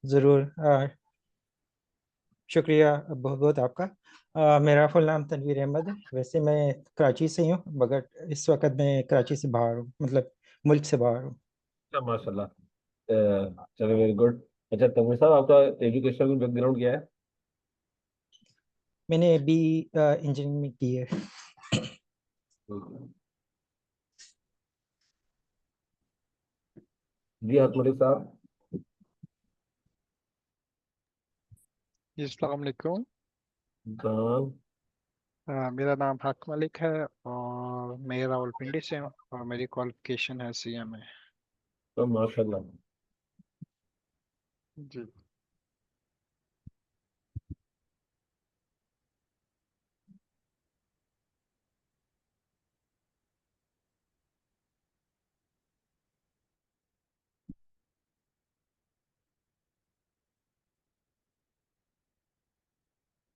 ज़रूर। शुक्रिया बहुत बहुत आपका। मेरा फुल नाम तनवीर अहमद है। वैसे मैं कराची से ही हूँ, मगर इस वक्त मैं कराची से बाहर हूँ, मतलब मुल्क से बाहर हूँ। अच्छा, माशाल्लाह। चलो, वेरी गुड। अच्छा, तमिल साहब, आपका एजुकेशनल बैकग्राउंड क्या है? मैंने बी इंजीनियरिंग की है। जी, हकमली साहब। जी, अस्सलाम वालेकुम। हाँ। मेरा नाम हक मलिक है और मैं रावलपिंडी से हूँ और मेरी क्वालिफिकेशन है CMA। तो माशाल्लाह। जी।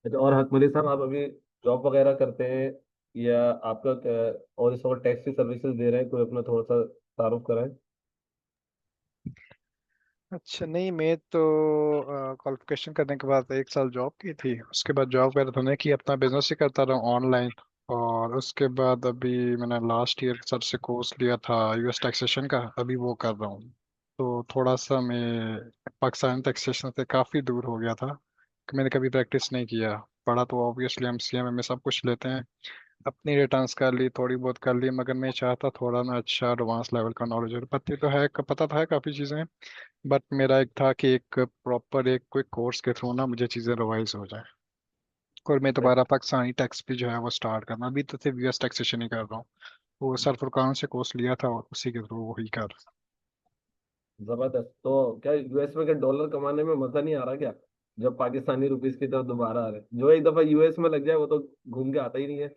अच्छा, और हकमली साहब, आप अभी जॉब वगैरह करते हैं या आपका और इस वक्त टैक्सी सर्विसेज दे रहे हैं? कोई अपना थोड़ा सा तारुफ कराएं। अच्छा, नहीं, मैं तो क्वालिफिकेशन करने के बाद 1 साल जॉब की थी। उसके बाद जॉब वगैरह तो नहीं की, अपना बिजनेस ही करता रहा ऑनलाइन। और उसके बाद अभी मैंने लास्ट ईयर सर से कोर्स लिया था US टैक्सेशन का, अभी वो कर रहा हूँ। तो थोड़ा सा मैं पाकिस्तान टैक्सेशन से काफ़ी दूर हो गया था कि मैंने कभी प्रैक्टिस नहीं किया। पढ़ा तो ऑब्वियसली हम CMA में सब कुछ लेते हैं, अपनी रिटर्न्स कर ली, थोड़ी बहुत कर ली, मगर मैं चाहता थोड़ा ना अच्छा एडवांस लेवल का नॉलेज हो। पता तो है काफ़ी चीज़ें, बट मेरा एक था कि एक प्रॉपर एक कोई कोर्स के थ्रू ना मुझे चीज़ें रिवाइज हो जाए। और मैं दोबारा पाकिस्तानी टैक्स भी जो है वो स्टार्ट करना, अभी तो सिर्फ US टैक्सेशन ही कर रहा हूँ। वो सर फुरकान से कोर्स लिया था और उसी के थ्रू वही कर। जबरदस्त। तो क्या यूएस में क्या डॉलर कमाने में मजा नहीं आ रहा क्या, जब पाकिस्तानी रुपीस की तरफ दोबारा आ रहे हैं? जो एक दफा यूएस में लग जाए वो तो घूम के आता ही नहीं है।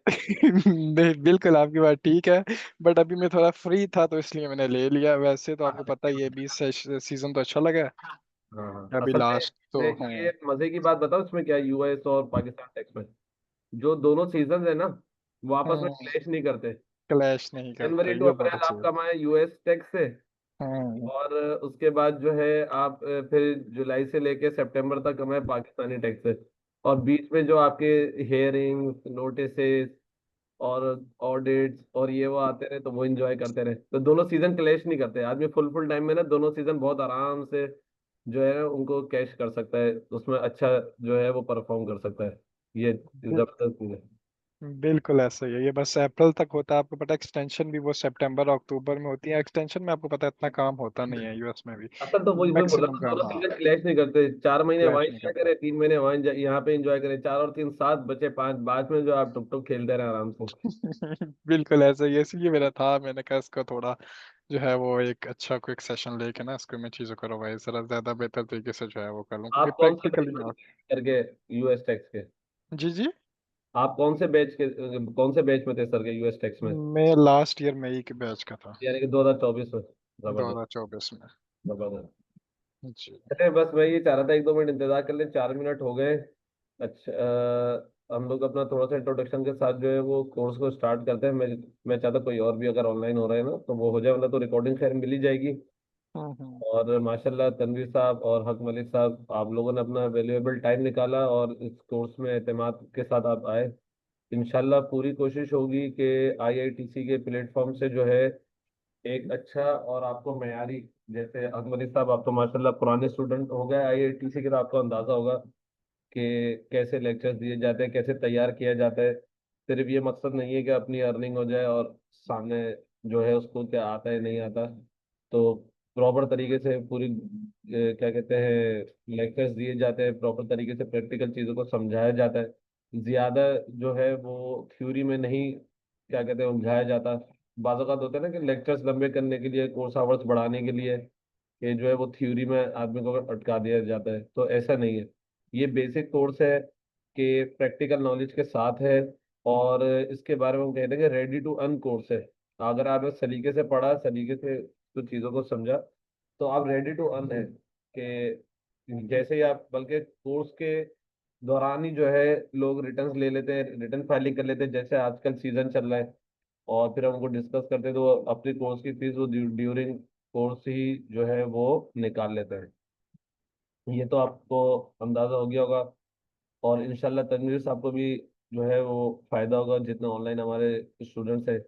नहीं, बिल्कुल आपकी बात ठीक है। बट अभी मैं थोड़ा फ्री था तो इसलिए मैंने ले लिया। वैसे तो आपको पता ही है, 20 सीजन तो अच्छा लगा है। हाँ हाँ, अभी असल लास्ट में तो ये मजे की बात बताओ, इसमें क्या यूएस और पाकिस्तान टैक्स में जो दोनों सीजन है ना, वो आपस में क्लैश नहीं करते। क्लैश नहीं जनवरी करते, टू ये बहुत अप्रैल अच्छी आप है। कमाए यूएस टैक्स से, हम्म। और उसके बाद जो है आप फिर जुलाई से लेके सितंबर तक कमाए पाकिस्तानी टैक्स से। और बीच में जो आपके हेयरिंग्स, नोटिसेस और ऑडिट्स और ये वो आते रहे, तो वो एंजॉय करते रहे। तो दोनों सीजन क्लैश नहीं करते। आदमी फुल फुल टाइम में ना दोनों सीजन बहुत आराम से जो है उनको कैश कर सकता है, उसमें अच्छा जो है वो परफॉर्म कर सकता है। ये बिल- जबरदस्त चीज है। बिल्कुल ऐसा ही है। ये बस अप्रैल तक होता है, आपको पता है। एक्सटेंशन भी वो सितंबर अक्टूबर में होती है। एक्सटेंशन में आपको पता है इतना काम होता नहीं है US में भी। असल तो वही वही बोल रहा मैक्सिमम हूँ, काम, दोनों हाँ, सीजन क्लैश नहीं करते। 4 महीने वहाँ क्लैश नहीं एंजॉय करता। करे, 3 महीने वहाँ यहाँ पे एंजॉय करे, 4 और 3 7 बचे 5, बाद में जो आप टुक टुक खेलते रहे आराम से। बिल्कुल ऐसा ही है। इसलिए मेरा था, मैंने कहा इसका थोड़ा जो है वो एक अच्छा क्विक सेशन लेके ना इसको मैं चीज़ों करो भाई, जरा ज्यादा बेहतर तरीके से जो है वो कर लूँ, क्योंकि आप कौन से बैच प्रैक्टिकली में ना। थे करके यूएस टैक्स के? जी जी। आप कौन से बैच में थे सर के यूएस टैक्स में? मैं लास्ट ईयर मई के बैच का था, यानी कि 2024 में। जबरदस्त। 2024 में। जबरदस्त। जी। अरे बस मैं ये चाह रहा था, 1 2 मिनट इंतजार कर लें, 4 मिनट हो गए। अच्छा, हम लोग अपना थोड़ा सा इंट्रोडक्शन के साथ जो है वो कोर्स को स्टार्ट करते हैं। मैं चाहता कोई और भी अगर ऑनलाइन हो रहा है ना तो वो हो जाए, मतलब तो रिकॉर्डिंग खैर मिल ही जाएगी। हम्म। और माशाल्लाह तनवीर साहब और हक मलिक साहब, आप लोगों ने अपना वैल्यूएबल टाइम निकाला और इस कोर्स में एतमाद के साथ आप आए। इंशाल्लाह पूरी कोशिश होगी कि आईआईटीसी के प्लेटफॉर्म से जो है एक अच्छा और आपको मयारी, जैसे हक मलिक साहब आप तो माशाल्लाह पुराने स्टूडेंट हो गए आईआईटीसी के, तो आपको अंदाजा होगा कि कैसे लेक्चर्स दिए जाते हैं, कैसे तैयार किया जाता है। सिर्फ ये मकसद नहीं है कि अपनी अर्निंग हो जाए और सामने जो है उसको क्या आता है नहीं आता। तो प्रॉपर तरीके से पूरी क्या कहते हैं लेक्चर्स दिए जाते हैं, प्रॉपर तरीके से प्रैक्टिकल चीज़ों को समझाया जाता है। ज़्यादा जो है वो थ्योरी में नहीं क्या कहते हैं उलझाया जाता। बाज़ औक़ात होता है ना कि लेक्चर्स लंबे करने के लिए, कोर्स आवर्स बढ़ाने के लिए ये जो है वो थ्योरी में आदमी को अटका दिया जाता है, तो ऐसा नहीं है। ये बेसिक कोर्स है कि प्रैक्टिकल नॉलेज के साथ है। और इसके बारे में हम कहते हैं कि रेडी टू अर्न कोर्स है। अगर आपने सलीके से पढ़ा, सलीके से कुछ चीज़ों को समझा, तो आप रेडी टू अर्न है कि जैसे ही आप, बल्कि कोर्स के दौरान ही जो है लोग रिटर्न्स ले लेते हैं, रिटर्न फाइलिंग कर लेते हैं, जैसे आजकल सीजन चल रहा है। और फिर हम उनको डिस्कस करते हैं तो वो अपनी कोर्स की फीस वो ड्यूरिंग कोर्स ही जो है वो निकाल लेते हैं। ये तो आपको अंदाजा हो गया होगा। और इंशाल्लाह तनवीर साहब को भी जो है वो फायदा होगा, जितने ऑनलाइन हमारे स्टूडेंट्स हैं।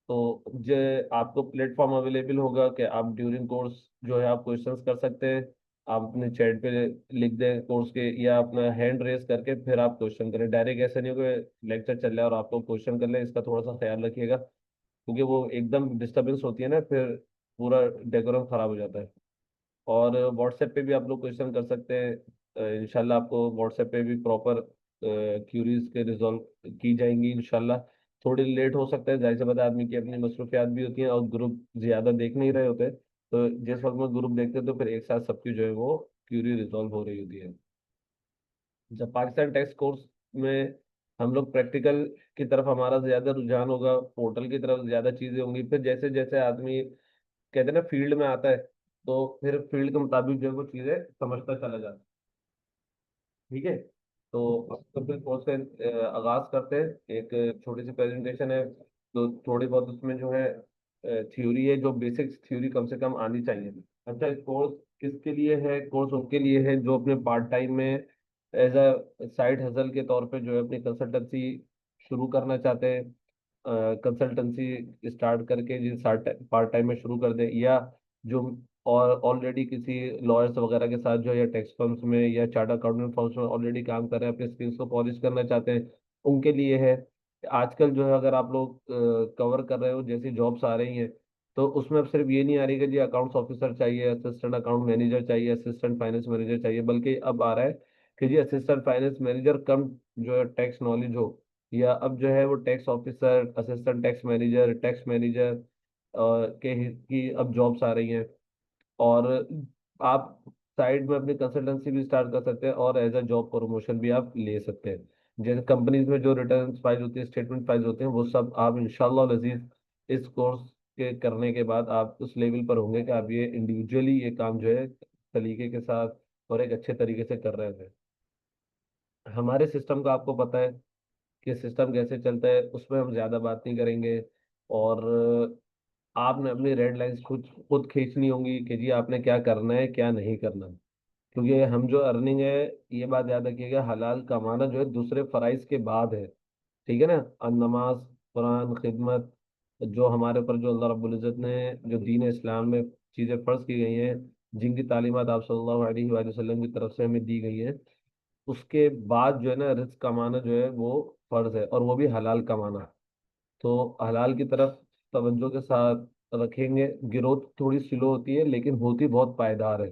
तो जो आपको प्लेटफॉर्म अवेलेबल होगा कि आप ड्यूरिंग कोर्स जो है आप क्वेश्चंस कर सकते हैं। आप अपने चैट पे लिख दें कोर्स के, या अपना हैंड रेस करके फिर आप क्वेश्चन करें। डायरेक्ट ऐसा नहीं होगा लेक्चर चल रहा है और आपको क्वेश्चन कर लें, इसका थोड़ा सा ख्याल रखिएगा, क्योंकि वो एकदम डिस्टरबेंस होती है ना, फिर पूरा डेकोरम खराब हो जाता है। और व्हाट्सएप पे भी आप लोग क्वेश्चन कर सकते हैं। इंशाल्लाह आपको व्हाट्सएप पे भी प्रॉपर क्यूरीज के रिजॉल्व की जाएंगी इंशाल्लाह। थोड़ी लेट हो सकता है, जाहिर सी बात है, आदमी की अपनी मसरूफियात भी होती हैं और ग्रुप ज़्यादा देख नहीं रहे होते। तो जिस वक्त में ग्रुप देखते हैं तो फिर एक साथ सबकी जो है वो क्यूरी रिजॉल्व हो रही होती है। जब पाकिस्तान टेक्स कोर्स में हम लोग प्रैक्टिकल की तरफ हमारा ज़्यादा रुझान होगा, पोर्टल की तरफ ज़्यादा चीज़ें होंगी। फिर जैसे जैसे आदमी कहते हैं ना फील्ड में आता है, तो फिर फील्ड के मुताबिक जो है वो चीज़ें समझता चला जाता है। ठीक है। तो अब तो फिर कोर्स का आगाज करते हैं। एक छोटी सी प्रेजेंटेशन है, तो थोड़ी बहुत उसमें जो है थ्योरी है, जो बेसिक थ्योरी कम से कम आनी चाहिए। अच्छा, कोर्स किसके लिए है? कोर्स उनके लिए है जो अपने पार्ट टाइम में एज अ साइड हसल के तौर पे जो है अपनी कंसल्टेंसी शुरू करना चाहते हैं। कंसल्टेंसी स्टार्ट करके जी पार्ट टाइम में शुरू कर दे, या जो और ऑलरेडी किसी लॉयर्स वगैरह के साथ जो, या टैक्स फर्म्स में या चार्ट अकाउंटेंट फर्म्स में ऑलरेडी काम कर रहे हैं, अपने स्किल्स को पॉलिश करना चाहते हैं, उनके लिए है। आजकल जो है अगर आप लोग कवर कर रहे हो जैसी जॉब्स आ रही हैं, तो उसमें अब सिर्फ ये नहीं आ रही कि जी अकाउंट्स ऑफिसर चाहिए, असिस्टेंट अकाउंट मैनेजर चाहिए, असिस्टेंट फाइनेंस मैनेजर चाहिए, बल्कि अब आ रहा है कि जी असिस्टेंट फाइनेंस मैनेजर कम जो है टैक्स नॉलेज हो, या अब जो है वो tax officer, assistant tax manager, tax manager की अब जॉब्स आ रही हैं। और आप साइड में अपनी कंसल्टेंसी भी स्टार्ट कर सकते हैं और एज अ जॉब प्रमोशन भी आप ले सकते हैं। जैसे कंपनीज में जो रिटर्न फाइल होती है, स्टेटमेंट फाइल होते हैं, वो सब आप इंशाल्लाह अजीज इस कोर्स के करने के बाद आप उस लेवल पर होंगे कि आप ये इंडिविजुअली ये काम जो है तरीके के साथ और एक अच्छे तरीके से कर रहे हैं। हमारे सिस्टम का आपको पता है कि सिस्टम कैसे चलता है, उसमें हम ज़्यादा बात नहीं करेंगे। और आपने अपनी रेड लाइंस खुद खुद खींचनी होंगी कि जी आपने क्या करना है क्या नहीं करना। क्योंकि हम जो अर्निंग है, ये बात याद रखिएगा, हलाल कमाना जो है दूसरे फराइज के बाद है। ठीक है ना? और नमाज, कुरान, खिदमत, जो हमारे ऊपर जो अल्लाह रब्बुल इज़्ज़त ने जो दीन इस्लाम में चीज़ें फ़र्ज की गई हैं, जिनकी तालीमात आप सल्लल्लाहु अलैहि वसल्लम की तरफ से हमें दी गई हैं, उसके बाद जो है ना रिस्क कमाना जो है वो फ़र्ज है, और वो भी हलाल कमाना। तो हलाल की तरफ तवज्जो के साथ रखेंगे। ग्रोथ थोड़ी स्लो होती है लेकिन होती बहुत पायदार है।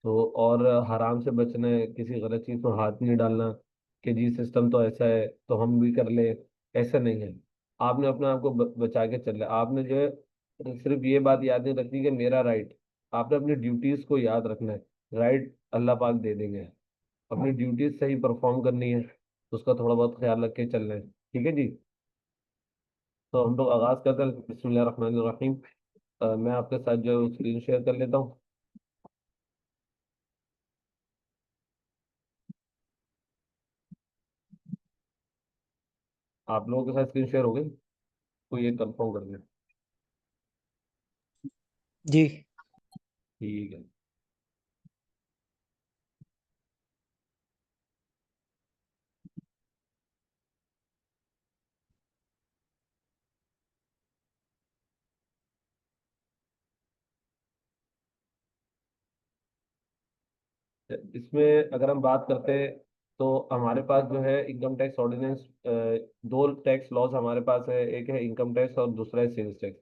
तो और हराम से बचना है, किसी गलत चीज़ में हाथ नहीं डालना कि जी सिस्टम तो ऐसा है तो हम भी कर ले, ऐसा नहीं है। आपने अपने आप को बचा के चलना है। आपने जो है सिर्फ ये बात याद नहीं रखनी कि मेरा राइट, आपने अपनी ड्यूटीज को याद रखना है। राइट अल्लाह पाक दे देंगे, अपनी ड्यूटीज सही परफॉर्म करनी है, तो उसका थोड़ा बहुत ख्याल रख के चलना है। ठीक है जी। तो हम लोग आगाज करते हैं, बिस्मिल्लाह रहमान रहीम। मैं आपके साथ जो स्क्रीन शेयर कर लेता हूँ। आप लोगों के साथ स्क्रीन शेयर हो गई? तो ये कंफर्म कर दें। जी। ठीक है। इसमें अगर हम बात करते हैं, तो हमारे पास जो है इनकम टैक्स ऑर्डिनेंस, दो टैक्स लॉज हमारे पास है। एक है इनकम टैक्स और दूसरा है सेल्स टैक्स।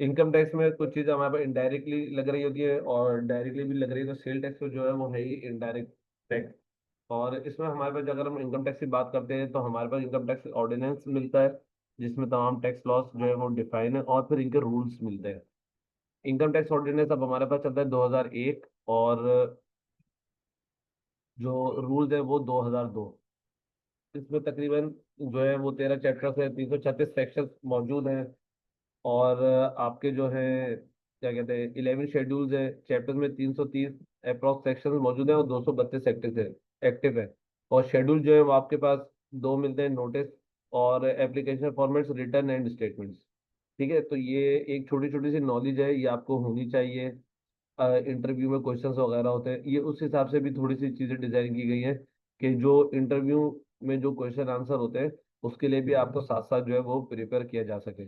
इनकम टैक्स में कुछ चीज़ हमारे पास इनडायरेक्टली लग रही होती है और डायरेक्टली भी लग रही है, तो सेल टैक्स तो जो है वो है ही इनडायरेक्ट टैक्स। और इसमें हमारे पास अगर हम इनकम टैक्स की बात करते हैं, तो हमारे पास इनकम टैक्स ऑर्डिनेंस मिलता है, जिसमें तमाम टैक्स लॉस जो है वो डिफाइन है, और फिर इनके रूल्स मिलते हैं। इनकम टैक्स ऑर्डिनेंस अब हमारे पास चलता है 2001, और जो रूल्स है वो 2002। इसमें तकरीबन जो है वो 13 चैप्टर्स है, 336 सेक्शंस मौजूद हैं। और आपके जो है क्या कहते हैं 11 शेड्यूल्स है। चैप्टर्स में 330 अप्रॉक्स सेक्शंस मौजूद हैं और 232 एक्टिव है। एक्टिव है। और शेड्यूल जो है वो आपके पास दो मिलते हैं, नोटिस और application formats, return and statements. ठीक है, तो ये एक छोटी छोटी सी नॉलेज है, ये आपको होनी चाहिए। इंटरव्यू में क्वेश्चंस वगैरह होते हैं, ये उस हिसाब से भी थोड़ी सी चीज़ें डिजाइन की गई हैं कि जो इंटरव्यू में जो क्वेश्चन आंसर होते हैं उसके लिए भी आपको साथ साथ जो है वो प्रिपेयर किया जा सके।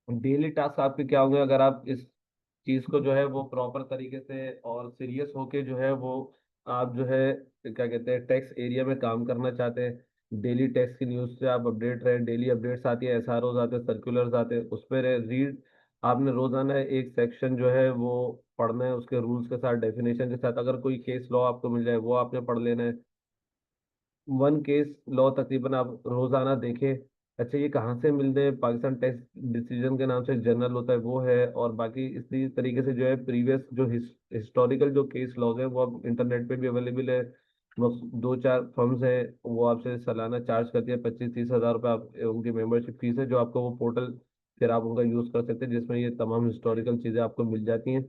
डेली टास्क आपके क्या होंगे अगर आप इस चीज को जो है वो प्रॉपर तरीके से और सीरियस होके जो है वो आप जो है क्या कहते हैं टैक्स एरिया में काम करना चाहते हैं। डेली टैक्स की न्यूज़ से आप अपडेट रहें, डेली अपडेट्स आती है, एसआरओज आते हैं, सर्कुलर्स आते हैं, उस पर रीड। आपने रोजाना एक सेक्शन जो है वो पढ़ना है, उसके रूल्स के साथ, डेफिनेशन के साथ। अगर कोई केस लॉ आपको मिल जाए वो आपने पढ़ लेना है। वन केस लॉ तकरीबन आप रोजाना देखें। अच्छा ये कहाँ से मिलते हैं, पाकिस्तान टैक्स डिसीजन के नाम से जर्नल होता है वो है, और बाकी इसी तरीके से जो है प्रीवियस जो हिस्टोरिकल जो केस लॉज है वो अब इंटरनेट पे भी अवेलेबल है। वो दो चार फर्म्स हैं, वो आपसे सालाना चार्ज करती है 25-30 हज़ार रुपये। आप उनकी मेंबरशिप फीस है जो आपको वो पोर्टल फिर आप उनका यूज़ कर सकते हैं, जिसमें ये तमाम हिस्टोरिकल चीज़ें आपको मिल जाती हैं।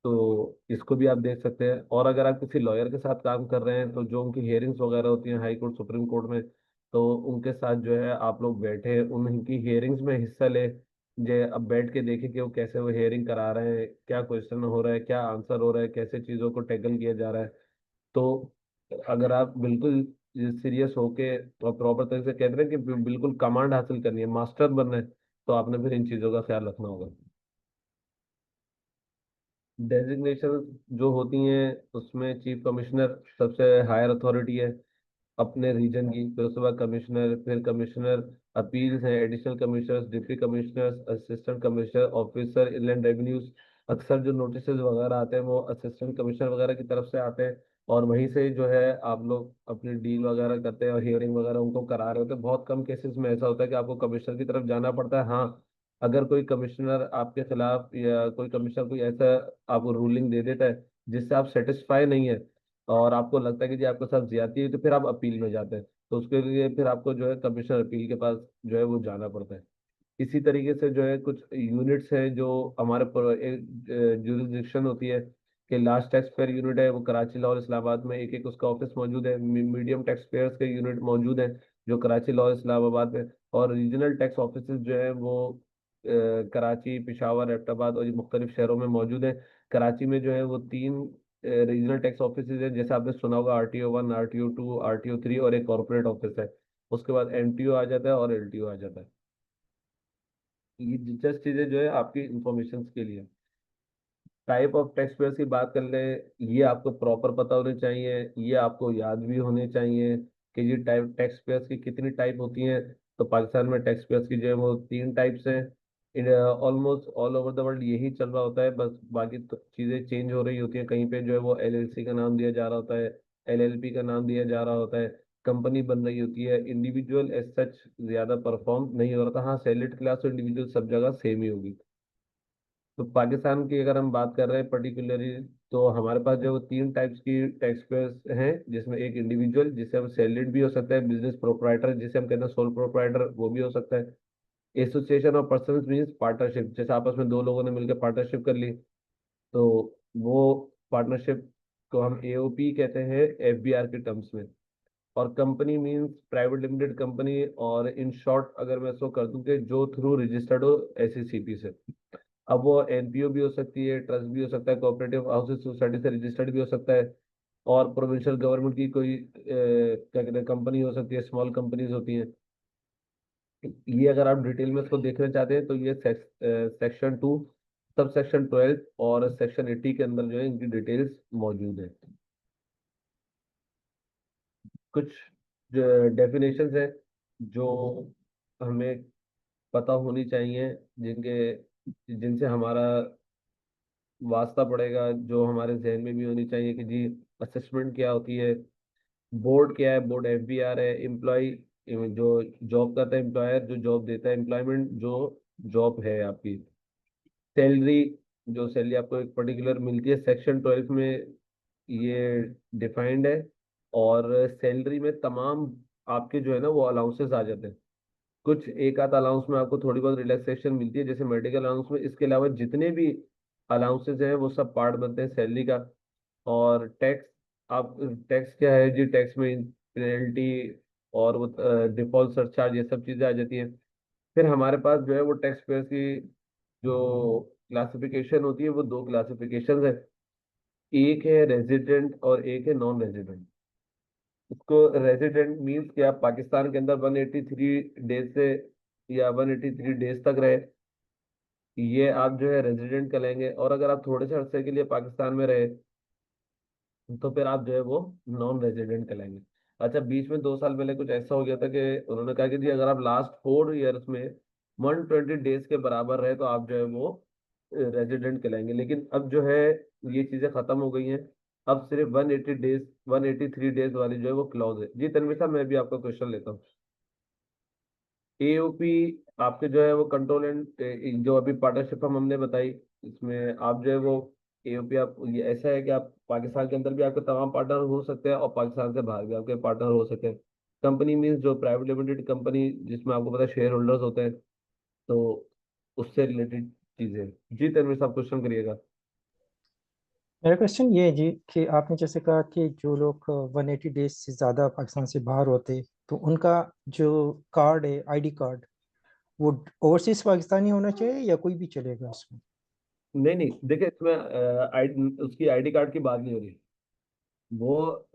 तो इसको भी आप देख सकते हैं। और अगर आप किसी लॉयर के साथ काम कर रहे हैं तो जो उनकी हियरिंग्स वगैरह होती हैं हाई कोर्ट सुप्रीम कोर्ट में, तो उनके साथ जो है आप लोग बैठे उनकी हियरिंग्स में हिस्सा ले। जे अब बैठ के देखें कि वो कैसे वो हियरिंग करा रहे हैं, क्या क्वेश्चन हो रहा है, क्या आंसर हो रहा है, कैसे चीज़ों को टैकल किया जा रहा है। तो अगर आप बिल्कुल सीरियस होके और प्रॉपर तरीके से कहते हैं कि बिल्कुल कमांड हासिल करनी है, मास्टर बनना है, तो आपने फिर इन चीज़ों का ख्याल रखना होगा। डेजिग्नेशन जो होती हैं उसमें चीफ कमिश्नर सबसे हायर अथॉरिटी है अपने रीजन की, फिर उसके बाद कमिश्नर, फिर कमिश्नर अपील्स हैं, additional commissioners, deputy commissioners, assistant commissioner, officer inland revenues. अक्सर जो नोटिस वगैरह आते हैं वो असिस्टेंट कमिश्नर वगैरह की तरफ से आते हैं, और वहीं से जो है आप लोग अपनी डील वगैरह करते हैं और हियरिंग वगैरह उनको करा रहे होते हैं। बहुत कम केसेस में ऐसा होता है कि आपको कमिश्नर की तरफ जाना पड़ता है। हाँ, अगर कोई कमिश्नर आपके खिलाफ या कोई कमिश्नर कोई ऐसा आपको रूलिंग दे देता है जिससे आप सेटिस्फाई नहीं है और आपको लगता है कि जी आपके साथ ज्यादती है, तो फिर आप अपील में जाते हैं। तो उसके लिए फिर आपको जो है कमिश्नर अपील के पास जो है वो जाना पड़ता है। इसी तरीके से जो है कुछ यूनिट्स हैं जो हमारे पर एक जुरिस्डिक्शन होती है कि लार्ज टैक्स पेयर यूनिट है वो कराची, लाहौर, इस्लामाबाद में एक एक उसका ऑफिस मौजूद है। मीडियम टैक्स पेयर्स के यूनिट मौजूद हैं जो कराची, लाहौर, इस्लामाबाद में। और रीजनल टैक्स ऑफिस जो है वो कराची, पेशावर, एबटाबाद और ये मुख्तलिफ शहरों में मौजूद है। कराची में जो है वो 3 रीजनल टैक्स ऑफिस है, जैसे आपने सुना होगा RTO 1, RTO 2, RTO 3, और एक कॉर्पोरेट ऑफिस है। उसके बाद MTO आ जाता है और LTO आ जाता है। ये दिलचस्प चीजें जो है आपकी इंफॉर्मेशन के लिए। टाइप ऑफ टैक्स पेयर्स की बात कर ले, ये आपको प्रॉपर पता होने चाहिए, ये आपको याद भी होने चाहिए कि ये टाइप टैक्स पेयर्स की कितनी टाइप होती हैं। तो पाकिस्तान में टैक्स पेयर्स की जो है वो 3 टाइप्स हैं। Almost all over the world यही चल रहा होता है, बस बाकी तो चीज़ें चेंज हो रही होती हैं। कहीं पे जो है वो LLC का नाम दिया जा रहा होता है, LLP का नाम दिया जा रहा होता है, कंपनी बन रही होती है। इंडिविजुअल एज सच ज़्यादा परफॉर्म नहीं हो रहा था। हाँ, सैलरीड क्लास और इंडिविजुअल सब जगह सेम ही होगी। तो पाकिस्तान की अगर हम बात कर रहे हैं पर्टिकुलरली, तो हमारे पास जो 3 टाइप्स की टैक्स पेयर्स हैं, जिसमें एक इंडिविजुअल जिसे हम सैलरीड भी हो सकता है, बिजनेस प्रोपराइटर जिसे हम कहते हैं सोल प्रोपराइटर वो भी हो सकता है, association of person means partnership, जैसे आपस में 2 लोगों ने मिलकर पार्टनरशिप कर ली, तो वो पार्टनरशिप को हम AOP कहते हैं FBR के टर्म्स में। और company means private limited company, और इन शॉर्ट अगर मैं इसको कर दूं कि जो थ्रू रजिस्टर्ड हो SECP से। अब वो NPO भी हो सकती है, ट्रस्ट भी हो सकता है, कोऑपरेटिव हाउसेज सोसाइटी से रजिस्टर्ड भी हो सकता है, और प्रोविंशियल गवर्नमेंट की कोई क्या कहते हैं कंपनी हो सकती है, स्मॉल कंपनीज होती हैं। ये अगर आप डिटेल में इसको देखना चाहते हैं तो ये सेक्शन 2, सब सेक्शन 12 और सेक्शन 80 के अंदर जो है इनकी डिटेल्स मौजूद है। कुछ डेफिनेशंस हैं जो हमें पता होनी चाहिए, जिनसे हमारा वास्ता पड़ेगा, जो हमारे जहन में भी होनी चाहिए कि जी असेसमेंट क्या होती है, बोर्ड क्या है, बोर्ड FBR है, एम्प्लॉय जो जॉब करता है, एम्प्लॉयर जो जॉब देता है, एम्प्लॉयमेंट जो जॉब है आपकी, सैलरी जो सैलरी आपको एक पर्टिकुलर मिलती है सेक्शन 12 में ये डिफाइंड है। और सैलरी में तमाम आपके जो है ना वो अलाउंसेस आ जाते हैं। कुछ एक आध अलाउंस में आपको थोड़ी बहुत रिलैक्सेशन मिलती है जैसे मेडिकल अलाउंस में, इसके अलावा जितने भी अलाउंसेस हैं वो सब पार्ट बनते हैं सैलरी का। और टैक्स, आप टैक्स क्या है जी, टैक्स में पेनल्टी और वो डिफॉल्ट सरचार्ज ये सब चीज़ें आ जाती हैं। फिर हमारे पास जो है वो टैक्स पेयर की जो क्लासिफिकेशन होती है वो दो क्लासिफिकेशन है, एक है रेजिडेंट और एक है नॉन रेजिडेंट। इसको रेजिडेंट मीन्स कि आप पाकिस्तान के अंदर 183 डेज से या 183 डेज तक रहे, ये आप जो है रेजिडेंट कहलाएंगे। और अगर आप थोड़े से अरसे के लिए पाकिस्तान में रहे तो फिर आप जो है वो नॉन रेजिडेंट कहलाएंगे। अच्छा, बीच में 2 साल पहले कुछ ऐसा हो गया था कि उन्होंने कहा कि जी अगर आप लास्ट 4 ईयर्स में 120 डेज के बराबर रहे तो आप जो है वो रेजिडेंट कहलाएंगे। लेकिन अब जो है ये चीजें खत्म हो गई हैं। अब सिर्फ 180 डेज, 183 डेज वाली जो है वो क्लॉज है। जी तनवीर साहब, मैं भी आपका क्वेश्चन लेता हूँ। एओपी आपके जो है वो कंट्रोल एंड जो अभी पार्टनरशिप हमने बताई, इसमें आप जो है वो एओपी, आप ये ऐसा है कि आप पाकिस्तान के अंदर भी आपके तमाम पार्टनर हो सकते हैं और पाकिस्तान से बाहर भी आपके पार्टनर हो सकते हैं। कंपनी मीन्स जो प्राइवेट लिमिटेड कंपनी जिसमें आपको पता है शेयर होल्डर्स होते हैं, तो उससे रिलेटेड चीजें। जी तनवीर साहब, क्वेश्चन करिएगा। मेरा क्वेश्चन ये है जी कि आपने जैसे कहा कि जो लोग 180 डेज से ज़्यादा पाकिस्तान से बाहर होते तो उनका जो कार्ड है, आईडी कार्ड, वो ओवरसीज पाकिस्तानी होना चाहिए या कोई भी चलेगा उसमें? नहीं नहीं, देखिए इसमें उसकी आईडी कार्ड की बात नहीं हो रही। वो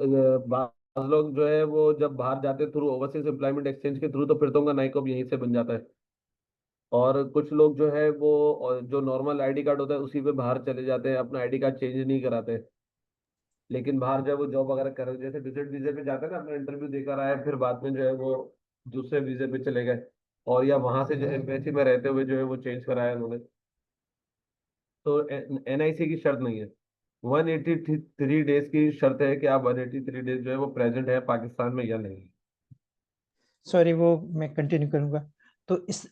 बाज लोग जो है वो जब बाहर जाते थ्रू ओवरसीज एम्प्लॉयमेंट एक्सचेंज के थ्रू, तो फिर तो उनका नाइकॉब यहीं से बन जाता है। और कुछ लोग जो है वो जो नॉर्मल आईडी कार्ड होता है उसी पे बाहर चले जाते हैं, अपना आईडी कार्ड चेंज नहीं कराते। लेकिन बाहर जो है वो जॉब वगैरह कर रहे, जैसे विजिट वीजे पे जाते हैं ना, अपना इंटरव्यू देकर आए, फिर बाद में जो है वो दूसरे वीजे पे चले गए, और या वहां से जो एम्बेसी में रहते हुए जो है वो चेंज कराया उन्होंने। तो एनआईसी की शर्त नहीं है, 183 डेज की शर्त है कि आप 183 डेज जो है वो प्रेजेंट है पाकिस्तान में या नहीं। सॉरी, वो मैं कंटिन्यू करूंगा। तो इस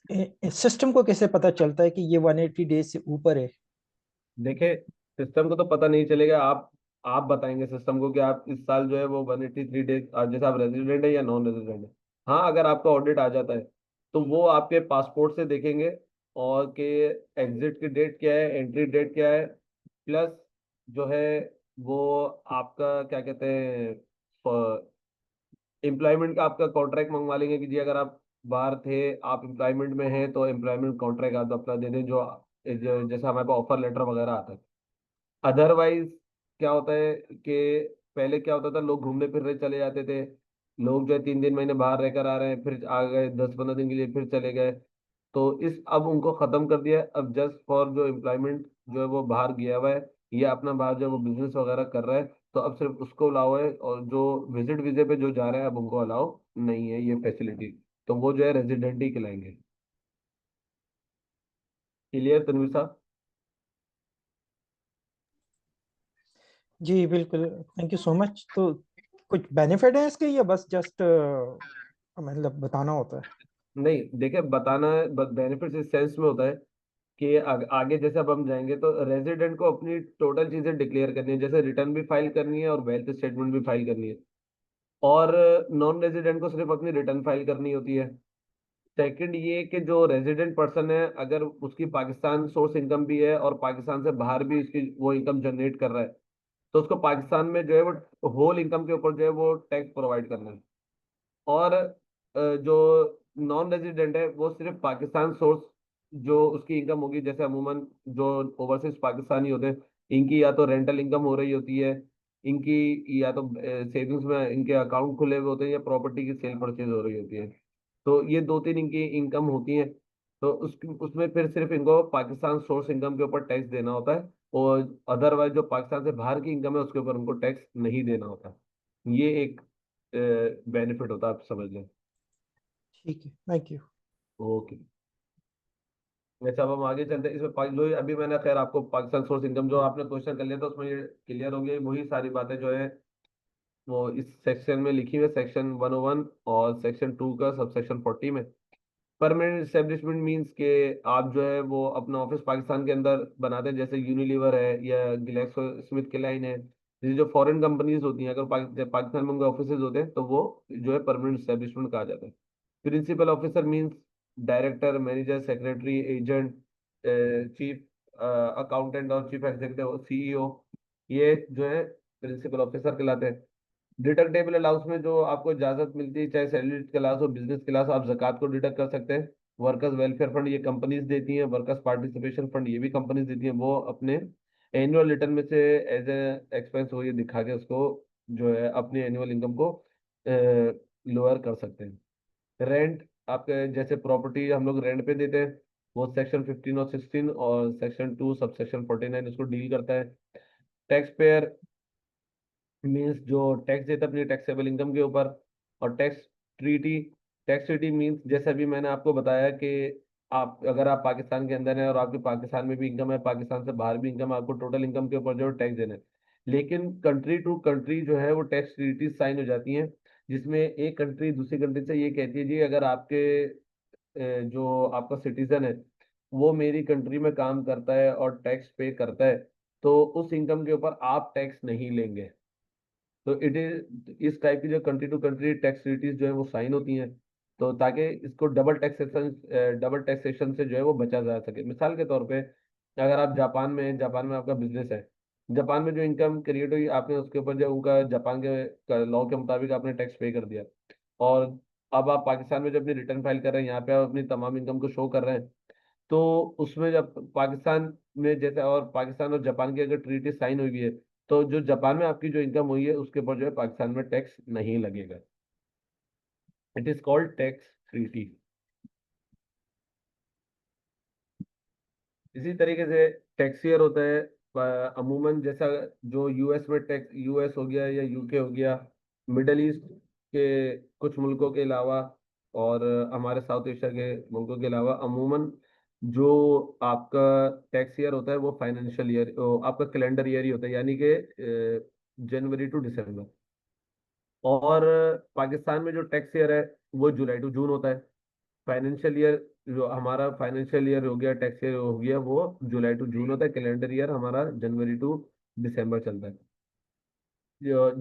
सिस्टम को कैसे पता चलता है कि ये 180 डेज से ऊपर है? देखिए, सिस्टम को तो पता नहीं चलेगा, आप बताएंगे सिस्टम को कि आप इस साल जो है वो 183 डेज, जैसे आप रेजिडेंट है या नॉन रेजिडेंट है। हाँ, अगर आपका ऑडिट आ जाता है तो वो आपके पासपोर्ट से देखेंगे, और के एग्जिट की डेट क्या है, एंट्री डेट क्या है, प्लस जो है वो आपका क्या कहते हैं, एम्प्लॉयमेंट का आपका कॉन्ट्रैक्ट मंगवा लेंगे कि जी अगर आप बाहर थे, आप एम्प्लॉयमेंट में हैं, तो एम्प्लॉयमेंट कॉन्ट्रैक्ट आप अपना दे दें, जैसे हमारे पास ऑफर लेटर वगैरह आता है। अदरवाइज क्या होता है कि पहले क्या होता था, लोग घूमने फिरने चले जाते थे, लोग जो है 3 दिन महीने बाहर रहकर आ रहे हैं, फिर आ गए 10-15 दिन के लिए फिर चले गए। तो इस अब उनको खत्म कर दिया है। अब जस्ट फॉर जो एम्प्लॉयमेंट जो है वो बाहर गया हुआ है या अपना बाहर जो है वो बिजनेस वगैरह कर रहा है, तो अब सिर्फ उसको अलाउ है, और जो विजिट वीजे पे जो जा रहे हैं अब उनको अलाउ नहीं है ये फैसिलिटी। तो वो जो है रेजिडेंट ही कहलाएंगे। क्लियर तनवीर साहब? जी बिल्कुल, थैंक यू सो मच। तो कुछ बेनिफिट है इसके या बस जस्ट मतलब बताना होता है? नहीं, देखिए बताना बेनिफिट इस सेंस में होता है कि आगे जैसे अब हम जाएंगे तो रेजिडेंट को अपनी टोटल चीजें डिक्लेयर करनी है, जैसे रिटर्न भी फाइल करनी है और वेल्थ स्टेटमेंट भी फाइल करनी है। और नॉन रेजिडेंट को सिर्फ अपनी रिटर्न फाइल करनी होती है। सेकंड ये कि जो रेजिडेंट पर्सन है, अगर उसकी पाकिस्तान सोर्स इनकम भी है और पाकिस्तान से बाहर भी उसकी वो इनकम जनरेट कर रहा है, तो उसको पाकिस्तान में जो है वो होल इनकम के ऊपर जो है वो टैक्स प्रोवाइड करना है। और जो नॉन रेजिडेंट है वो सिर्फ पाकिस्तान सोर्स जो उसकी इनकम होगी, जैसे अमूमन जो ओवरसीज पाकिस्तानी होते हैं, इनकी या तो रेंटल इनकम हो रही होती है, इनकी या तो सेविंग्स में इनके अकाउंट खुले हुए होते हैं, या प्रॉपर्टी की सेल परचेज हो रही होती है। तो ये 2-3 इनकी इनकम होती है। तो उसमें फिर सिर्फ इनको पाकिस्तान सोर्स इनकम के ऊपर टैक्स देना होता है, और अदरवाइज जो पाकिस्तान से बाहर की इनकम है उसके ऊपर उनको टैक्स नहीं देना होता। ये एक बेनिफिट होता है, आप समझ लें। ठीक है, थैंक यू। ओके। वैसे अब हम आगे चलते हैं इसमें जो अभी मैंने खैर आपको पाकिस्तान सोर्स इनकम जो आपने क्वेश्चन कर लिया था उसमें ये क्लियर हो गया, वही सारी बातें जो है वो इस सेक्शन में लिखी हुई है, सेक्शन 101 और सेक्शन 2 का सब सेक्शन 40 में। परमानेंट एस्टेब्लिशमेंट मींस के आप जो है वो अपना ऑफिस पाकिस्तान के अंदर बनाते हैं, जैसे यूनिलीवर है या ग्लैक्सो स्मिथ क्लाइन है। ये जो फॉरेन कंपनीज होती हैं, अगर पाकिस्तान में उनके ऑफिसेज होते हैं तो वो जो है परमानेंट एस्टेब्लिशमेंट कहा जाता है। Principal officer means director, manager, secretary, agent, chief accountant और चीफ एग्जीक्यूटिव, सीईओ, ये जो है प्रिंसिपल ऑफिसर कहलाते हैं। डिडक्टेबल अलाउंस में जो आपको इजाजत मिलती है, चाहे सैलरी क्लास हो बिजनेस क्लास हो, आप जक़ात को डिडक्ट कर सकते हैं। वर्कर्स वेलफेयर फंड ये कंपनीज देती हैं, वर्कर्स पार्टिसिपेशन फंड ये भी कंपनीज देती हैं। वो अपने एनुअल रिटर्न में से एज ए एक्सपेंस वो ये दिखा के उसको जो है अपनी एनुअल इनकम को लोअर कर सकते हैं। रेंट, आपके जैसे प्रॉपर्टी हम लोग रेंट पे देते हैं, वो सेक्शन 15 और 16 और सेक्शन 2 सब सेक्शन 49 उसको डील करता है। टैक्स पेयर मीन्स जो टैक्स देता है अपनी टैक्सेबल इनकम के ऊपर। और टैक्स ट्रीटी मीन्स जैसे अभी मैंने आपको बताया कि आप अगर आप पाकिस्तान के अंदर हैं और आपके पाकिस्तान में भी इनकम है, पाकिस्तान से बाहर भी इनकम है, आपको टोटल इनकम के ऊपर जो टैक्स देना है। लेकिन कंट्री टू कंट्री जो है वो टैक्स ट्रीटी साइन हो जाती हैं, जिसमें एक कंट्री दूसरी कंट्री से ये कहती है जी अगर आपके जो आपका सिटीजन है वो मेरी कंट्री में काम करता है और टैक्स पे करता है, तो उस इनकम के ऊपर आप टैक्स नहीं लेंगे। तो इट इज इस टाइप की जो country to country tax treaties जो है वो साइन होती हैं, तो ताकि इसको डबल टैक्सेशन से जो है वो बचा जा सके। मिसाल के तौर पे अगर आप जापान में हैं, जापान में आपका बिजनेस है, जापान में जो इनकम क्रिएट हुई आपने उसके ऊपर जो उनका जापान के लॉ के मुताबिक आपने टैक्स पे कर दिया। और अब आप पाकिस्तान में जब अपनी रिटर्न फाइल कर रहे हैं, यहाँ पे आप अपनी तमाम इनकम को शो कर रहे हैं, तो उसमें जब पाकिस्तान में जैसे और पाकिस्तान और जापान की अगर ट्रीटी साइन हुई है, तो जो जापान में आपकी जो इनकम हुई है उसके ऊपर जो है पाकिस्तान में टैक्स नहीं लगेगा। It is called tax treaty. इसी तरीके से टैक्सियर होता है अमूमन जैसा जो यूएस में टैक्स, यूएस हो गया या यूके हो गया, मिडल ईस्ट के कुछ मुल्कों के अलावा और हमारे साउथ एशिया के मुल्कों के अलावा अमूमन जो आपका टैक्स ईयर होता है वो फाइनेंशियल ईयर आपका कैलेंडर ईयर ही होता है, यानी कि जनवरी टू दिसंबर। और पाकिस्तान में जो टैक्स ईयर है वो जुलाई टू जून होता है। फाइनेंशियल ईयर जो हमारा फाइनेंशियल ईयर हो गया, टैक्स ईयर हो गया, वो जुलाई टू जून होता है। कैलेंडर ईयर हमारा जनवरी टू दिसंबर चलता है।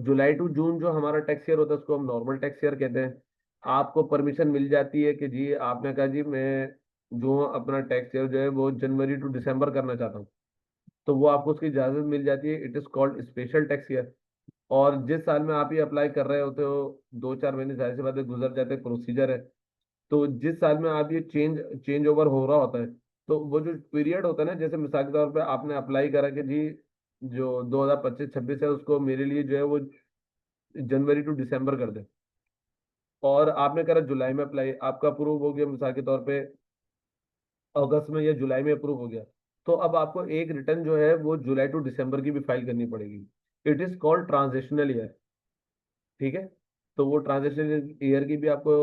जुलाई टू जून जो हमारा टैक्स ईयर होता है उसको हम नॉर्मल टैक्स ईयर कहते हैं। आपको परमिशन मिल जाती है कि जी आपने कहा जी मैं जो अपना टैक्स ईयर जो है वो जनवरी टू दिसंबर करना चाहता हूँ, तो वो आपको उसकी इजाजत मिल जाती है। It is called special tax year. और जिस साल में आप ये अप्लाई कर रहे होते हो 2-4 महीने जाहिर सी बात है गुजर जाते हैं, प्रोसीजर है। तो जिस साल में आप ये चेंज ओवर हो रहा होता है, तो वो जो पीरियड होता है ना, जैसे मिसाल के तौर पे आपने अप्लाई करा कि जी जो 2025-26 है उसको मेरे लिए जो है वो जनवरी टू दिसंबर कर दे, और आपने करा जुलाई में अप्लाई, आपका अप्रूव हो गया मिसाल के तौर पे अगस्त में या जुलाई में अप्रूव हो गया, तो अब आपको एक रिटर्न जो है वो जुलाई टू दिसंबर की भी फाइल करनी पड़ेगी। It is called transitional year. ठीक है, तो वो ट्रांजिशन ईयर की भी आपको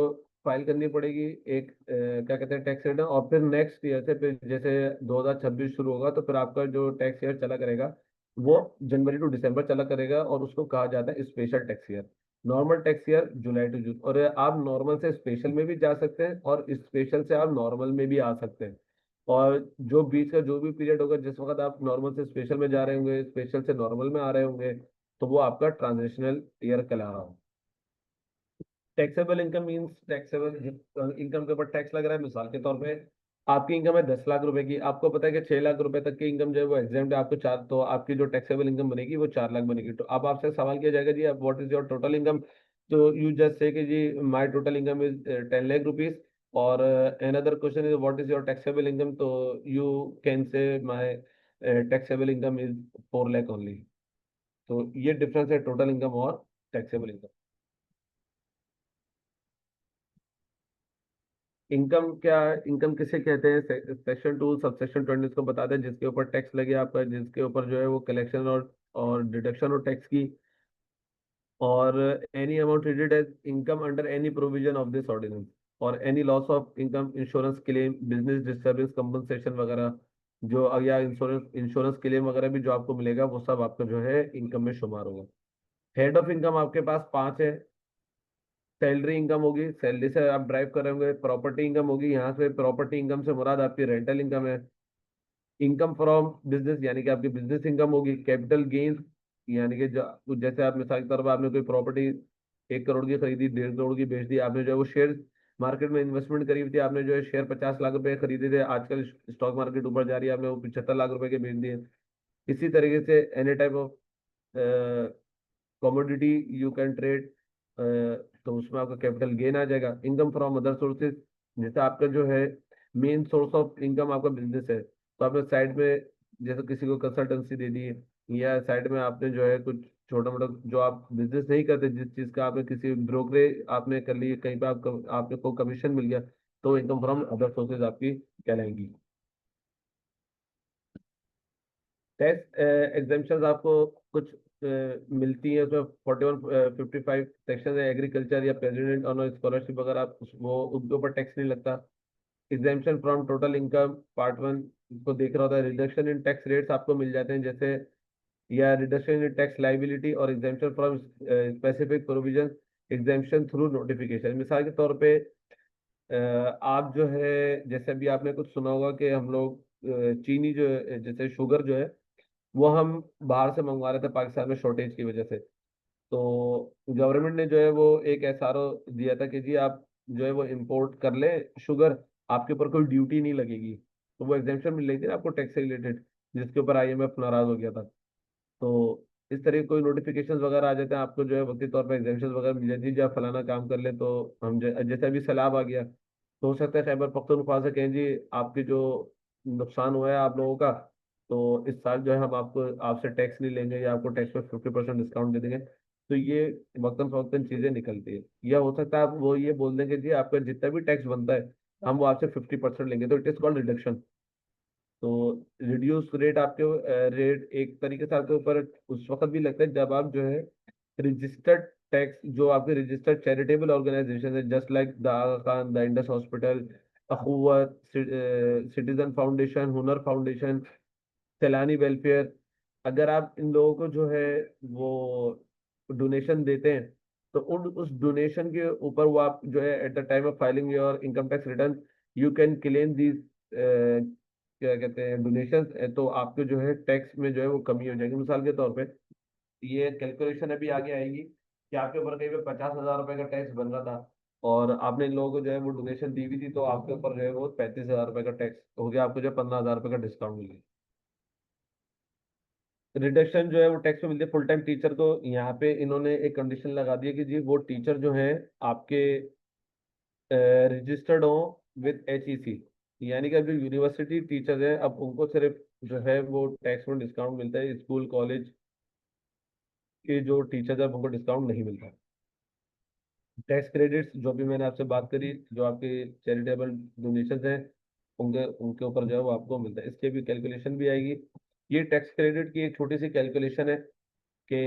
फाइल करनी पड़ेगी एक क्या कहते हैं टैक्स रिटर्न। और फिर नेक्स्ट ईयर से फिर जैसे 2026 शुरू होगा तो फिर आपका जो टैक्स ईयर चला करेगा वो जनवरी टू दिसंबर चला करेगा, और उसको कहा जाता है special tax year. Normal tax year July to June, और आप नॉर्मल से स्पेशल में भी जा सकते हैं और स्पेशल से आप नॉर्मल में भी आ सकते हैं। और जो बीच का जो भी पीरियड होगा जिस वक्त आप नॉर्मल से स्पेशल में जा रहे होंगे, स्पेशल से नॉर्मल में आ रहे होंगे, तो वो आपका ट्रांजिशनल ईयर कहला रहा हो। Taxable income means taxable income के ऊपर टैक्स लग रहा है। मिसाल के तौर पे आपकी इनकम है 10 लाख रुपए की, आपको पता है कि 6 लाख रुपए तक की इनकम जो है वो एग्जाम है आपको चार, तो आपकी जो टैक्सेबल इनकम बनेगी वो 4 लाख बनेगी। तो अब आपसे सवाल किया जाएगा जी अब what is your total income, तो यू जस्ट से कि जी my total income is 10 lakh rupees. और another question is what is your taxable income, तो you can say my taxable income is 4 lakh only. तो ये डिफरेंस है टोटल इनकम और taxable income. Income क्या, इनकम किसे कहते हैं, सेक्शन 2 सब सेक्शन 20 को बताते हैं, जिसके ऊपर टैक्स लगे आपका, जिसके ऊपर जो है वो कलेक्शन और डिडक्शन और टैक्स की, और any amount treated as income under any provision of this ordinance, और any loss of income, insurance claim, business disturbance compensation वगैरह जो या इंश्योरेंस इंश्योरेंस क्लेम वगैरह भी जो आपको मिलेगा वो सब आपका जो है इनकम में शुमार होगा। हेड ऑफ इनकम आपके पास 5 है। सैलरी इनकम होगी, सैलरी से आप ड्राइव कर रहे होंगे। प्रॉपर्टी इनकम होगी, यहाँ से प्रॉपर्टी इनकम से मुराद आपकी रेंटल इनकम है। इनकम फ्रॉम बिजनेस यानी कि आपकी बिजनेस इनकम होगी। कैपिटल गेन्स यानी कि जैसे आप मिसाल के तौर पर आपने कोई प्रॉपर्टी 1 करोड़ की खरीदी, 1.5 करोड़ की बेच दी, आपने जो है वो शेयर मार्केट में इन्वेस्टमेंट करी हुई थी, आपने जो है शेयर 50 लाख रुपए खरीदे थे, आजकल स्टॉक मार्केट ऊपर जा रही है, आपने वो 75 लाख रुपए के बेच दिए। इसी तरीके से any type of commodity you can trade, तो उसमें आपका कैपिटल गेन आ जाएगा। इनकम फ्रॉम अदर सोर्सेज जैसे आपका जो है मेन सोर्स ऑफ इनकम आपका बिजनेस है, तो आपने साइड में जैसे किसी को कंसल्टेंसी दे दी, या साइड में आपने जो है कुछ छोटा मोटा जो आप बिजनेस नहीं करते, जिस चीज का आपने किसी ब्रोकरेज आपने कर ली, कहीं पे आपने को कमीशन मिल गया, तो इनकम फ्रॉम अदर सोर्सेज आपकी कहलाएंगी। टैक्स एग्जेम्पशन आपको कुछ मिलती है, उसमें 41-55 सेक्शन है। एग्रीकल्चर या प्रेसिडेंट ऑन स्कॉलरशिप, अगर आप वो उनके ऊपर टैक्स नहीं लगता। Exemption from total income part 1 को देख रहा होता है। रिडक्शन इन टैक्स रेट्स आपको मिल जाते हैं, जैसे या रिडक्शन इन टैक्स लाइबिलिटी और exemption from specific provision, exemption through notification. मिसाल के तौर पे आप जो है, जैसे अभी आपने कुछ सुना होगा कि हम लोग चीनी जो है, जैसे शुगर जो है, वो हम बाहर से मंगवा रहे थे पाकिस्तान में शॉर्टेज की वजह से। तो गवर्नमेंट ने जो है वो एक एसआरओ दिया था कि जी आप जो है वो इंपोर्ट कर ले शुगर, आपके ऊपर कोई ड्यूटी नहीं लगेगी। तो वो एग्जेम्पशन मिल रही थी ना आपको टैक्स से रिलेटेड, जिसके ऊपर आईएमएफ नाराज हो गया था। तो इस तरह के कोई नोटिफिकेशन वगैरह आ जाते हैं, आपको जो है वक्ती तौर पर एग्जेम्पशन वगैरह मिल जाती है, जब फलाना काम कर ले तो हम जैसे अभी सैलाब आ गया, तो हो सकता है खैबर पख्तूनख्वा से कहें जी आपकी जो नुकसान हुआ है आप लोगों का, तो इस साल जो है हम आपको आपसे टैक्स नहीं लेंगे, या आपको टैक्स पर 50% डिस्काउंट दे देंगे। तो ये वक्तन फवक्तन चीजें निकलती है। या हो सकता है आप वो ये बोल देंगे जी आपका जितना भी टैक्स बनता है हम वो आपसे 50% लेंगे, तो इट इज कॉल्ड रिडक्शन। तो रिड्यूस रेट आपके रेट एक तरीके से आपके ऊपर उस वक्त भी लगता है जब आप जो है रजिस्टर्ड टैक्स, जो आपके रजिस्टर्ड चैरिटेबल ऑर्गेनाइजेशन है, just like the Aga Khan, the Indus hospital, Akhuwat, citizen foundation, Hunar foundation, Saylani welfare, अगर आप इन लोगों को जो है वो डोनेशन देते हैं, तो उन उस डोनेशन के ऊपर वो आप जो है at the time of filing your income tax return you can claim these क्या कहते हैं डोनेशन, तो आपके जो है टैक्स में जो है वो कमी हो जाएगी। मिसाल के तौर पे ये कैलकुलेशन अभी आगे आएगी कि आपके ऊपर कहीं पे 50,000 रुपए का टैक्स बन रहा था, और आपने इन लोगों को जो है वो डोनेशन दी हुई थी, तो आपके ऊपर जो है वो 35,000 रुपए का टैक्स हो गया, आपको जो है 15,000 रुपए का डिस्काउंट मिल गया। रिडक्शन जो है वो टैक्स में मिलती है। फुल टाइम टीचर को यहाँ पे इन्होंने एक कंडीशन लगा दी है कि जी वो टीचर जो है आपके रजिस्टर्ड हो विद HEC, यानी कि अब जो यूनिवर्सिटी टीचर है अब उनको सिर्फ जो है वो टैक्स में डिस्काउंट मिलता है, स्कूल कॉलेज के जो टीचर है उनको डिस्काउंट नहीं मिलता। टैक्स क्रेडिट्स जो भी मैंने आपसे बात करी, जो आपके चैरिटेबल डोनेशन हैं उनके उनके ऊपर जो है वो आपको मिलता है, इसके भी कैलकुलेशन भी आएगी। ये टैक्स क्रेडिट की एक छोटी सी कैलकुलेशन है कि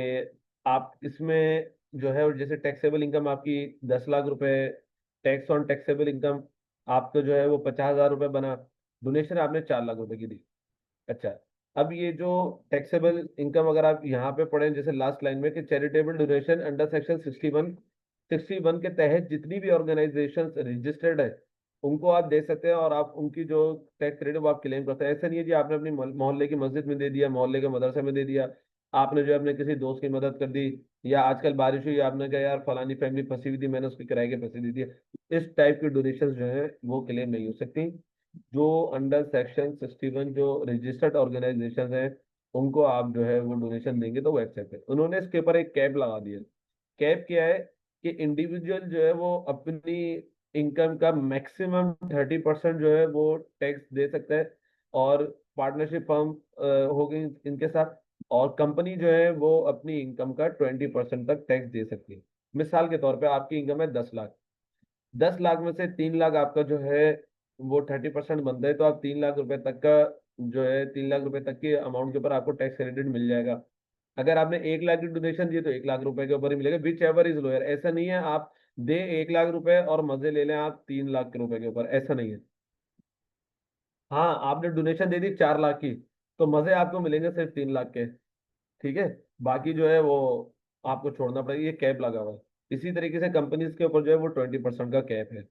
आप इसमें जो है जैसे टैक्सेबल इनकम आपकी 10 लाख रुपए, टैक्स ऑन टैक्सेबल इनकम आपको जो है वो 50,000 रुपये बना, डोनेशन आपने 4 लाख रुपए की दी। अच्छा, अब ये जो टैक्सेबल इनकम अगर आप यहाँ पे पढ़ें जैसे लास्ट लाइन में कि चैरिटेबल डोनेशन अंडर सेक्शन 61 के तहत जितनी भी ऑर्गेनाइजेशन रजिस्टर्ड है उनको आप दे सकते हैं, और आप उनकी जो टैक्स क्रेडिट वो आप क्लेम करते हैं। ऐसा नहीं है जी आपने अपनी मोहल्ले की मस्जिद में दे दिया, मोहल्ले के मदरसे में दे दिया, आपने जो है अपने किसी दोस्त की मदद कर दी, या आजकल बारिश हुई आपने कहा यार फलानी फैमिली फंसी हुई थी मैंने उसके किराए के पैसे दे दिए, इस टाइप की डोनेशन जो है वो क्लेम नहीं हो सकती। जो अंडर सेक्शन 61 जो रजिस्टर्ड ऑर्गेनाइजेशन है उनको आप जो है वो डोनेशन देंगे तो वो एक्सेप्ट है। उन्होंने इसके ऊपर एक कैप लगा दिया। कैप क्या है कि इंडिविजुअल जो है वो अपनी इनकम का मैक्सिमम 30% जो है वो टैक्स दे सकता है, और पार्टनरशिप फर्म होगी इनके साथ, और कंपनी जो है वो अपनी इनकम का 20% तक टैक्स दे सकती है। मिसाल के तौर पे आपकी इनकम है 10 लाख, 10 लाख में से 3 लाख आपका जो है वो 30% बनता है, तो आप 3 लाख रुपए तक का जो है 3 लाख रुपए तक के अमाउंट के ऊपर आपको टैक्स क्रेडिट मिल जाएगा। अगर आपने 1 लाख की डोनेशन दी तो 1 लाख रुपए के ऊपर ही मिलेगा, विच एवर इज लोअर। ऐसा नहीं है आप दे 1 लाख रुपए और मजे ले लें आप 3 लाख के रुपए के ऊपर, ऐसा नहीं है। हाँ, आपने डोनेशन दे दी 4 लाख की, तो मजे आपको मिलेंगे सिर्फ 3 लाख के, ठीक है। बाकी जो है वो आपको छोड़ना पड़ेगा, ये कैप लगा हुआ है। इसी तरीके से कंपनीज के ऊपर जो है वो 20% का कैप है,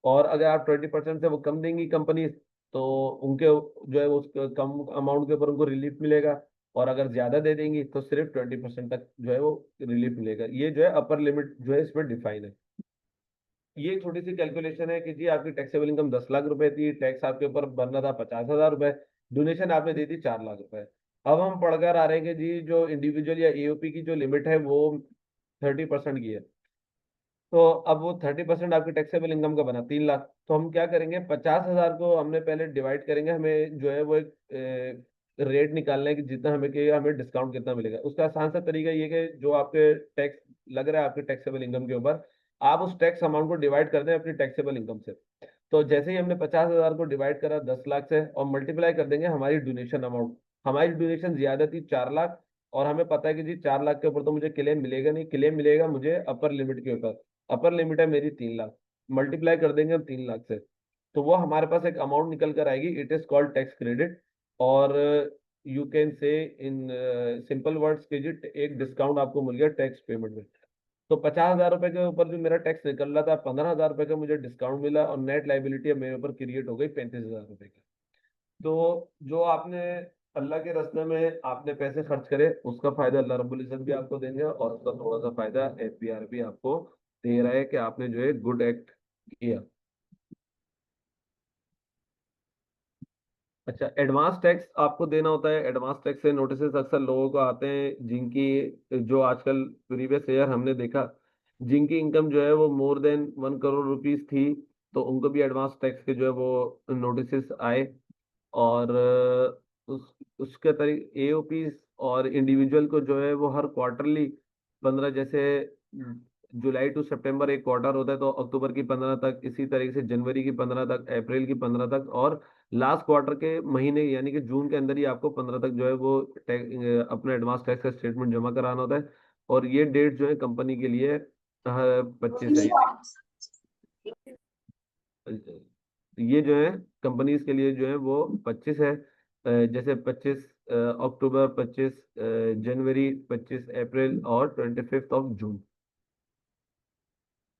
और अगर आप 20% से वो कम देंगी कंपनी, तो उनके जो है उस कम अमाउंट के ऊपर उनको रिलीफ मिलेगा, और अगर ज्यादा दे देंगी तो सिर्फ 20% तक जो है वो रिलीफ मिलेगा। ये जो है अपर लिमिट जो है इसमें डिफाइन है। ये छोटी सी कैलकुलेशन है कि जी आपकी टैक्सेबल इनकम 10 लाख रुपए थी, टैक्स आपके ऊपर बन रहा था 50,000 रुपए, डोनेशन आपने दे दी 4 लाख रुपए। अब हम पढ़कर आ रहे हैं कि जी जो इंडिविजुअल या AOP की जो लिमिट है वो 30% की है। तो अब वो 30% आपकी टैक्सेबल इनकम का बना 3 लाख। तो हम क्या करेंगे, 50,000 को हमने पहले डिवाइड करेंगे, हमें जो है वो एक रेट निकालना है कि जितना हमें कि हमें डिस्काउंट कितना मिलेगा। उसका आसान सा तरीका ये है कि जो आपके टैक्स लग रहा है आपके टैक्सेबल इनकम के ऊपर, आप उस टैक्स अमाउंट को डिवाइड कर दें अपनी टैक्सेबल इनकम से। तो जैसे ही हमने 50,000 को डिवाइड करा 10 लाख से और मल्टीप्लाई कर देंगे हमारी डोनेशन अमाउंट। हमारी डोनेशन ज्यादा थी 4 लाख, और हमें पता है कि जी 4 लाख के ऊपर तो मुझे क्लेम मिलेगा नहीं, क्लेम मिलेगा मुझे अपर लिमिट के ऊपर। अपर लिमिट है मेरी 3 लाख, मल्टीप्लाई कर देंगे हम 3 लाख से, तो वो हमारे पास एक अमाउंट निकल कर आएगी। It is called tax credit. और you can say in simple words के जी एक डिस्काउंट आपको मिल गया टैक्स पेमेंट में। तो 50,000 रुपए के ऊपर जो मेरा टैक्स निकल रहा था, 15,000 रुपए का मुझे डिस्काउंट मिला, और नेट लाइबिलिटी मेरे ऊपर क्रिएट हो गई 35,000 रुपए की। तो जो आपने अल्लाह के रास्ते में आपने पैसे खर्च करे, उसका फायदा अल्लाह रब्बुल इज्जत भी आपको देंगे, और उसका थोड़ा सा फायदा एफबीआर भी आपको दे रहा है कि आपने जो है गुड एक्ट किया। अच्छा, एडवांस टैक्स आपको देना होता है। एडवांस टैक्स से नोटिस अक्सर लोगों को आते हैं जिनकी, जो आजकल प्रीवियस ईयर हमने देखा, जिनकी इनकम जो है वो मोर देन 1 करोड़ रुपीस थी, तो उनको भी एडवांस टैक्स के जो है वो नोटिस आए। और उसके तरीके एओपी और इंडिविजुअल को जो है वो हर क्वार्टरली 15, जैसे जुलाई टू सितंबर एक क्वार्टर होता है, तो अक्टूबर की 15 तक, इसी तरीके से जनवरी की 15 तक, अप्रैल की 15 तक, और लास्ट क्वार्टर के महीने यानी कि जून के अंदर ही आपको 15 तक जो है वो अपना एडवांस टैक्स का स्टेटमेंट जमा कराना होता है। और ये डेट जो है कंपनी के लिए 25 है। ये जो है कंपनीज के लिए जो है वो 25 है। जैसे 25 अक्टूबर, 25 जनवरी, 25 अप्रैल और 25 जून।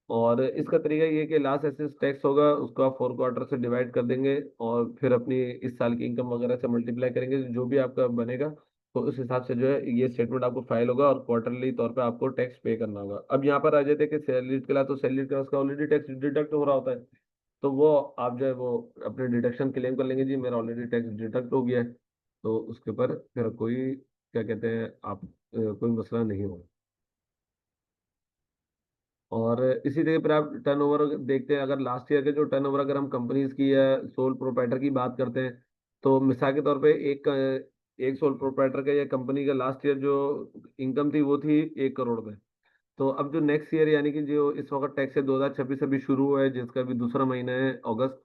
और इसका तरीका ये है कि लास्ट एसेस टैक्स होगा, उसको आप 4 क्वार्टर से डिवाइड कर देंगे, और फिर अपनी इस साल की इनकम वगैरह से मल्टीप्लाई करेंगे, जो भी आपका बनेगा, तो उस हिसाब से जो है ये स्टेटमेंट आपको फाइल होगा, और क्वार्टरली तौर पे आपको टैक्स पे करना होगा। अब यहाँ पर आ जाते हैं कि सैलरी के लिए, तो सैलरी का उसका ऑलरेडी टैक्स डिडक्ट हो रहा होता है, तो वो आप जो है वो अपने डिडक्शन क्लेम कर लेंगे, जी मेरा ऑलरेडी टैक्स डिडक्ट हो गया है, तो उसके ऊपर फिर कोई क्या कहते हैं आप कोई मसला नहीं होगा। और इसी तरीके पर आप टर्नओवर देखते हैं, अगर लास्ट ईयर के जो टर्नओवर अगर हम कंपनीज की या सोल प्रोप्राइटर की बात करते हैं, तो मिसाल के तौर पे एक सोल प्रोप्राइटर का या कंपनी का लास्ट ईयर जो इनकम थी वो थी 1 करोड़ में। तो अब जो नेक्स्ट ईयर यानी कि जो इस वक्त टैक्स है 2026 अभी शुरू हुआ है, जिसका भी दूसरा महीना है अगस्त,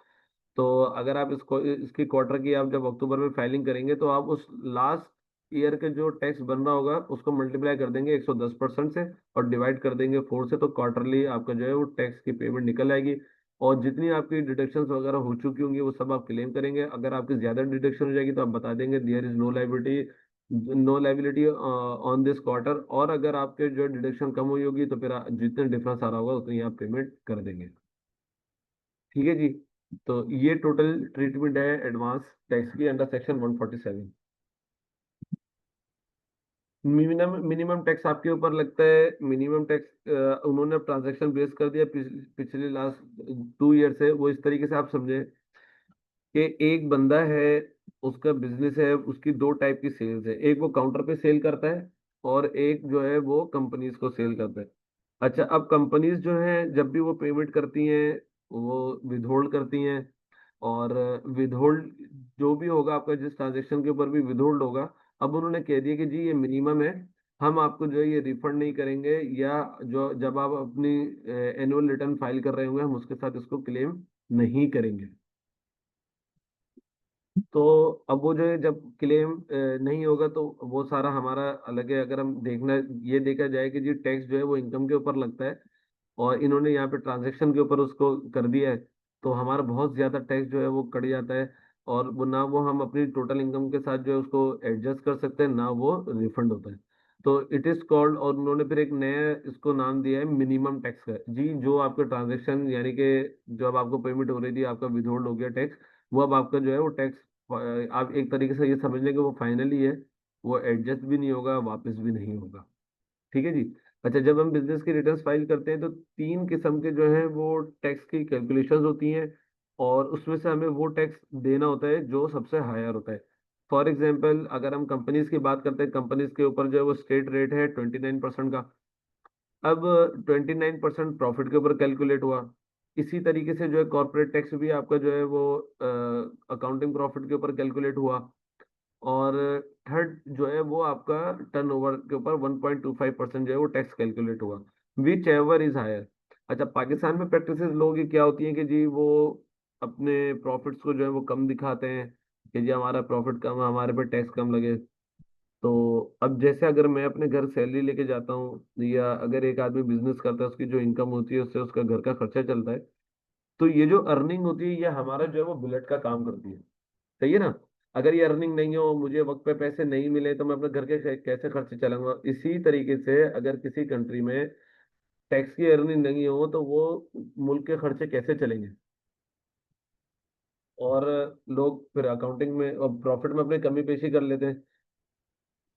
तो अगर आप इसको इसकी क्वार्टर की आप जब अक्टूबर में फाइलिंग करेंगे, तो आप उस लास्ट ईयर के जो टैक्स बन रहा होगा उसको मल्टीप्लाई कर देंगे 110% से, और डिवाइड कर देंगे 4 से, तो क्वार्टरली आपका जो है वो टैक्स की पेमेंट निकल आएगी। और जितनी आपकी डिडक्शंस वगैरह हो चुकी होंगी वो सब आप क्लेम करेंगे। अगर आपकी ज्यादा डिडक्शन हो जाएगी तो आप बता देंगे there is no liability on this quarter, और अगर आपके जो डिडक्शन कम हुई होगी तो फिर जितने डिफरेंस आ रहा होगा उतनी आप पेमेंट कर देंगे। ठीक है जी। तो ये टोटल ट्रीटमेंट है एडवांस टैक्स की अंडर सेक्शन 147। मिनिमम टैक्स आपके ऊपर लगता है। मिनिमम टैक्स उन्होंने ट्रांजैक्शन बेस कर दिया पिछले लास्ट 2 ईयर से। वो इस तरीके से आप समझे कि एक बंदा है, उसका बिजनेस है, उसकी दो टाइप की सेल्स है, एक वो काउंटर पे सेल करता है, और एक जो है वो कंपनीज को सेल करता है। अच्छा, अब कंपनीज जो है जब भी वो पेमेंट करती हैं वो विथहोल्ड करती हैं, और विथहोल्ड जो भी होगा आपका जिस ट्रांजेक्शन के ऊपर भी विथहोल्ड होगा, अब उन्होंने कह दिया कि जी ये मिनिमम है, हम आपको जो है ये रिफंड नहीं करेंगे, या जो जब आप अपनी एनुअल रिटर्न फाइल कर रहे होंगे हम उसके साथ इसको क्लेम नहीं करेंगे। तो अब वो जो है जब क्लेम नहीं होगा तो वो सारा हमारा अलग है। अगर हम देखना ये देखा जाए कि जी टैक्स जो है वो इनकम के ऊपर लगता है, और इन्होंने यहाँ पे ट्रांजैक्शन के ऊपर उसको कर दिया है, तो हमारा बहुत ज्यादा टैक्स जो है वो कट जाता है, और वो ना वो हम अपनी टोटल इनकम के साथ जो है उसको एडजस्ट कर सकते हैं, ना वो रिफंड होता है। तो इट इज कॉल्ड, और उन्होंने फिर एक नया इसको नाम दिया है मिनिमम टैक्स का। जी जो आपके ट्रांजेक्शन यानी कि जब आपको पेमेंट हो रही थी आपका विथहोल्ड हो गया टैक्स, वो अब आपका जो है वो टैक्स आप एक तरीके से ये समझ लें कि वो फाइनली है, वो एडजस्ट भी नहीं होगा, वापस भी नहीं होगा। ठीक है जी। अच्छा, जब हम बिजनेस की रिटर्न्स फाइल करते हैं तो 3 किस्म के जो है वो टैक्स की कैलकुलेशंस होती हैं, और उसमें से हमें वो टैक्स देना होता है जो सबसे हायर होता है। फॉर एग्जांपल अगर हम कंपनीज की बात करते हैं, कंपनीज के ऊपर जो है वो स्टेट रेट है 29% का। अब 29% प्रॉफिट के ऊपर कैलकुलेट हुआ। इसी तरीके से जो है कॉर्पोरेट टैक्स भी आपका जो है वो अकाउंटिंग प्रॉफिट के ऊपर कैलकुलेट हुआ। और थर्ड जो है वो आपका टर्नओवर के ऊपर 1.25% जो है वो टैक्स कैलकुलेट हुआ, विच एवर इज हायर। अच्छा, पाकिस्तान में प्रैक्टिसेस लोगों की क्या होती है कि जी वो अपने प्रॉफिट्स को जो है वो कम दिखाते हैं कि जी हमारा प्रॉफिट कम है, हमारे पे टैक्स कम लगे। तो अब जैसे अगर मैं अपने घर सैलरी लेके जाता हूँ, या अगर एक आदमी बिजनेस करता है, उसकी जो इनकम होती है उससे उसका घर का खर्चा चलता है, तो ये जो अर्निंग होती है ये हमारा जो है वो बुलेट का काम करती है। सही है ना। अगर ये अर्निंग नहीं हो, मुझे वक्त पे पैसे नहीं मिले, तो मैं अपने घर के कैसे खर्चे चलाऊंगा। इसी तरीके से अगर किसी कंट्री में टैक्स की अर्निंग नहीं हो तो वो मुल्क के खर्चे कैसे चलेंगे। और लोग फिर अकाउंटिंग में और प्रॉफिट में अपनी कमी पेशी कर लेते हैं।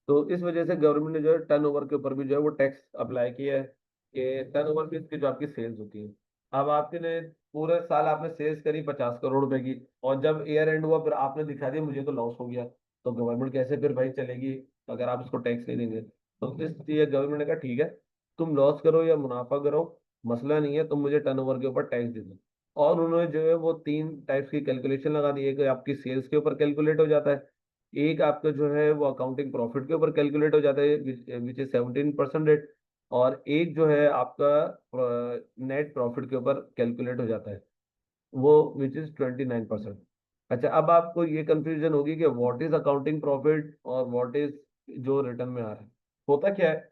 तो इस वजह से गवर्नमेंट ने जो है टर्नओवर के ऊपर भी जो है वो टैक्स अप्लाई किया है कि टर्नओवर भी इसकी जो आपकी सेल्स होती है। अब आपके ने पूरे साल आपने सेल्स करी 50 करोड़ रुपए की, और जब ईयर एंड हुआ फिर आपने दिखा दिया मुझे तो लॉस हो गया, तो गवर्नमेंट कैसे फिर भाई चलेगी अगर आप इसको टैक्स नहीं देंगे। तो इसलिए गवर्नमेंट ने कहा ठीक है, तुम लॉस करो या मुनाफा करो, मसला नहीं है, तुम मुझे टर्नओवर के ऊपर टैक्स दे दो। और उन्होंने जो है वो 3 टाइप्स की कैलकुलेशन लगा दी है कि आपकी सेल्स के ऊपर कैलकुलेट हो जाता है, एक आपका जो है वो अकाउंटिंग प्रॉफिट के ऊपर कैलकुलेट हो जाता है विच इज 17% रेट, और एक जो है आपका नेट प्रॉफिट के ऊपर कैलकुलेट हो जाता है वो विच इज 29%। अच्छा, अब आपको ये कंफ्यूजन होगी कि व्हाट इज अकाउंटिंग प्रॉफिट और व्हाट इज जो रिटर्न में आ रहा है। होता क्या है,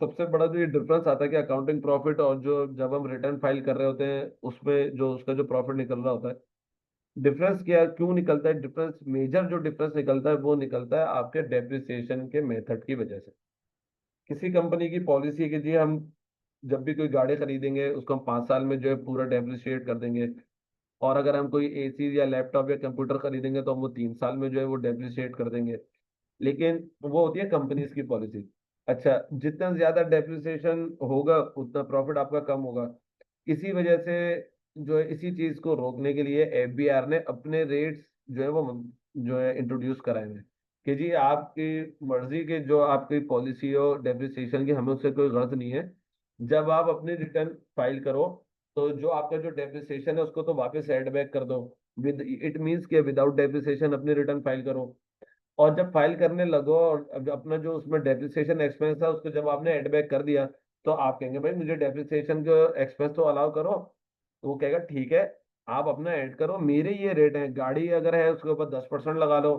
सबसे बड़ा जो ये डिफरेंस आता है कि अकाउंटिंग प्रॉफिट और जो जब हम रिटर्न फाइल कर रहे होते हैं उसमें जो उसका जो प्रॉफिट निकल रहा होता है, डिफरेंस क्या क्यों निकलता है, डिफरेंस मेजर जो डिफरेंस निकलता है वो निकलता है आपके डेप्रिसिएशन के मेथड की वजह से। किसी कंपनी की पॉलिसी है कि जी हम जब भी कोई गाड़ी खरीदेंगे उसको हम 5 साल में जो है पूरा डेप्रिसिएट कर देंगे, और अगर हम कोई एसी या लैपटॉप या कंप्यूटर खरीदेंगे तो हम वो 3 साल में जो है वो डेप्रिसिएट कर देंगे। लेकिन वो होती है कंपनीज की पॉलिसी। अच्छा, जितना ज्यादा डेप्रिसिएशन होगा उतना प्रॉफिट आपका कम होगा। इसी वजह से जो है इसी चीज को रोकने के लिए एफबीआर ने अपने रेट्स जो है वो जो है इंट्रोड्यूस कराए हैं कि जी आपकी मर्जी के जो आपकी पॉलिसी हो डेप्रिसिएशन की, हमें उससे कोई गर्ज नहीं है। जब आप अपनी रिटर्न फाइल करो तो जो आपका जो डेप्रिसिएशन है उसको तो वापस एड बैक कर दो। विद इट मीन्स कि विदाउट डेप्रिसिएशन अपनी रिटर्न फाइल करो। और जब फाइल करने लगो और अब अपना जो उसमें डेप्रिसिएशन एक्सपेंस था उसको जब आपने एड बैक कर दिया, तो आप कहेंगे भाई मुझे डेप्रिसिएशन का एक्सपेंस तो अलाउ करो। तो वो कहेगा ठीक है, आप अपना ऐड करो, मेरे ये रेट है, गाड़ी अगर है उसके ऊपर 10% लगा लो,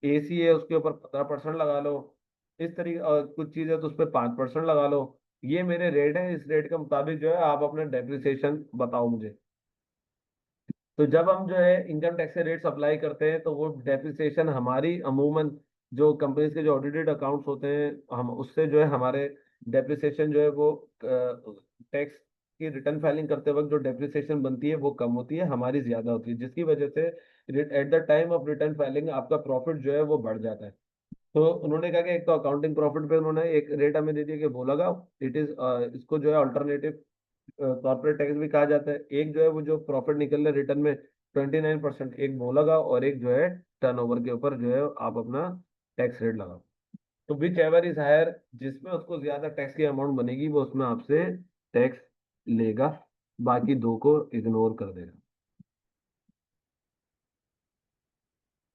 एसी है उसके ऊपर 15% लगा लो, इस तरीके और कुछ चीज़ है तो उस पर 5% लगा लो। ये मेरे रेट है, इस रेट के मुताबिक जो है आप अपना डेप्रिसिएशन बताओ मुझे। तो जब हम जो है इनकम टैक्स के रेट्स अप्लाई करते हैं तो वो डेप्रिसिएशन हमारी अमूमन जो कंपनीज के जो ऑडिटेड अकाउंट्स होते हैं हम उससे जो है हमारे डेप्रिसिएशन जो है वो टैक्स की रिटर्न फाइलिंग करते वक्त जो डेप्रिसिएशन बनती है वो कम होती है, हमारी ज्यादा होती है, जिसकी वजह से at the time of return filing आपका प्रॉफिट जो है वो बढ़ जाता है। तो उन्होंने कहा कि एक तो अकाउंटिंग प्रॉफिट पे उन्होंने एक रेट हमें दे दिया कि वो लगाओ, इट इज इसको जो है अल्टरनेटिव कॉर्पोरेट टैक्स भी कहा जाता है। एक जो है वो जो प्रॉफिट निकल रहा है रिटर्न में 29%, एक वो लगाओ, और एक जो है टर्नओवर के ऊपर जो है आप अपना टैक्स रेट लगाओ। तो विच एवर इज हायर, जिसमें उसको ज्यादा टैक्स की अमाउंट बनेगी वो उसमें आपसे टैक्स लेगा, बाकी दो को इग्नोर कर देगा।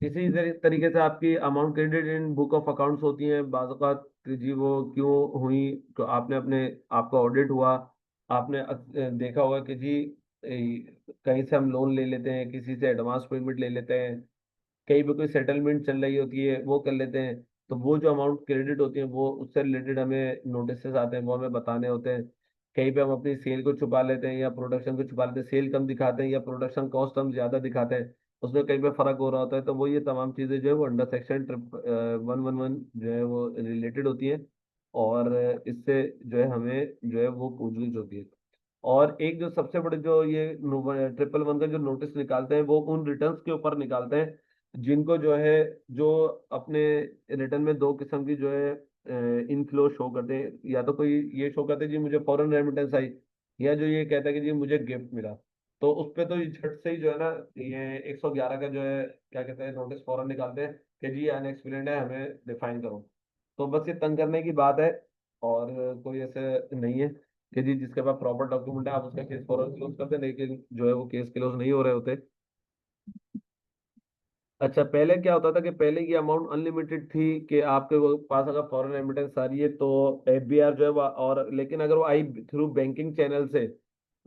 इसी तरीके से आपकी amount credit in book of accounts होती हैं बाज़ औक़ात कि जी वो क्यों हुई। तो आपने अपने आपका ऑडिट हुआ, आपने देखा होगा कि जी कहीं से हम लोन ले लेते हैं, किसी से एडवांस पेमेंट ले लेते हैं, कहीं पे कोई सेटलमेंट चल रही होती है वो कर लेते हैं। तो वो जो अमाउंट क्रेडिट होती है वो उससे रिलेटेड हमें नोटिसेस आते हैं, वो हमें बताने होते हैं। कहीं पे हम अपनी सेल को छुपा लेते हैं या प्रोडक्शन को छुपा लेते हैं, सेल कम दिखाते हैं या प्रोडक्शन कॉस्ट हम ज्यादा दिखाते हैं, उसमें कहीं पे फर्क हो रहा होता है। तो वो ये तमाम चीजें जो है वो अंडर सेक्शन 111 जो है वो रिलेटेड होती है, और इससे जो है हमें जो है वो पूछगिछ होती है। और एक जो सबसे बड़े जो ये 111 का जो नोटिस निकालते हैं वो उन रिटर्न्स के ऊपर निकालते हैं जिनको जो है जो अपने रिटर्न में दो किस्म की जो है इनफ्लो शो करते हैं, या तो कोई ये शो करते हैं जी मुझे फॉरेन रेमिटेंस आई, या जो ये कहता है कि जी मुझे गिफ्ट मिला। तो उस पे तो ये झट से ही जो है ना ये 111 का जो है क्या कहते हैं नोटिस फौरन निकालते हैं कि जी अनएक्सप्लेन्ड है, हमें डिफाइन करो। तो बस ये तंग करने की बात है। और कोई ऐसे नहीं है कि जी जिसके पास प्रॉपर डॉक्यूमेंट है आप उसका केस फौरन क्लोज कर दें, लेकिन जो है वो केस क्लोज नहीं हो रहे होते। अच्छा, पहले क्या होता था कि पहले की अमाउंट अनलिमिटेड थी कि आपके वो पास अगर फॉरेन रेमिटेंस आ रही है तो एफबीआर जो है और लेकिन अगर वो आई थ्रू बैंकिंग चैनल से,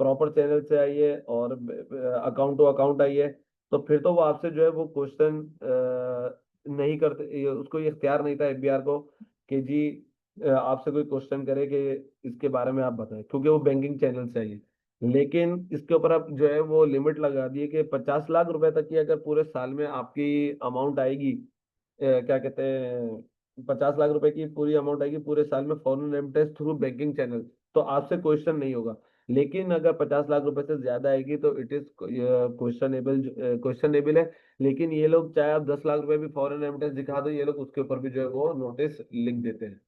प्रॉपर चैनल से आई है और अकाउंट टू अकाउंट आई है, तो फिर तो वो आपसे जो है वो क्वेश्चन नहीं करते, उसको ये इख्तियार नहीं था एफबीआर को कि जी आपसे कोई क्वेश्चन करे कि इसके बारे में आप बताएं, क्योंकि वो बैंकिंग चैनल से आई है। लेकिन इसके ऊपर अब जो है वो लिमिट लगा दी है कि 50 लाख रुपए तक की अगर पूरे साल में आपकी अमाउंट आएगी, क्या कहते हैं, 50 लाख रुपए की पूरी अमाउंट आएगी पूरे साल में foreign remittance through banking channel, तो आपसे क्वेश्चन नहीं होगा। लेकिन अगर 50 लाख रुपए से ज्यादा आएगी तो इट इज क्वेश्चनेबल है। लेकिन ये लोग चाहे आप 10 लाख रुपए भी फॉरेन रेमिटेंस दिखा दो, ये लोग उसके ऊपर भी जो है वो नोटिस लिख देते हैं।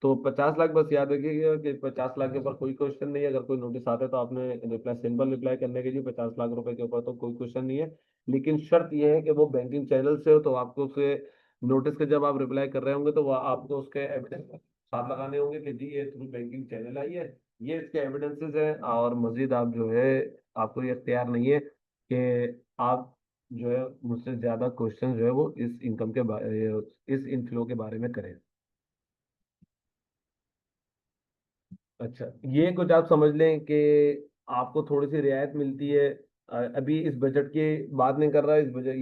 तो 50 लाख बस याद रखिएगा कि 50 लाख के ऊपर कोई क्वेश्चन नहीं है। अगर कोई नोटिस आता है तो आपने रिप्लाई, सिंपल रिप्लाई करने के लिए, 50 लाख रुपए के ऊपर तो कोई क्वेश्चन नहीं है। लेकिन शर्त यह है कि वो बैंकिंग चैनल से हो, तो आपको उसे नोटिस के जब आप रिप्लाई कर रहे होंगे तो वह आपको उसके एविडेंस साथ लगाने होंगे कि जी ये थ्रू बैंकिंग चैनल आई है, ये इसके एविडेंसेस हैं। और मजीद आप जो है, आपको ये इख्तियार नहीं है कि आप जो है मुझसे ज्यादा क्वेश्चन जो है वो इस इनकम के इस इनफ्लो के बारे में करें। अच्छा, ये कुछ आप समझ लें कि आपको थोड़ी सी रियायत मिलती है। अभी इस बजट की बात नहीं कर रहा, इस बजट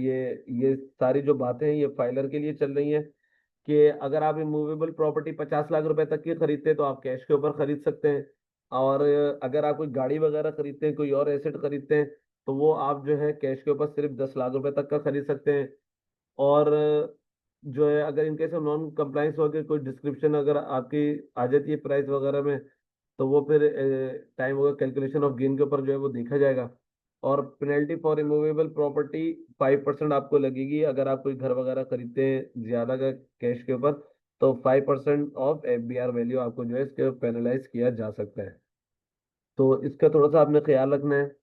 ये सारी जो बातें हैं ये फाइलर के लिए चल रही हैं कि अगर आप इमूवेबल प्रॉपर्टी 50 लाख रुपए तक की खरीदते हैं तो आप कैश के ऊपर खरीद सकते हैं। और अगर आप कोई गाड़ी वगैरह खरीदते हैं, कोई और एसेट खरीदते हैं, तो वो आप जो है कैश के ऊपर सिर्फ 10 लाख रुपए तक का खरीद सकते हैं। और जो है अगर इनकेस नॉन कंप्लाइंस हो गया, कोई डिस्क्रिप्शन अगर आपकी आ जाती है प्राइस वगैरह में, तो वो फिर टाइम होगा कैलकुलेशन ऑफ गेन के ऊपर जो है वो देखा जाएगा। और पेनल्टी फॉर रिमूवेबल प्रॉपर्टी 5% आपको लगेगी अगर आप कोई घर वगैरह खरीदते हैं ज्यादा का कैश के ऊपर, तो 5% ऑफ एफबीआर वैल्यू आपको जो है इसके पेनलाइज किया जा सकता है। तो इसका थोड़ा सा आपने ख्याल रखना है।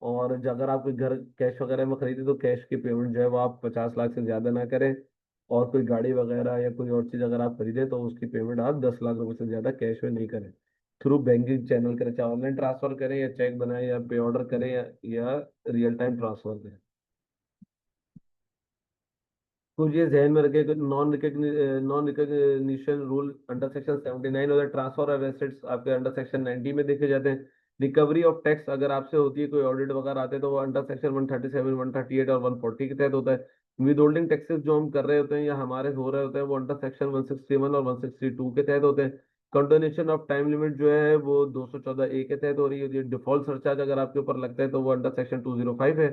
और अगर आप कोई घर कैश वगैरह में खरीदे तो कैश की पेमेंट जो है वो आप 50 लाख से ज्यादा ना करें। और कोई गाड़ी वगैरह या कोई और चीज अगर आप खरीदें तो उसकी पेमेंट आप 10 लाख रुपए से ज्यादा कैश में नहीं करें। थ्रू बैंकिंग चैनल करें, चाहे ऑनलाइन ट्रांसफर करें या चेक बनाएं या पे ऑर्डर करें या रियल टाइम ट्रांसफर करें। कुछ ये ध्यान में रखें कि non recognition rule under section 79 और ट्रांसफर ऑफ एसेट्स आपके अंडर सेक्शन 90 में देखे जाते हैं। रिकवरी ऑफ टैक्स अगर आपसे होती है, कोई ऑडिट वगैरह आते हैं, तो वो अंडर सेक्शन 137, 138 और 140 के तहत होता है। विद होल्डिंग टैक्सेस जो हम कर रहे होते हैं या हमारे हो रहे होते हैं वो अंडर सेक्शन 161 और 162 के तहत होते हैं। कंडोनेशन ऑफ टाइम लिमिट जो है वो 214 ए के तहत हो रही है। डिफॉल्ट सरचार्ज अगर आपके ऊपर लगता है तो वो अंडर सेक्शन 205 है।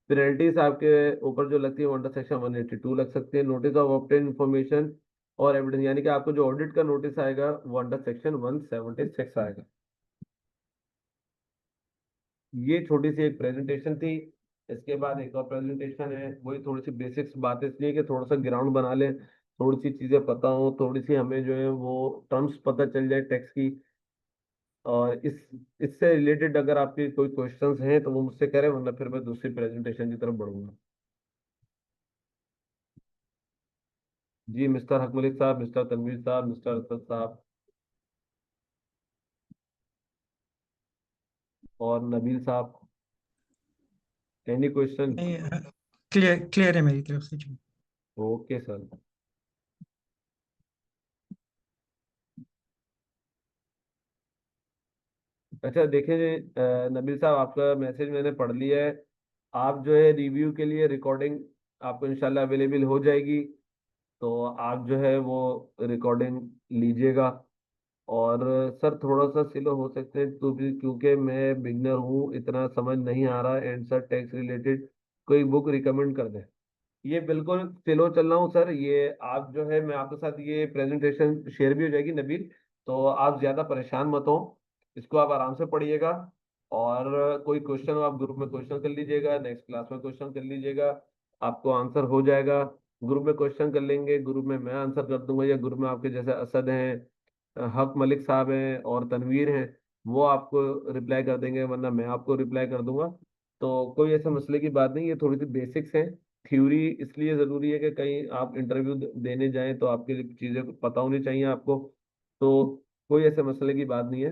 पेनल्टीज आपके ऊपर जो लगती है वो अंडर सेक्शन 182 लग सकती है। नोटिस ऑफ ऑब्टेन इन्फॉर्मेशन और एविडेंस, यानी कि आपको जो ऑडिट का नोटिस आएगा वो अंडर सेक्शन 176 आएगा। ये छोटी सी एक प्रेजेंटेशन थी। इसके बाद एक और प्रेजेंटेशन है, वही थोड़ी सी बेसिक्स बातें, इसलिए कि थोड़ा सा ग्राउंड बना लें, थोड़ी सी चीजें पता हो, थोड़ी सी हमें जो है वो टर्म्स पता चल जाए टैक्स की। और इससे रिलेटेड अगर आपके कोई क्वेश्चंस हैं तो वो मुझसे करें, वरना फिर मैं दूसरी प्रेजेंटेशन की तरफ बढ़ूंगा। जी मिस्टर हक मलिक साहब, मिस्टर तनवीर साहब, मिस्टर असद साहब और नबील साहब, एनी क्वेश्चन? नहीं, क्लियर क्लियर है मेरी तरफ से जी। Okay sir. अच्छा देखें जी, नबील साहब आपका मैसेज मैंने पढ़ लिया है। आप जो है रिव्यू के लिए रिकॉर्डिंग आपको इंशाल्लाह अवेलेबल हो जाएगी, तो आप जो है वो रिकॉर्डिंग लीजिएगा। और सर थोड़ा सा स्लो हो सकते हैं तो भी, क्योंकि मैं बिगनर हूँ, इतना समझ नहीं आ रहा। एंड सर टैक्स रिलेटेड कोई बुक रिकमेंड कर दें। ये बिल्कुल स्लो चल रहा हूँ सर। ये आप जो है, मैं आपके साथ ये प्रेजेंटेशन शेयर भी हो जाएगी नबील, तो आप ज़्यादा परेशान मत हो। इसको आप आराम से पढ़िएगा। और कोई क्वेश्चन हो आप ग्रुप में क्वेश्चन कर लीजिएगा, नेक्स्ट क्लास में क्वेश्चन कर लीजिएगा, आपको आंसर हो जाएगा। ग्रुप में क्वेश्चन कर लेंगे, ग्रुप में मैं आंसर कर दूंगा, या ग्रुप में आपके जैसे असद हैं, हक मलिक साहब हैं और तनवीर हैं, वो आपको रिप्लाई कर देंगे, वरना मैं आपको रिप्लाई कर दूंगा। तो कोई ऐसे मसले की बात नहीं, ये थोड़ी सी बेसिक्स हैं। थ्योरी इसलिए ज़रूरी है कि कहीं आप इंटरव्यू देने जाएं तो आपके लिए चीज़ें पता होनी चाहिए आपको। तो कोई ऐसे मसले की बात नहीं है।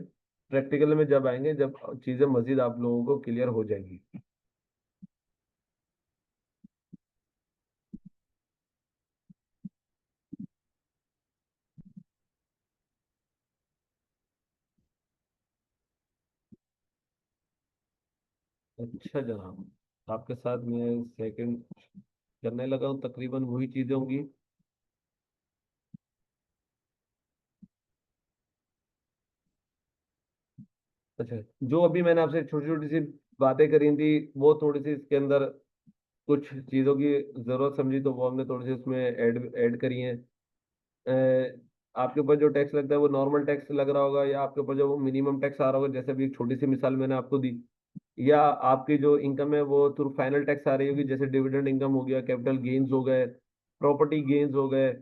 प्रैक्टिकल में जब आएंगे, जब चीजें मजीद आप लोगों को क्लियर हो जाएंगी। अच्छा जनाब, आपके साथ मैं सेकंड करने लगा हूँ, तकरीबन वही चीजें होंगी। अच्छा, जो अभी मैंने आपसे छोटी छोटी सी बातें करी थी, वो थोड़ी सी इसके अंदर कुछ चीज़ों की ज़रूरत समझी, तो वो हमने थोड़ी सी उसमें ऐड ऐड करी हैं। आपके ऊपर जो टैक्स लगता है वो नॉर्मल टैक्स लग रहा होगा, या आपके ऊपर जो मिनिमम टैक्स आ रहा होगा, जैसे अभी एक छोटी सी मिसाल मैंने आपको दी, या आपकी जो इनकम है वो थ्रू फाइनल टैक्स आ रही होगी, जैसे डिविडेंड इनकम हो गया, कैपिटल गेन्स हो गए, प्रॉपर्टी गेन्स हो गए,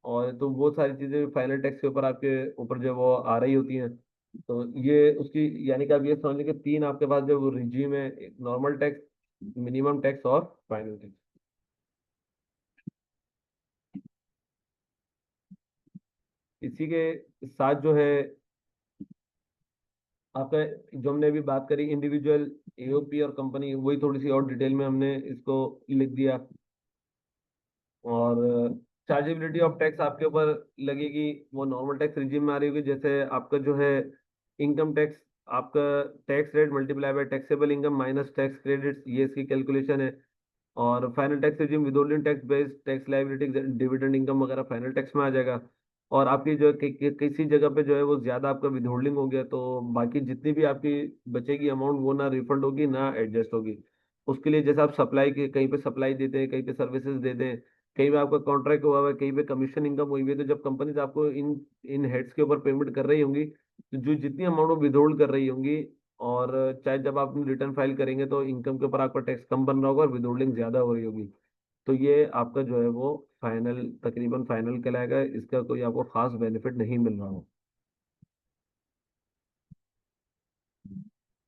और तो वो सारी चीज़ें फाइनल टैक्स के ऊपर आपके ऊपर जो वो आ रही होती हैं। तो ये उसकी, यानी कि आप ये समझ लें कि तीन आपके पास जो रिजीम है, नॉर्मल टैक्स, मिनिमम टैक्स और फाइनल टैक्स। इसी के साथ जो है आपका, जो हमने अभी बात करी इंडिविजुअल, एओपी और कंपनी, वही थोड़ी सी और डिटेल में हमने इसको लिख दिया। और चार्जेबिलिटी ऑफ टैक्स आपके ऊपर लगेगी, वो नॉर्मल टैक्स रिजीम में आ रही होगी, जैसे आपका जो है इनकम टैक्स, आपका tax rate multiply by taxable income minus tax credits, ये इसकी कैलकुलेशन है। और final tax regime withholding tax based tax liability, dividend income वगैरह फाइनल टैक्स में आ जाएगा। और आपकी जो किसी जगह पे जो है वो ज्यादा आपका विदहोल्डिंग हो गया, तो बाकी जितनी भी आपकी बचेगी अमाउंट, वो ना रिफंड होगी ना एडजस्ट होगी। उसके लिए जैसे आप सप्लाई के कहीं पे सप्लाई देते हैं, कहीं पे सर्विसेज देते हैं, कहीं पे आपका कॉन्ट्रैक्ट हुआ हुआ है, कहीं पे कमीशन इनकम हुई हुई है, तो जब कंपनीज आपको इन इन हेड्स के ऊपर पेमेंट कर रही होंगी, तो जो जितनी अमाउंट वो विदहोल्ड कर रही होंगी, और चाहे जब आप रिटर्न फाइल करेंगे तो इनकम के ऊपर आपका टैक्स कम बन रहा होगा और विदहोल्डिंग ज्यादा हो रही होगी, तो ये आपका जो है वो फाइनल, तकरीबन फाइनल कहलाएगा, इसका कोई आपको खास बेनिफिट नहीं मिल रहा हो।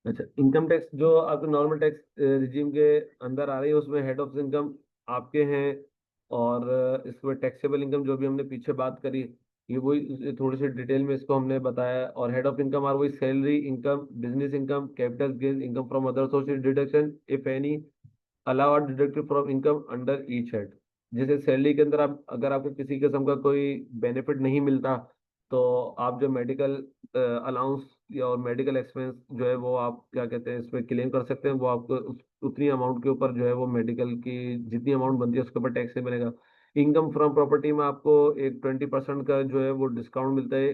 अच्छा, इनकम टैक्स जो आपके नॉर्मल टैक्स रिजीम के अंदर आ रही है, उसमें हेड ऑफ इनकम आपके हैं। और इसमें टैक्सेबल इनकम जो भी हमने पीछे बात करी, ये वही थोड़ी सी डिटेल में इसको हमने बताया। और हेड ऑफ इनकम आर वही salary income, business income, capital gain, income from other sources, deduction if any allow are deducted from income under each head. जैसे सैलरी के अंदर आप, अगर आपको किसी किस्म का कोई बेनिफिट नहीं मिलता, तो आप जो मेडिकल अलाउंस या और मेडिकल एक्सपेंस जो है वो आप क्या कहते हैं इसमें क्लेम कर सकते हैं, वो आपको उतनी अमाउंट के ऊपर जो है वो मेडिकल की जितनी अमाउंट बनती है उसके ऊपर टैक्स नहीं बनेगा। इनकम फ्रॉम प्रॉपर्टी में आपको एक 20% का जो है वो डिस्काउंट मिलता है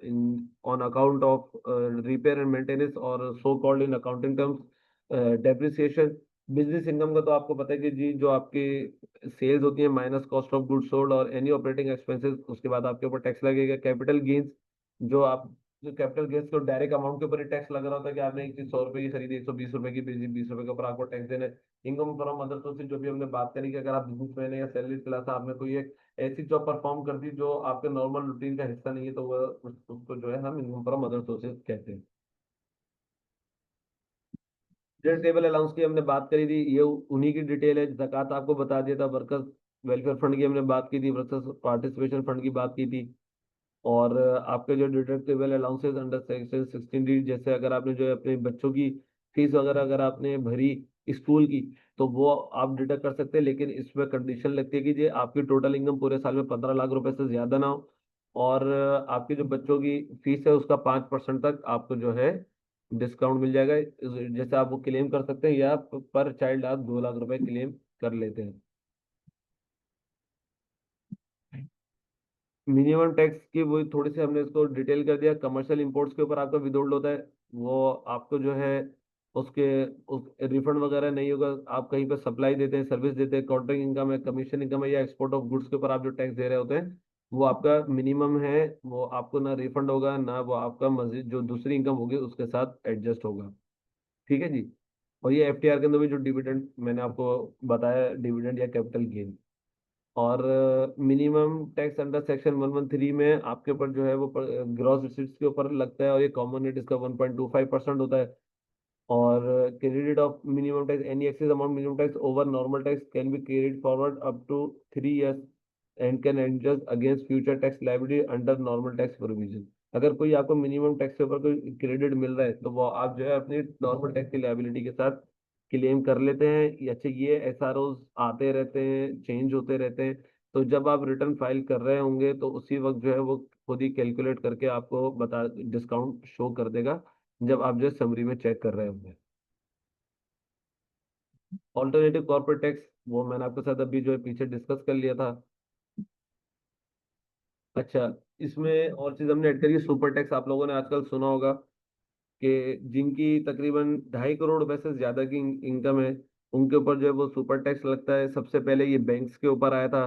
in on account of repair and maintenance, और so called in accounting terms depreciation. Business income का तो आपको पता है कि जी, जो आपकी सेल्स होती है minus cost of goods sold और एनी ऑपरेटिंग एक्सपेंसेस, उसके बाद आपके ऊपर टैक्स लगेगा। कैपिटल गेन्स, जो आप, जो कैपिटल गेन्स को डायरेक्ट अमाउंट के ऊपर ही टैक्स लग रहा होता है कि आपने एक चीज 100 रुपए की खरीदी, 120 रुपए की बेची, 20 रुपए के ऊपर आपको टैक्स देना है। इनकम फ्रॉम अदर सोर्सेज, जो भी हमने बात करी कि अगर आप बिजनेसमैन है या सैलरी क्लास, आपने कोई एक ऐसी जॉब परफॉर्म कर दी जो आपके नॉर्मल रूटीन का हिस्सा नहीं है, तो वह उसको जो है हम इनकम फ्रॉम अदर सोर्सेज कहते हैं। चैरिटेबल अलाउंस की हमने बात करी थी, ये उन्हीं की डिटेल है। ज़कात आपको बता दिया था, वर्कर्स वेलफेयर फंड की हमने बात की थी, वर्कर्स पार्टिसिपेशन फंड की बात की थी। और आपके जो deductible allowances under section 16D, जैसे अगर आपने जो है अपने बच्चों की फीस वगैरह अगर आपने भरी स्कूल की, तो वो आप डिडक्ट कर सकते हैं, लेकिन इसमें कंडीशन लगती है कि जी आपकी टोटल इनकम पूरे साल में 15 लाख रुपए से ज्यादा ना हो, और आपकी जो बच्चों की फीस है उसका 5% तक आपको जो है डिस्काउंट मिल जाएगा। जैसे आप वो क्लेम कर सकते हैं, या पर चाइल्ड आप 2 लाख रुपए क्लेम कर लेते हैं। मिनिमम टैक्स की वही थोड़ी सी हमने इसको डिटेल कर दिया। कमर्शियल इंपोर्ट्स के ऊपर आपका विदहोल्ड होता है, वो आपको जो है उसके उस रिफंड वगैरह नहीं होगा। आप कहीं पर सप्लाई देते हैं, सर्विस देते हैं, कॉन्ट्रैक्ट इनकम है, कमीशन इनकम है, या एक्सपोर्ट ऑफ गुड्स के ऊपर आप जो टैक्स दे रहे होते हैं, वो आपका मिनिमम है, वो आपको ना रिफंड होगा, ना वो आपका मजीद जो दूसरी इनकम होगी उसके साथ एडजस्ट होगा। ठीक है जी। और ये एफटीआर के अंदर भी जो डिविडेंड मैंने आपको बताया, डिविडेंड या कैपिटल गेन, और मिनिमम टैक्स अंडर सेक्शन 113 में आपके ऊपर जो है वो ग्रॉस रिसीट्स के ऊपर लगता है, और ये कॉमन रेट इसका 1.25% होता है। और credit of minimum tax, any excess amount minimum tax over normal tax can be carried forward up to 3 years and can adjust against future tax liability under normal tax provision. अगर कोई आपको minimum tax के ऊपर कोई credit मिल रहा है तो वो आप जो है अपनी नॉर्मल टैक्स की लायबिलिटी के साथ क्लेम कर लेते हैं। ये अच्छा, ये एसआरओ आते रहते हैं, चेंज होते रहते हैं, तो जब आप रिटर्न फाइल कर रहे होंगे तो उसी वक्त जो है वो खुद ही कैलकुलेट करके आपको बता डिस्काउंट शो कर देगा जब आप जो समरी में चेक कर रहे होंगे। ऑल्टरनेटिव कॉर्पोरेट टैक्स वो मैंने आपके साथ अभी जो है पीछे डिस्कस कर लिया था। अच्छा, इसमें और चीज हमने ऐड करी है, सुपर टैक्स आप लोगों ने आजकल सुना होगा कि जिनकी तकरीबन 2.5 करोड़ रुपए से ज्यादा की इनकम है उनके ऊपर जो है वो सुपर टैक्स लगता है। सबसे पहले ये बैंक्स के ऊपर आया था।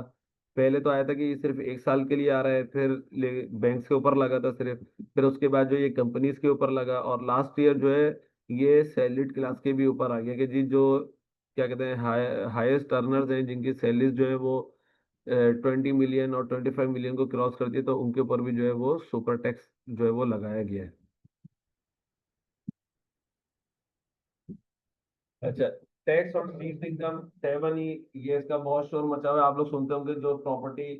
पहले तो आया था कि ये सिर्फ 1 साल के लिए आ रहा है, फिर बैंक्स के ऊपर लगा था सिर्फ, फिर उसके बाद जो ये कंपनीज के ऊपर लगा, और लास्ट ईयर जो है ये सैलरीड क्लास के भी ऊपर आ गया कि जी जो क्या कहते हैं हाईएस्ट अर्नर्स हैं जिनकी सैलरीज जो है वो 20 मिलियन और 25 मिलियन को क्रॉस करती है, तो उनके ऊपर भी जो है वो सुपर टैक्स जो है वो लगाया गया है। अच्छा, टैक्स ऑन फीस इनकम 7 ही, ये इसका बहुत शोर मचा हुआ है, आप लोग सुनते होंगे जो प्रॉपर्टी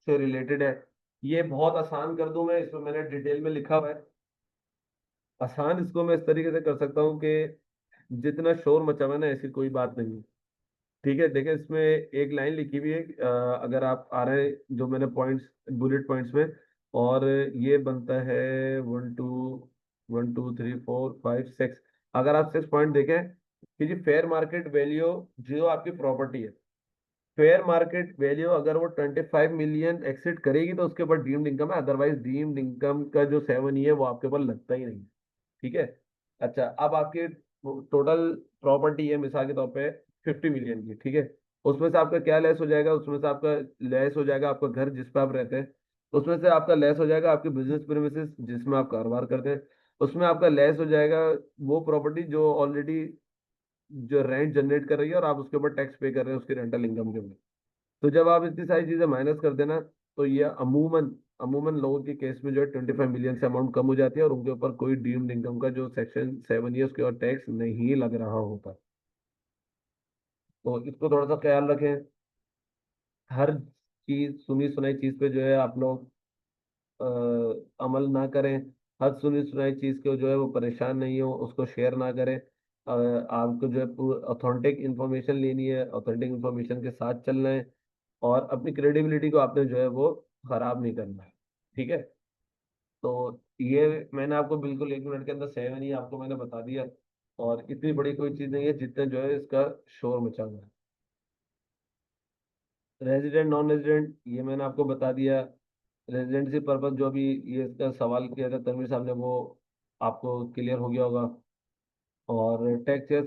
से रिलेटेड है। ये बहुत आसान कर दूं मैं, इसमें मैंने डिटेल में लिखा हुआ है। आसान इसको मैं इस तरीके से कर सकता हूँ कि जितना शोर मचा हुआ है ना ऐसी कोई बात नहीं है। ठीक है, देखिए इसमें एक लाइन लिखी हुई है, अगर आप आ रहे हैं जो मैंने पॉइंट्स बुलेट पॉइंट्स में, और ये बनता है 1 2 1 2 3 4 5 6। अगर आप 6 पॉइंट देखें कि जी फेयर मार्केट वैल्यू जो आपकी प्रॉपर्टी है, फेयर मार्केट वैल्यू अगर वो 25 मिलियन एक्सिड करेगी तो उसके ऊपर डीम्ड इनकम है, अदरवाइज डीम्ड इनकम का जो 7 है वो आपके ऊपर लगता ही नहीं। ठीक है। अच्छा, अब आपकी टोटल प्रॉपर्टी है मिसाल के तौर पे 50 मिलियन की, ठीक है। उसमें से आपका क्या लेस हो जाएगा? उसमें से आपका लेस हो जाएगा आपका घर जिस पे आप रहते हैं, उसमें से आपका लेस हो जाएगा आपके बिजनेस प्रेमिसेस जिसमें आप कारोबार करते हैं, उसमें आपका लेस हो जाएगा वो प्रॉपर्टी जो ऑलरेडी जो रेंट जनरेट कर रही है और आप उसके ऊपर टैक्स पे कर रहे हैं उसकी रेंटल इनकम के ऊपर। तो जब आप इतनी सारी चीजें माइनस कर देना तो ये अमूमन अमूमन लोगों के केस में जो है 25 मिलियन से अमाउंट कम हो जाती है और उनके ऊपर कोई डीम्ड इनकम का जो सेक्शन 7 है उसके और टैक्स नहीं लग रहा होता। तो इसको थोड़ा सा ख्याल रखें। हर चीज सुनी सुनाई चीज पे जो है आप लोग अमल ना करें। हर सुनी सुनाई चीज को जो है वो परेशान नहीं हो उसको शेयर ना करें। आपको जो है ऑथेंटिक इन्फॉर्मेशन लेनी है, ऑथेंटिक इन्फॉर्मेशन के साथ चलना है, और अपनी क्रेडिबिलिटी को आपने जो है वो खराब नहीं करना है। ठीक है। तो ये मैंने आपको बिल्कुल 1 मिनट के अंदर 7 ही आपको मैंने बता दिया, और इतनी बड़ी कोई चीज नहीं है जितने जो है इसका शोर मचा हुआ है। रेजिडेंट नॉन रेजिडेंट ये मैंने आपको बता दिया। रेजिडेंसी पर्पज जो भी ये इसका सवाल किया था तनवीर साहब ने, वो आपको क्लियर हो गया होगा। और टैक्स ईयर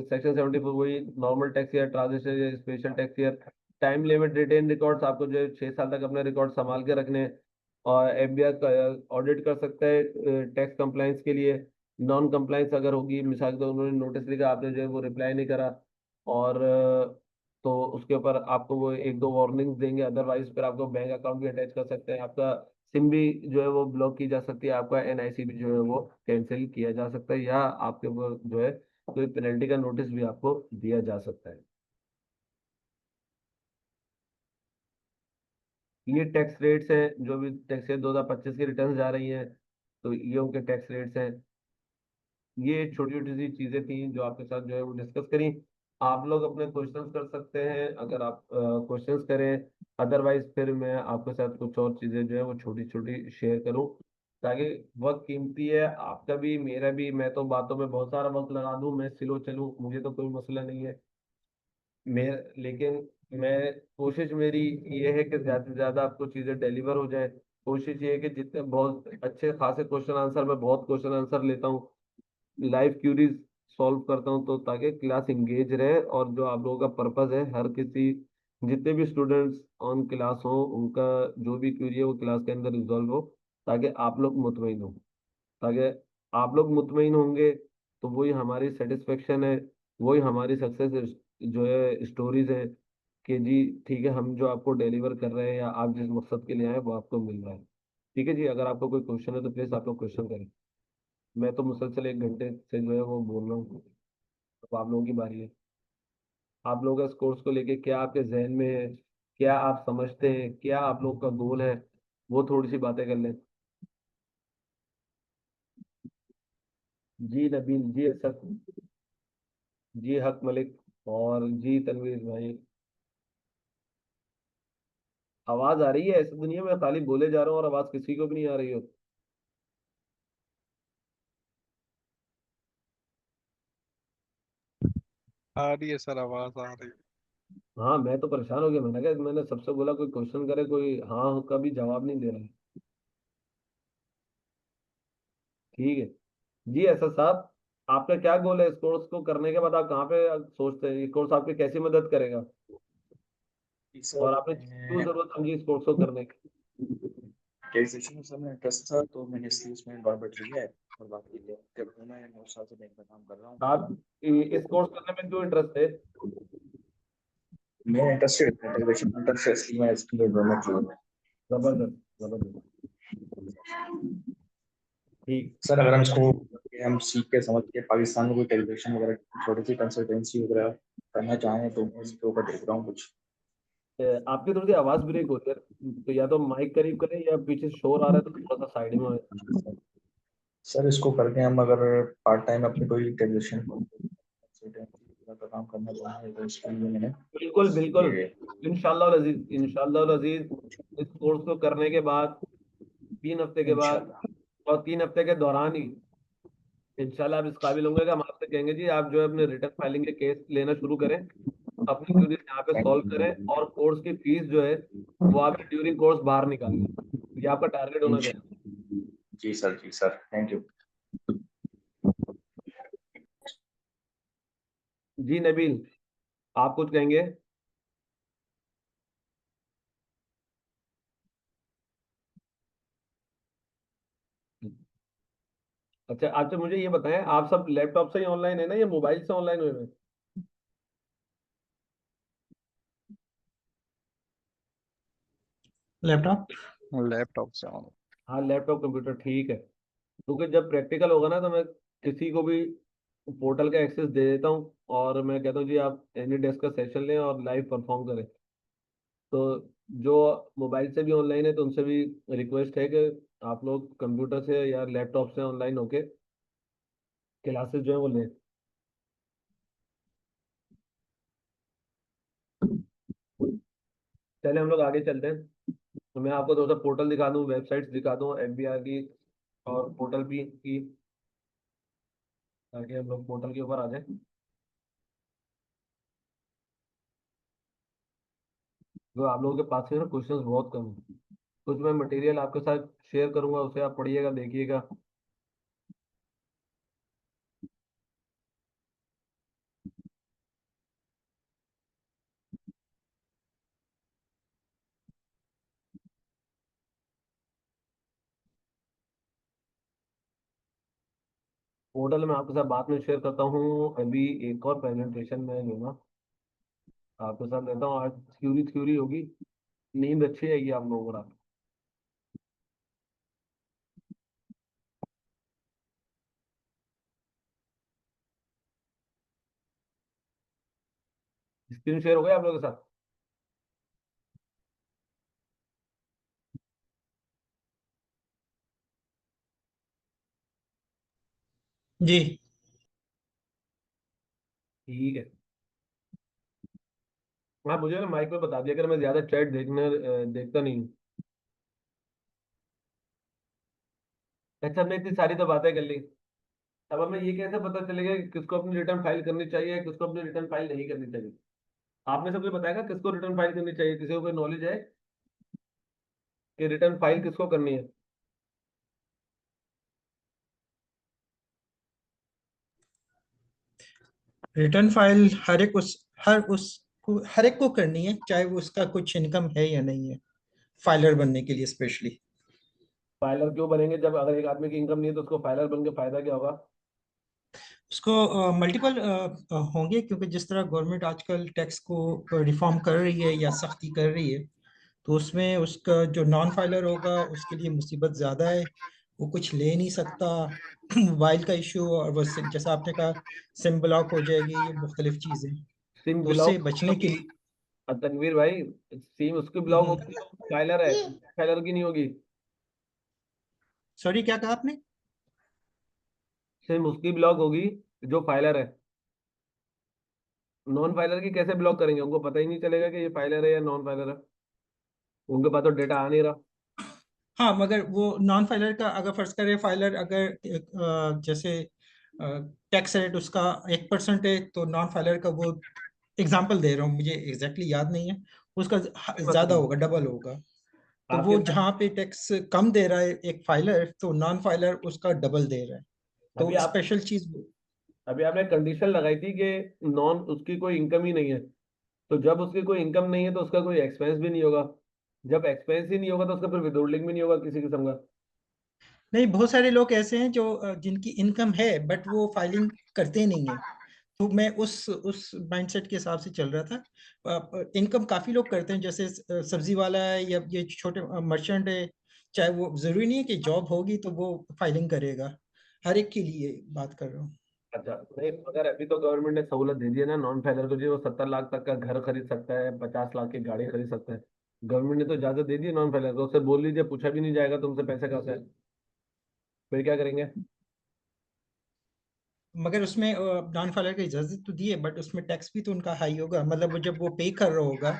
सेक्शन 74 वही normal tax year, transition year, special tax year. Time limit retain records आपको जो है 6 साल तक अपने रिकॉर्ड संभाल के रखने हैं। और एफबीआई का ऑडिट कर सकता है टैक्स कंप्लाइंस के लिए। नॉन कंप्लाइंस अगर होगी, मिसाल के तौर उन्होंने नोटिस लिखा आपने जो है वो रिप्लाई नहीं करा, और तो उसके ऊपर आपको वो 1 2 वार्निंग्स देंगे, अदरवाइज फिर आपको बैंक अकाउंट भी अटैच कर सकते हैं, आपका सिम भी जो है वो ब्लॉक की जा सकती है, आपका एनआईसी भी जो है वो कैंसिल किया जा सकता है, या आपके ऊपर जो है कोई पेनल्टी का नोटिस भी आपको दिया जा सकता है। ये टैक्स रेट्स हैं जो भी टैक्स 2025 की रिटर्न जा रही हैं, तो ये उनके टैक्स रेट्स हैं। ये छोटी छोटी सी चीजें थी जो आपके साथ जो है वो डिस्कस करी। आप लोग अपने क्वेश्चंस कर सकते हैं अगर आप क्वेश्चंस करें, अदरवाइज फिर मैं आपके साथ कुछ और चीजें जो है वो छोटी छोटी शेयर करूं, ताकि वक्त कीमती है आपका भी मेरा भी। मैं तो बातों में बहुत सारा वक्त लगा दूं, मैं स्लो चलूं, मुझे तो कोई मसला नहीं है। मैं लेकिन मैं कोशिश मेरी ये है कि ज्यादा से ज्यादा आपको चीजें डिलीवर हो जाए। कोशिश ये है कि जितने बहुत अच्छे खासे क्वेश्चन आंसर, मैं बहुत क्वेश्चन आंसर लेता हूँ, लाइव क्यूरीज सॉल्व करता हूँ, तो ताकि क्लास इंगेज रहे और जो आप लोगों का पर्पस है हर किसी जितने भी स्टूडेंट्स ऑन क्लास हो उनका जो भी क्यूरी है वो क्लास के अंदर रिजॉल्व हो, ताकि आप लोग मुतमईन हो। ताकि आप लोग मुतमईन होंगे तो वही हमारी सेटिस्फेक्शन है, वही हमारी सक्सेस जो है स्टोरीज है कि जी ठीक है हम जो आपको डिलीवर कर रहे हैं या आप जिस मकसद के लिए आए वो आपको मिल रहा है। ठीक है जी, अगर आपको कोई क्वेश्चन है तो प्लीज आप लोग क्वेश्चन करें। मैं तो मुसलसल 1 घंटे से जो है वो बोल रहा हूँ, अब आप लोगों की बारी है। आप लोगों का इस कोर्स को लेके क्या आपके जहन में है, क्या आप समझते हैं, क्या आप लोग का गोल है, वो थोड़ी सी बातें कर लें। जी नबील, जी असद, जी हक मलिक, और जी तनवीर भाई। आवाज आ रही है? ऐसी दुनिया में खाली बोले जा रहा हूँ और आवाज किसी को भी नहीं आ रही हो। आ रही है सर, आवाज आ रही है। हाँ, मैं तो परेशान हो गया। मैंने कहा, मैंने सबसे बोला कोई क्वेश्चन करे, कोई हाँ का भी जवाब नहीं दे रहा है। ठीक है। जी असद साहब, आपका क्या गोल है इस कोर्स को करने के बाद? आप कहाँ पे सोचते हैं ये कोर्स आपकी कैसी मदद करेगा, जी सर, और आपने क्यों मैं जरूरत समझी इस कोर्स को करने की? कैजुएशन में सर मैं इंटरेस्ट था, तो मैंने इसलिए उसमें गड़बड़ लिया है। और बाकी जब मैं 9 साल से बैंक में काम कर रहा हूँ, आप इस कोर्स करने में क्यों इंटरेस्ट है? मैं इंटरेस्टेड इंटीग्रेशन इंटरेस्ट इसलिए मैं इसके लिए गवर्नमेंट जॉब। जबरदस्त, जबरदस्त। ठीक। सर अगर हम इसको हम सीख के समझ के पाकिस्तान में कोई टेलीविजन वगैरह छोटी सी कंसल्टेंसी वगैरह करना चाहें, तो मैं इसके ऊपर देख रहा हूँ कुछ। आपकी थोड़ी सी आवाज ब्रेक होती है, तो या तो माइक करीब करें, या पीछे शोर आ रहा है तो थोड़ा सा साइड में हो। सर इसको करके हम अगर पार्ट टाइम अपनी कोई टेलीविजन कंसल्टेंसी का काम करना चाहें, तो इसके लिए मैंने बिल्कुल बिल्कुल। ये इंशाल्लाह अजीज, इंशाल्लाह अजीज, इस कोर्स को करने के बाद 3 हफ्ते के बाद इंशाल्लाह। और 3 हफ्ते के दौरान ही इंशाल्लाह आप इस काबिल होंगे कि हम आपसे कहेंगे जी आप जो है अपने रिटर्न फाइलिंग के केस लेना शुरू करें, अपनी क्वेरीज यहाँ पे थैंक सॉल्व यू। करें, और कोर्स की फीस जो है वो आपकी ड्यूरिंग कोर्स बाहर निकालें। ये आपका टारगेट होना चाहिए। जी सर, जी सर, थैंक यू। जी नबील, आप कुछ कहेंगे? अच्छा, आप तो मुझे ये बताएं, आप सब लैपटॉप से ही ऑनलाइन है ना, या मोबाइल से ऑनलाइन हुए हैं? लैपटॉप। लैपटॉप से ऑन। हाँ, लैपटॉप कंप्यूटर ठीक है। क्योंकि जब प्रैक्टिकल होगा ना, तो मैं किसी को भी पोर्टल का एक्सेस दे देता हूँ, और मैं कहता हूँ जी आप एनी डेस्क का सेशन लें और लाइव परफॉर्म करें। तो जो मोबाइल से भी ऑनलाइन है, तो उनसे भी रिक्वेस्ट है कि आप लोग कंप्यूटर से या लैपटॉप से ऑनलाइन होके क्लासेस जो है वो लें। चले हम लोग आगे चलते हैं। तो मैं आपको थोड़ा सा पोर्टल दिखा दूँ, वेबसाइट्स दिखा दूँ एफबीआर की और पोर्टल भी की, ताकि हम लोग पोर्टल के ऊपर आ जाए। तो आप लोगों के पास से ना क्वेश्चंस बहुत कम है। कुछ मैं मटेरियल आपके साथ शेयर करूंगा, उसे आप पढ़िएगा, देखिएगा। पोर्टल में आपके साथ बाद में शेयर करता हूँ। अभी एक और प्रेजेंटेशन में जो ना आपके साथ लेता हूँ। आज थ्योरी थ्योरी होगी, नींद अच्छी आएगी आप लोगों को रात को। स्क्रीन शेयर हो गया आप लोगों के साथ? जी। ठीक है। हाँ, मुझे ना माइक में बता दिया, अगर मैं ज्यादा चैट देखता नहीं हूँ। अच्छा, हमने इतनी सारी तो बातें कर ली, अब हमें ये कैसे पता चलेगा कि किसको अपनी रिटर्न फाइल करनी चाहिए, किसको अपनी रिटर्न फाइल नहीं करनी चाहिए? आप में से कोई बताएगा किसको रिटर्न फाइल करनी चाहिए? किसी को कोई नॉलेज है कि रिटर्न फाइल किसको करनी है? रिटर्न फाइल हर एक को करनी है, चाहे वो उसका कुछ इनकम है या नहीं है, फाइलर बनने के लिए स्पेशली। फाइलर क्यों बनेंगे? जब अगर एक आदमी की इनकम नहीं है तो उसको फाइलर बन के फायदा क्या होगा? उसको मल्टीपल होंगे, क्योंकि जिस तरह गवर्नमेंट आजकल टैक्स को रिफॉर्म कर रही है या सख्ती कर रही है, तो उसमें उसका जो नॉन फाइलर होगा उसके लिए मुसीबत ज़्यादा है। वो कुछ ले नहीं सकता। मोबाइल का इशू, और वो जैसा आपने कहा सिम ब्लॉक हो जाएगी, ये मुख्तलिफ चीज़ें। सिम तो उससे ब्लॉक बचने के लिए। तनवीर भाई, सिम उसकी ब्लॉक होगी तो फाइलर है, फाइलर की नहीं होगी। सॉरी, क्या कहा आपने? सिम उसकी ब्लॉक होगी जो फाइलर है। नॉन फाइलर की कैसे ब्लॉक करेंगे? उनको पता ही नहीं चलेगा कि ये फाइलर है या नॉन फाइलर है, उनके पास तो डेटा आ नहीं रहा। हाँ, मगर वो नॉन फाइलर का अगर फर्ज करें, फाइलर अगर जैसे टैक्स रेट उसका 1% है, तो नॉन फाइलर का वो एग्जांपल दे रहा हूँ, मुझे एग्जैक्टली याद नहीं है, उसका ज्यादा होगा, डबल होगा। तो आपके वो पास जहाँ पे टैक्स कम दे रहा है एक फाइलर, तो नॉन फाइलर उसका डबल दे रहा है। अभी तो आप स्पेशल चीज अभी आपने कंडीशन लगाई थी कि नॉन उसकी कोई इनकम ही नहीं है, तो जब उसकी कोई इनकम नहीं है तो उसका कोई एक्सपेंस भी नहीं होगा। जब एक्सपेंस ही नहीं होगा तो उसका फिर विदहोल्डिंग भी नहीं होगा किसी किस्म का। नहीं, बहुत सारे लोग ऐसे हैं जो जिनकी इनकम है बट वो फाइलिंग करते नहीं है। तो मैं उस माइंडसेट के हिसाब से चल रहा था। इनकम काफी लोग करते हैं, जैसे सब्जी वाला है या ये छोटे मर्चेंट है, चाहे वो जरूरी नहीं है कि जॉब होगी तो वो फाइलिंग करेगा। हर एक के लिए बात कर रहा हूँ। अच्छा, नहीं मगर अभी तो गवर्नमेंट ने सहूलत दे दी है ना नॉन फाइलर को, जो 70 लाख तक का घर खरीद सकता है, 50 लाख की गाड़ी खरीद सकता है। गवर्नमेंट ने तो इजाजत दे दी है नॉन फाइलर को, उससे बोल लीजिए पूछा भी नहीं जाएगा तुमसे पैसे कहाँ से आए। फिर क्या करेंगे? मगर उसमें नॉन फाइलर की इजाजत तो दी है, बट उसमें टैक्स भी तो उनका हाई होगा, मतलब वो जब वो पे कर रहा होगा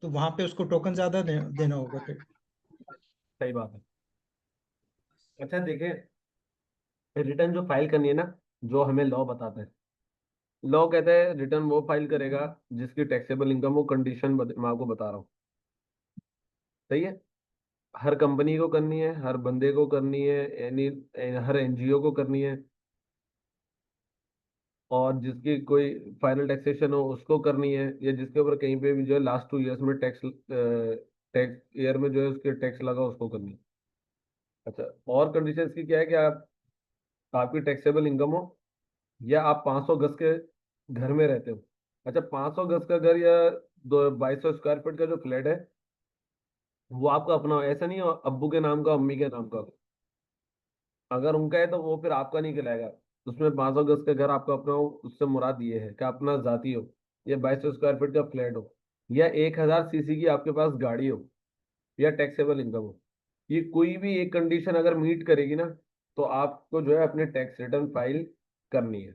तो वहां पे उसको टोकन ज्यादा देना होगा फिर। सही बात है। अच्छा देखिए, रिटर्न जो फाइल करनी है ना, जो हमें लॉ बताता है, लॉ कहता है रिटर्न वो फाइल करेगा जिसकी टैक्सेबल इनकम वो कंडीशन मैं आपको बता रहा हूँ। सही है। हर कंपनी को करनी है, हर बंदे को करनी है, यानी हर एनजीओ को करनी है, और जिसकी कोई फाइनल टैक्सेशन हो उसको करनी है, या जिसके ऊपर कहीं पे भी जो है लास्ट 2 ईयर्स में टैक्स टैक्स ईयर में जो है उसके टैक्स लगा उसको करनी है। अच्छा, और कंडीशन की क्या है कि आपकी टैक्सेबल इनकम हो, या आप 500 गज के घर में रहते हो। अच्छा, 500 गज का घर या 2200 स्क्वायर फीट का जो फ्लैट है वो आपका अपना हो, ऐसा नहीं हो अब्बू के नाम का अम्मी के नाम का। अगर उनका है तो वो फिर आपका नहीं कहलाएगा। उसमें 500 गज का घर आपका अपना हो, उससे मुराद ये है कि अपना जाती हो, या 2200 स्क्वायर फीट का फ्लैट हो, या 1000 सीसी की आपके पास गाड़ी हो, या टैक्सेबल इनकम हो। ये कोई भी एक कंडीशन अगर मीट करेगी ना, तो आपको जो है अपने टैक्स रिटर्न फाइल करनी है।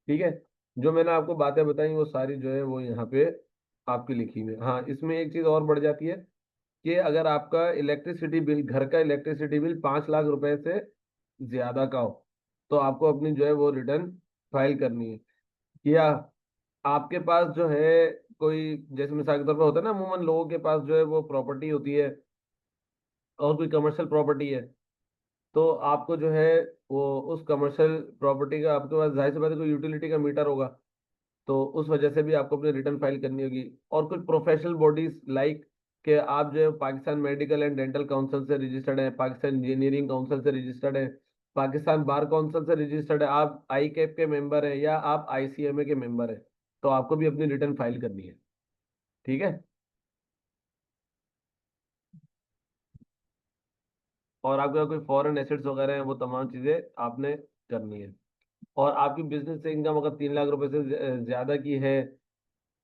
ठीक है। जो मैंने आपको बातें बताई वो सारी जो है वो यहाँ पे आपकी लिखी हुई है। हाँ, इसमें एक चीज और बढ़ जाती है कि अगर आपका इलेक्ट्रिसिटी बिल, घर का इलेक्ट्रिसिटी बिल 5 लाख रुपए से ज्यादा का हो, तो आपको अपनी जो है वो रिटर्न फाइल करनी है। या आपके पास जो है कोई, जैसे मिसाल के तौर पर होता है ना, अमूमन लोगों के पास जो है वो प्रॉपर्टी होती है और कोई कमर्शियल प्रॉपर्टी है, तो आपको जो है वो उस कमर्शियल प्रॉपर्टी का आपके पास जाहिर सी बात है कोई यूटिलिटी का मीटर होगा, तो उस वजह से भी आपको अपनी रिटर्न फाइल करनी होगी। और कुछ प्रोफेशनल बॉडीज लाइक कि आप जो है Pakistan medical and dental council से रजिस्टर्ड है, पाकिस्तान इंजीनियरिंग काउंसिल से रजिस्टर्ड है, पाकिस्तान बार काउंसिल से रजिस्टर्ड है, आप आई कैप के मेंबर है, या आप आईसीएमए के मेंबर है, तो आपको भी अपनी रिटर्न फाइल करनी है। ठीक है। और आपका कोई फॉरेन एसेट्स वगैरह हैं वो तमाम चीजें आपने करनी है। और आपकी बिजनेस से इनकम अगर 3 लाख रुपए से ज्यादा की है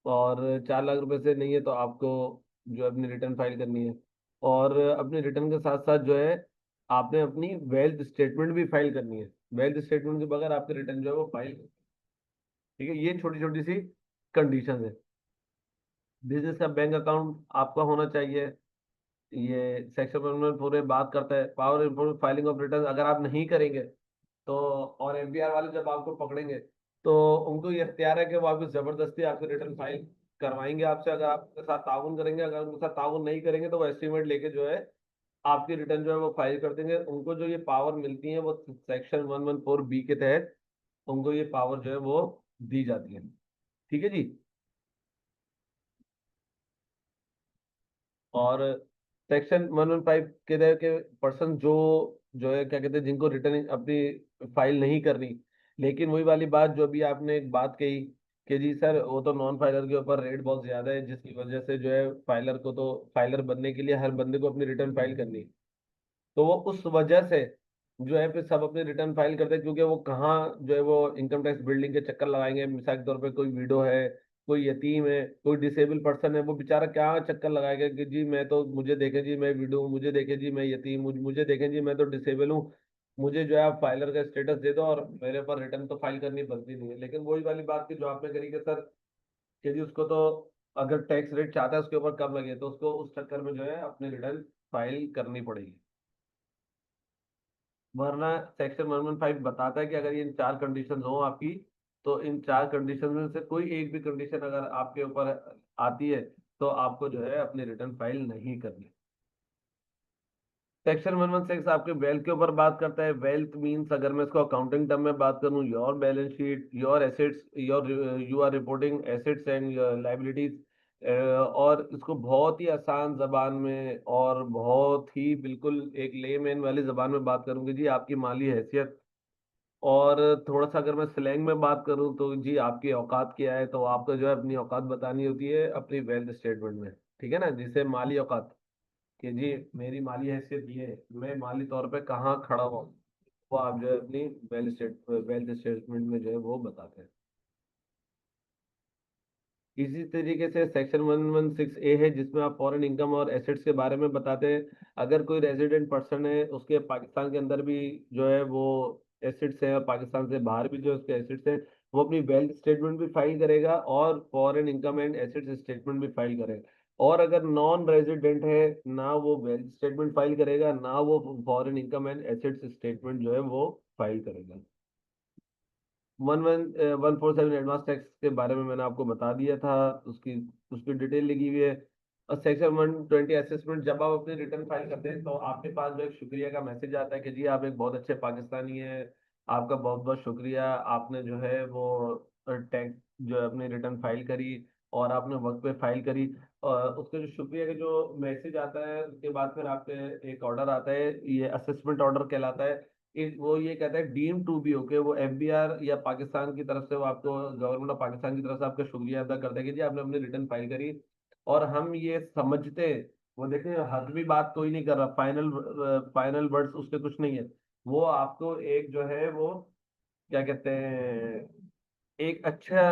और 4 लाख रुपए से नहीं है, तो आपको जो है अपनी रिटर्न फाइल करनी है। और अपनी रिटर्न के साथ साथ जो है आपने अपनी वेल्थ स्टेटमेंट भी फाइल करनी है। वेल्थ स्टेटमेंट के बगैर आपकी रिटर्न जो है वो फाइल, ठीक है, ये छोटी छोटी सी कंडीशन है। बिजनेस का बैंक अकाउंट आपका होना चाहिए। ये सेक्शन 1 पूरे बात करता है power information filing of return अगर आप नहीं करेंगे तो, और एफबीआर वाले जब आपको पकड़ेंगे तो उनको ये इख्तियार है कि वो आपको जबरदस्ती आपकी रिटर्न फाइल करवाएंगे आपसे, अगर आप उनके साथ ताउन करेंगे। अगर उनके साथ ताउन नहीं करेंगे तो वो एस्टिमेट लेके जो है आपकी रिटर्न जो है वो फाइल कर देंगे। उनको जो ये पावर मिलती है वो सेक्शन 114B के तहत उनको ये पावर जो है वो दी जाती है। ठीक है जी। और सेक्शन 115 के तहत के पर्सन जो है क्या कहते हैं, जिनको रिटर्न अपनी फाइल नहीं करनी, लेकिन वही वाली बात जो अभी आपने एक बात कही कि जी सर वो तो नॉन फाइलर के ऊपर रेट बहुत ज्यादा है, जिसकी वजह से जो है फाइलर को, तो फाइलर बनने के लिए हर बंदे को अपनी रिटर्न फाइल करनी है। तो वो उस वजह से जो है फिर सब अपने रिटर्न फाइल करते हैं, क्योंकि वो कहाँ जो है वो इनकम टैक्स बिल्डिंग के चक्कर लगाएंगे। मिसाल के तौर पे कोई विडो है, कोई यतीम है, कोई डिसेबल पर्सन है, वो बेचारा क्या चक्कर लगाएगा कि जी मैं तो, मुझे देखें जी मैं विडो हूँ, मुझे देखें जी मैं यतीम हूँ, मुझे देखें जी मैं तो डिसेबल हूँ। मुझे जो है आप फाइलर का स्टेटस दे दो और मेरे पर रिटर्न तो फाइल करनी बनती नहीं है। लेकिन वही वाली बात की जो आपने करी कि सर कि जी उसको तो अगर टैक्स रेट चाहता है उसके ऊपर कम लगे तो उसको उस चक्कर में जो है अपनी रिटर्न फाइल करनी पड़ेगी। वरना सेक्शन 115 बताता है कि अगर ये इन 4 कंडीशन हो आपकी, तो इन 4 कंडीशन में से कोई एक भी कंडीशन अगर आपके ऊपर आती है तो आपको जो है अपनी रिटर्न फाइल नहीं करनी। सेक्शन 116 आपके वेल्थ के ऊपर बात करता है। वेल्थ मींस अगर मैं इसको अकाउंटिंग टर्म में बात करूं, your balance sheet, your assets, your you are reporting assets and liabilities. और इसको बहुत ही आसान जबान में और बहुत ही बिल्कुल एक लेमैन वाली जबान में बात करूंगी जी, आपकी माली हैसियत। और थोड़ा सा अगर मैं स्लैंग में बात करूं तो जी आपकी औकात क्या है, तो आपको जो है अपनी औकात बतानी होती है अपनी वेल्थ स्टेटमेंट में। ठीक है ना, जिसे माली औकात कि जी मेरी माली हैसियत ये है, मैं माली तौर पे कहाँ खड़ा हूँ, वो आप जो है अपनी वेल्थ स्टेटमेंट में जो है वो बताते हैं। इसी तरीके से सेक्शन 116 ए है जिसमें आप फॉरेन इनकम और एसेट्स के बारे में बताते हैं। अगर कोई रेजिडेंट पर्सन है उसके पाकिस्तान के अंदर भी जो है वो एसेट्स हैं और पाकिस्तान से बाहर भी जो उसके एसेट्स हैं, वो अपनी वेल्थ स्टेटमेंट भी फाइल करेगा और foreign income and assets statement भी फाइल करेगा। और अगर नॉन रेजिडेंट है, ना वो वेल्थ स्टेटमेंट फाइल करेगा, ना वो foreign income and assets statement जो है वो फाइल करेगा। 147 एडवांस टैक्स के बारे में मैंने आपको बता दिया था, उसकी उसकी डिटेल लिखी हुई है। और सेक्शन 120 असेसमेंट, जब आप अपनी रिटर्न फाइल करते हैं तो आपके पास जो एक शुक्रिया का मैसेज आता है कि जी आप एक बहुत अच्छे पाकिस्तानी हैं, आपका बहुत बहुत शुक्रिया, आपने जो है वो टैक्स जो है अपनी रिटर्न फाइल करी और आपने वक्त पे फाइल करी। और उसके जो शुक्रिया का जो मैसेज आता है उसके बाद फिर आपके एक ऑर्डर आता है, ये असेसमेंट ऑर्डर कहलाता है। वो ये कहता है डीम टू बी ओके, वो एफबीआर या पाकिस्तान की तरफ से वो आपको, गवर्नमेंट ऑफ पाकिस्तान की तरफ से आपका शुक्रिया अदा करता है कि जी आपने अपनी रिटर्न फाइल करी। और हम ये समझते हैं, वो देखें हतमी बात कोई नहीं कर रहा, फाइनल फाइनल वर्ड्स उसके कुछ नहीं है। वो आपको एक जो है वो क्या कहते हैं, एक अच्छा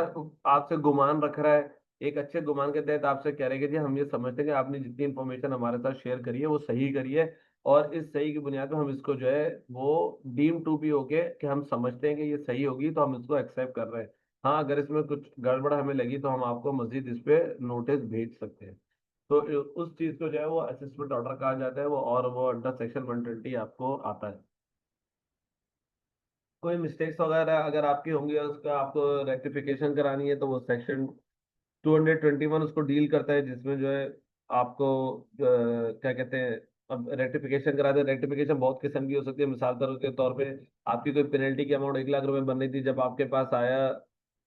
आपसे गुमान रख रहा है। एक अच्छे गुमान के तहत आपसे कह रहे हैं कि जी हम ये समझते हैं कि आपने जितनी इन्फॉर्मेशन हमारे साथ शेयर करी है वो सही करी है, और इस सही की बुनियाद पर हम इसको जो है वो डीम टू बी ओके कि हम समझते हैं कि ये सही होगी तो हम इसको एक्सेप्ट कर रहे हैं। हाँ अगर इसमें कुछ गड़बड़ हमें लगी तो हम आपको मजीद इस पे नोटिस भेज सकते हैं। तो उस चीज को जो है वो असेसमेंट ऑर्डर कहा जाता है, वो और वो अंडर सेक्शन 120 आपको आता है। कोई मिस्टेक्स वगैरह अगर आपकी होंगी और उसका आपको रेक्टिफिकेशन करानी है तो वो सेक्शन 221 उसको डील करता है, जिसमें जो है आपको क्या कहते हैं, अब रेक्टिफिकेशन करा दे। रेक्टिफिकेशन बहुत किस्म की हो सकती है, मिसाल के तौर पे आपकी कोई पेनल्टी की अमाउंट 1 लाख रुपए बन रही थी, जब आपके पास आया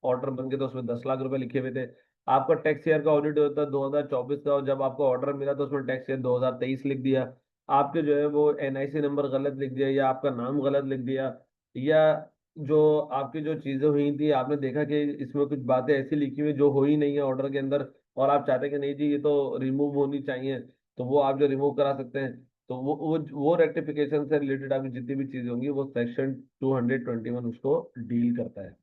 ऑर्डर बन के तो उसमें 10 लाख रुपए लिखे हुए थे। आपका टैक्स ईयर का ऑडिट होता है 2024 का, और जब आपको ऑर्डर मिला तो उसमें टैक्स ईयर 2023 लिख दिया। आपके जो है वो एनआईसी नंबर गलत लिख दिया या आपका नाम गलत लिख दिया, या जो आपकी जो चीजें हुई थी आपने देखा कि इसमें कुछ बातें ऐसी लिखी हुई जो हो ही नहीं है ऑर्डर के अंदर, और आप चाहते हैं कि नहीं जी ये तो रिमूव होनी चाहिए, तो वो आप जो रिमूव करा सकते हैं। तो वो रेक्टिफिकेशन से रिलेटेड आपकी जितनी भी चीजें होंगी वो सेक्शन 221 उसको डील करता है।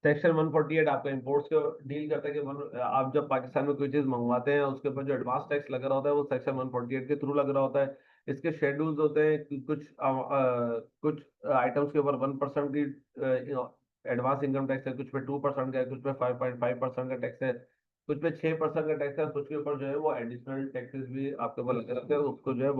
सेक्शन 148 आपका इंपोर्ट्स को डील करता है कि आप जब पाकिस्तान में कोई चीज मंगवाते हैं उसके ऊपर जो एडवांस टैक्स लग रहा होता है वो सेक्शन 148 के थ्रू लग रहा होता है। इसके शेड्यूल्स होते हैं कि कुछ आइटम्स के ऊपर 1% की एडवांस इनकम टैक्स है, कुछ पे 2% का है, कुछ पे 5.5% का टैक्स है, कुछ पे 6% का टैक्स है, कुछ के ऊपर जो है वो एडिशनल टैक्सेस भी आपके ऊपर लगे रहते हैं, उसको जो है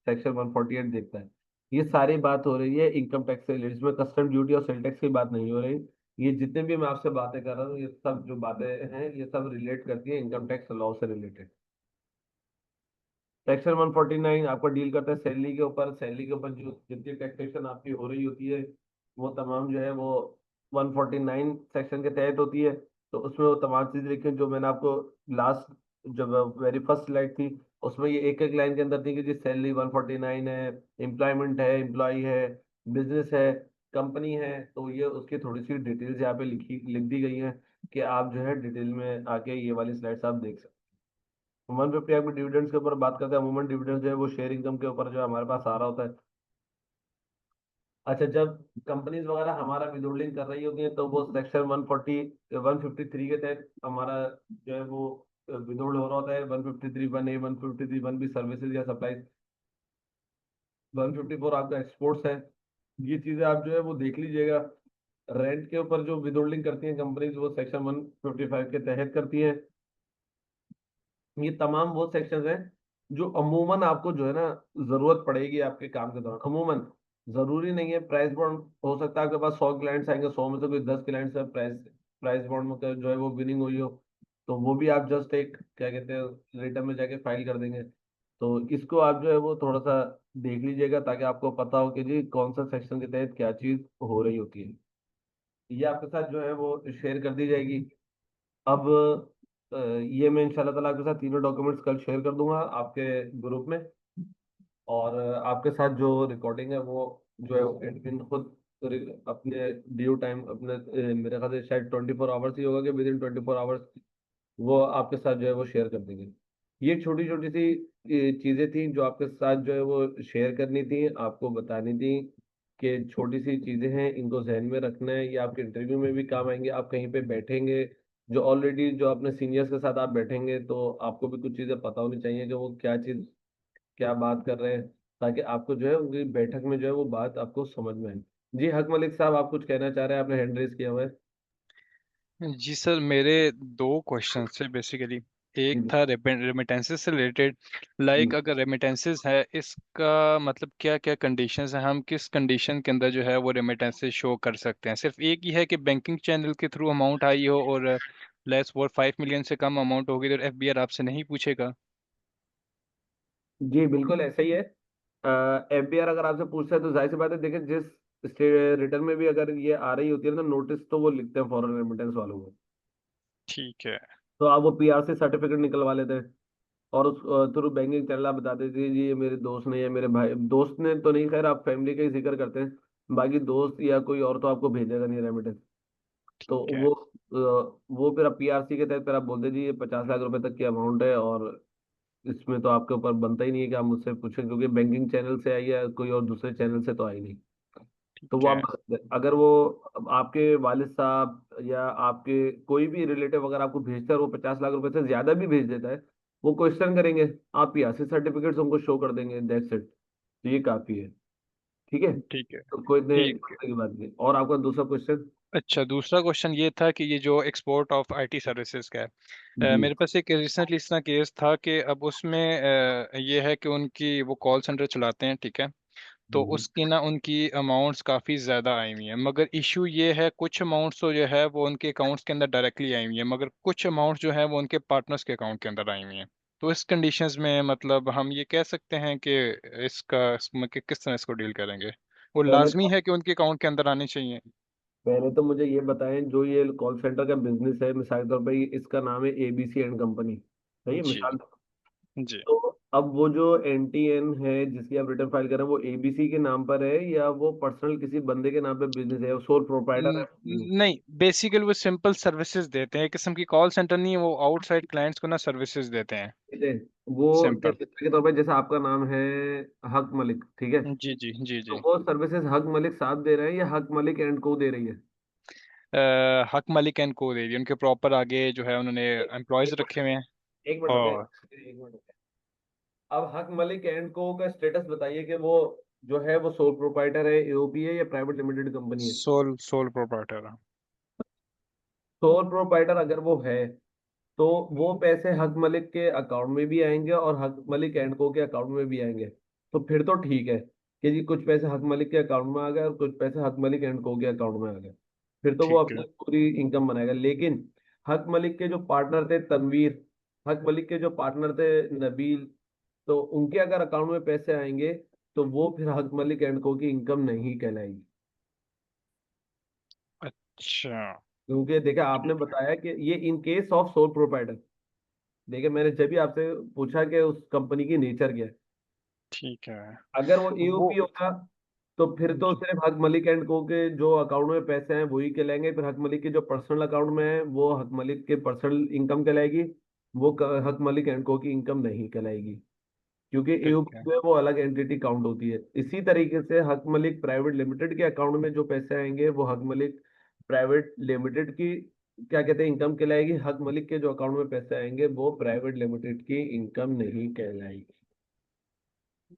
सेक्शन 148 देखता है। ये सारी बात हो रही है इनकम टैक्स से रिलेटेड, इसमें कस्टम ड्यूटी और सेल टैक्स की बात नहीं हो रही। ये जितने भी मैं आपसे बातें कर रहा हूँ ये सब जो बातें हैं ये सब रिलेट करती है इनकम टैक्स लॉ से रिलेटेड। सेक्शन 149 आपको डील करता है सैलरी के ऊपर। सैलरी के ऊपर जो जितनी टैक्सेशन आपकी हो रही होती है वो तमाम जो है वो 149 सेक्शन के तहत होती है। तो उसमें वो तमाम चीजें लिखी हैं जो मैंने आपको लास्ट जब वेरी फर्स्ट स्लाइड थी उसमें ये एक एक लाइन के अंदर थी कि जी सैलरी 149 है, एम्प्लॉयमेंट है, एम्प्लॉय है, बिजनेस है, कंपनी है। तो ये उसकी थोड़ी सी डिटेल्स यहाँ पे लिख दी गई हैं कि आप जो है डिटेल में आके ये वाली स्लाइड्स आप देख सकते हैं। 150 आपके डिविडेंड्स के ऊपर बात करते हैं। अमूमन डिविडेंड जो है वो शेयर इनकम के ऊपर जो है हमारे पास आ रहा होता है। अच्छा, जब कंपनीज वगैरह हमारा विदहोल्डिंग कर रही होती है तो वो सेक्शन 153 के तहत हमारा जो है वो विदहोल्ड हो रहा होता है। 153(1)(a), 153(1)(b) सर्विसेज या सप्लाई। 154 आपका एक्सपोर्ट्स है। ये चीजें आप जो है वो देख लीजिएगा। रेंट के ऊपर जो विदहोल्डिंग करती हैं कंपनीज वो सेक्शन 155 के तहत करती हैं। ये तमाम वो सेक्शंस हैं जो अमूमन आपको जो है ना जरूरत पड़ेगी आपके काम के दौरान। अमूमन जरूरी नहीं है प्राइस बॉन्ड, हो सकता है आपके पास 100 क्लाइंट्स आएंगे, 100 में से कोई 10 क्लाइंट्स है प्राइस बॉन्ड में जो है वो विनिंग हुई हो, तो वो भी आप जस्ट एक क्या कहते हैं रिटर्न में जाके फाइल कर देंगे। तो इसको आप जो है वो थोड़ा सा देख लीजिएगा ताकि आपको पता हो कि जी कौन सा सेक्शन के तहत क्या चीज हो रही होती है। ये आपके साथ जो है वो शेयर कर दी जाएगी। अब ये मैं इंशाल्लाह ताला आपके साथ तीनों डॉक्यूमेंट्स कल शेयर कर दूंगा आपके ग्रुप में। और आपके साथ जो रिकॉर्डिंग है वो जो है वो एडमिन खुद अपने ड्यू टाइम अपने मेरे ख्याल से शायद 24 आवर्स ही होगा कि विद इन 24 आवर्स वो आपके साथ जो है वो शेयर कर देंगे। ये छोटी छोटी सी चीजें थी जो आपके साथ जो है वो शेयर करनी थी, आपको बतानी थी कि छोटी सी चीजें हैं, इनको जहन में रखना है। ये आपके इंटरव्यू में भी काम आएंगे। आप कहीं पे बैठेंगे जो ऑलरेडी जो अपने सीनियर्स के साथ आप बैठेंगे तो आपको भी कुछ चीजें पता होनी चाहिए कि वो क्या चीज क्या बात कर रहे हैं, ताकि आपको जो है उनकी बैठक में जो है वो बात आपको समझ में आए। जी हक मलिक साहब, आप कुछ कहना चाह रहे हैं? आपने हैंड रेज किया हुआ है। जी सर, मेरे दो क्वेश्चन थे बेसिकली। एक जी था रेमिटेंसेस से रिलेटेड। जी। लाइक अगर रेमिटेंसेस है, इसका मतलब क्या क्या कंडीशंस हैं, हम किस कंडीशन के अंदर जो है वो रेमिटेंसेस शो कर सकते हैं? सिर्फ एक ही है कि बैंकिंग चैनल के थ्रू अमाउंट आई हो और लेस वो 5 मिलियन से कम अमाउंट होगी तो एफबीआर आपसे नहीं पूछेगा? जी बिल्कुल ऐसा ही है। एफबीआर अगर आपसे पूछता है तो जाहिर सी बात है, देखिए जिस रिटर्न में भी अगर ये आ रही होती है ना नोटिस, तो वो लिखते हैं फॉरेन रेमिटेंस वालों को। ठीक है। तो आप वो पीआरसी सर्टिफिकेट निकलवा लेते हैं और उस थ्रू बैंकिंग चैनल आप बता देते हैं जी ये मेरे दोस्त ने या मेरे भाई दोस्त ने तो नहीं, खैर आप फैमिली का ही जिक्र करते हैं, बाकी दोस्त या कोई और तो आपको भेजेगा नहीं रेमिटेंस। तो ठीक है। वो फिर आप पीआरसी के तहत फिर आप बोलते हैं जी ये 50 लाख रुपए तक की अमाउंट है और इसमें तो आपके ऊपर बनता ही नहीं है कि आप मुझसे पूछें, क्योंकि बैंकिंग चैनल से आई है, कोई और दूसरे चैनल से तो आई नहीं। तो ठीक वो आप है। अगर वो आपके वालिद साहब या आपके कोई भी रिलेटिव अगर आपको भेजता है और वो 50 लाख रुपए से ज्यादा भी भेज देता है, वो क्वेश्चन करेंगे, आप पीआरसी सर्टिफिकेट्स उनको शो कर देंगे, दैट्स इट। तो ये काफी है। ठीक है, ठीक है। तो कोई इतने ठीक। की बात नहीं। और आपका दूसरा क्वेश्चन? अच्छा, दूसरा क्वेश्चन ये था कि ये जो एक्सपोर्ट ऑफ आईटी सर्विसेज का है, जी मेरे पास एक रिसेंटली इस तरह केस था कि अब उसमें ये है कि उनकी वो कॉल सेंटर चलाते हैं, ठीक है। तो जी। उसकी ना उनकी अमाउंट्स काफ़ी ज़्यादा आई हुई हैं, मगर इशू ये है कुछ अमाउंट्स तो जो है वो उनके अकाउंट्स के अंदर डायरेक्टली आई हुई है, मगर कुछ अमाउंट्स जो है वो उनके पार्टनर्स के अकाउंट के अंदर आई हुई हैं। तो इस कंडीशंस में मतलब हम ये कह सकते हैं कि इसमें कि किस तरह इसको डील करेंगे? वो पहले लाजमी है कि उनके अकाउंट के अंदर आने चाहिए? पहले तो मुझे ये बताएं, जो ये कॉल सेंटर का बिजनेस है, मिसाल के तौर पर इसका नाम है एबीसी एंड कंपनी, सही है जी। मिसाल। जी। तो अब वो जो एनटीएन है जिसकी आप रिटर्न फाइल कर रहे हैं, वो एबीसी के नाम पर है या वो पर्सनल किसी बंदे के नाम पे बिजनेस है, सोल प्रोप्राइटर है? नहीं, बेसिकली वो सिंपल सर्विसेज देते हैं, एक किस्म की कॉल सेंटर नहीं है, वो आउटसाइड क्लाइंट्स को ना सर्विसेज देते हैं। ठीक है। वो सिंपल। जैसे के तौर पे जैसे आपका नाम है हक मलिक, ठीक है, जी जी जी तो जी। वो सर्विसेज हक मलिक साहब दे रहे हैं या हक मलिक एंड को दे रही है? हक मलिक एंड को दे दी, उनके प्रॉपर आगे जो है उन्होंने एक एम्प्लॉयज एक रखे हुए हैं। मिनट एक मिनट रुके, और एक मिनट रुके। अब हक मलिक एंड को का स्टेटस बताइए कि वो जो है वो सोल प्रोप्राइटर है, एओपी है या प्राइवेट लिमिटेड कंपनी है? Sole sole proprietor. Sole proprietor अगर वो है तो वो पैसे हक मलिक के अकाउंट में भी आएंगे और हक मलिक एंड को के अकाउंट में भी आएंगे। तो फिर तो ठीक है कि जी कुछ पैसे हक मलिक के अकाउंट में आ गए और कुछ पैसे हक मलिक एंड को के अकाउंट में आ गए, फिर तो वो ठीक है। अपनी पूरी इनकम बनाएगा। लेकिन हक मलिक के जो पार्टनर थे तनवीर, हक मलिक के जो पार्टनर थे नबील, तो उनके अगर अकाउंट में पैसे आएंगे तो वो फिर हक मलिक एंड को की इनकम नहीं कहलाएगी। अच्छा। क्योंकि देखा आपने ठीक है। बताया कि ये in case of sole proprietor, देखिए मैंने जब भी आपसे पूछा कि उस कंपनी की नेचर क्या है, ठीक है। अगर वो वो। ईओपी होगा तो फिर तो जी। सिर्फ हक मलिक एंड को के जो अकाउंट में पैसे हैं वही कहलाएंगे। फिर हक मलिक के जो पर्सनल अकाउंट में है वो हक मलिक के पर्सनल इनकम कहलाएगी, वो हक मलिक एंड को की इनकम नहीं कहलाएगी, क्योंकि ठीक ईओपी है। में वो अलग एंटिटी काउंट होती है। इसी तरीके से हक मलिक प्राइवेट लिमिटेड के अकाउंट में जो पैसे आएंगे वो हक मलिक प्राइवेट लिमिटेड की क्या कहते हैं इनकम कहलाएगी। हक मलिक के जो अकाउंट में पैसे आएंगे वो प्राइवेट लिमिटेड की इनकम नहीं कहलाएगी।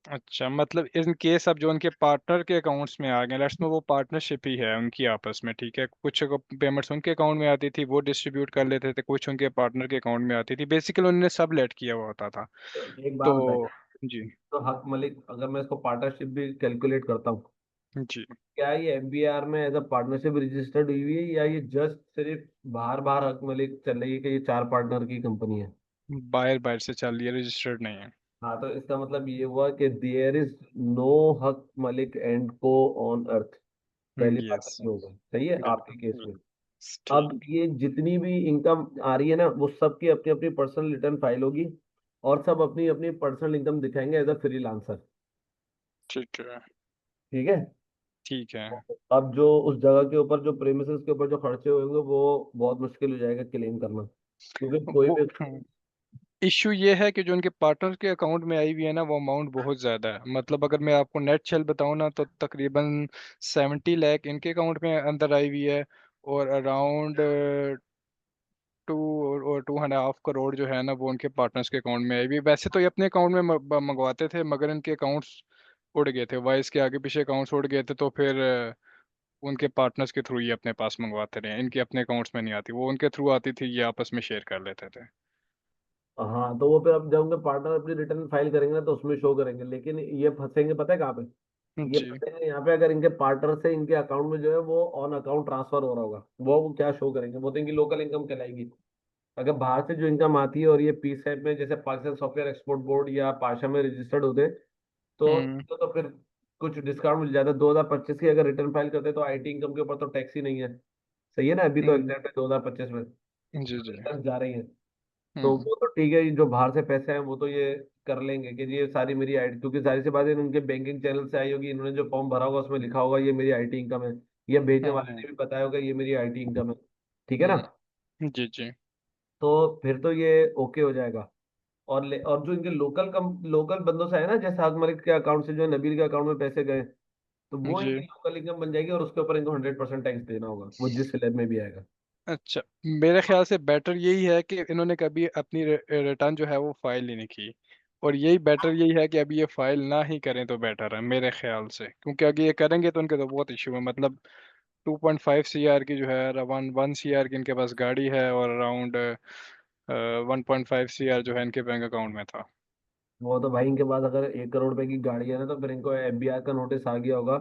अच्छा, मतलब इन केस अब जो उनके पार्टनर के अकाउंट्स में आ गए, लेट्स में वो पार्टनरशिप ही है उनकी आपस में, ठीक है, कुछ पेमेंट्स उनके अकाउंट में आती थी, वो डिस्ट्रीब्यूट कर लेते थे, कुछ उनके पार्टनर के अकाउंट में आती थी, बेसिकली उन्होंने सब लेट किया हुआ होता था। तो एक बात बताइए, तो जी तो हक मलिक अगर मैं इसको पार्टनरशिप भी कैलकुलेट करता हूँ, जी, क्या ये एफबीआर में एज अ पार्टनरशिप रजिस्टर्ड हुई हुई है, या ये जस्ट सिर्फ बाहर बाहर हक मलिक चल रही है कि ये 4 पार्टनर की कंपनी है? बाहर बाहर से चल रही है, रजिस्टर्ड नहीं है। हाँ, तो इसका मतलब ये हुआ कि देयर इज नो हक मलिक एंड को ऑन अर्थ। पहली बात यस, ये हो गई, सही है आपके केस बिल्कुल, में। अब ठीक। ये जितनी भी इनकम आ रही है ना, वो सबकी अपनी अपनी पर्सनल रिटर्न फाइल होगी, और सब अपनी अपनी पर्सनल इनकम दिखाएंगे एज अ फ्रीलांसर। ठीक है, ठीक है। ठीक है। अब जो उस जगह के ऊपर, जो प्रेमिसेस के ऊपर जो खर्चे होंगे, वो बहुत मुश्किल हो जाएगा क्लेम करना, क्योंकि कोई वो भी। इश्यू ये है कि जो उनके पार्टनर के अकाउंट में आई हुई है ना, वो अमाउंट बहुत ज़्यादा है। मतलब अगर मैं आपको नेट चल बताऊँ ना, तो तकरीबन 70 लाख इनके अकाउंट में अंदर आई हुई है, और अराउंड 2.5 करोड़ जो है ना, वो उनके पार्टनर्स के अकाउंट में आई हुई है। वैसे तो ये अपने अकाउंट में मंगवाते थे, मगर इनके अकाउंट्स उड़ गए थे, वाइस के आगे पीछे अकाउंट्स उड़ गए थे, तो फिर उनके पार्टनर्स के थ्रू ये अपने पास मंगवाते रहे, इनके अपने अकाउंट्स में नहीं आती, वो उनके थ्रू आती थी, ये आपस में शेयर कर लेते थे। हाँ, तो वो फिर अब जब उनके पार्टनर अपनी रिटर्न फाइल करेंगे ना, तो उसमें शो करेंगे, लेकिन ये फंसेंगे पता है कहाँ पे? ये जी फंसेंगे यहाँ पे, अगर इनके पार्टनर से इनके अकाउंट में जो है वो ऑन अकाउंट ट्रांसफर हो रहा होगा, वो क्या शो करेंगे? वो तो इनकी लोकल इनकम कहलाएगी। अगर बाहर से जो इनकम आती है और ये पी सैप में, जैसे पाकिस्तान सॉफ्टवेयर एक्सपोर्ट बोर्ड या पाशा में रजिस्टर्ड होते, हम्म तो फिर कुछ डिस्काउंट मिल जाता है। 2025 की अगर रिटर्न फाइल करते तो आईटी इनकम के ऊपर तो टैक्स ही नहीं है। सही है ना? अभी तो हम्म, एग्जैक्ट है 2025 में जी जी, रिटर्न जा रही है। तो हम्म वो तो ठीक है, ये जो बाहर से पैसे हैं वो तो ये कर लेंगे कि ये सारी मेरी आईटी, क्योंकि सारी सी बातें उनके बैंकिंग चैनल से आई होगी, इन्होंने जो फॉर्म भरा होगा उसमें लिखा होगा ये मेरी आईटी इनकम है, ये भेजने वाले हम्म ने भी बताया होगा ये मेरी आईटी इनकम है। ठीक है ना? जी जी तो फिर तो ये ओके हो जाएगा। और जो इनके लोकल बंदों से है ना, जैसे हक मलिक के अकाउंट से जो है नबील के अकाउंट में पैसे गए, तो वो जी। इनकी लोकल इनकम बन जाएगी, और उसके ऊपर इनको 100% टैक्स देना होगा, वो जिस स्लैब में भी आएगा। अच्छा, मेरे ख्याल से बेटर यही है कि इन्होंने कभी अपनी रिटर्न जो है वो फाइल ही नहीं की, और यही बेटर यही है कि अभी ये फाइल ना ही करें तो बेटर है मेरे ख्याल से, क्योंकि अगर ये करेंगे तो उनके तो बहुत इशू है। मतलब 2.5 CR की जो है, 1 CR की इनके पास गाड़ी है, और अराउंड 1.5 CR जो है इनके बैंक अकाउंट में था। वो तो भाई, इनके पास अगर 1 करोड़ रुपए की गाड़ी है ना, तो फिर इनको एफबीआई का नोटिस आ गया होगा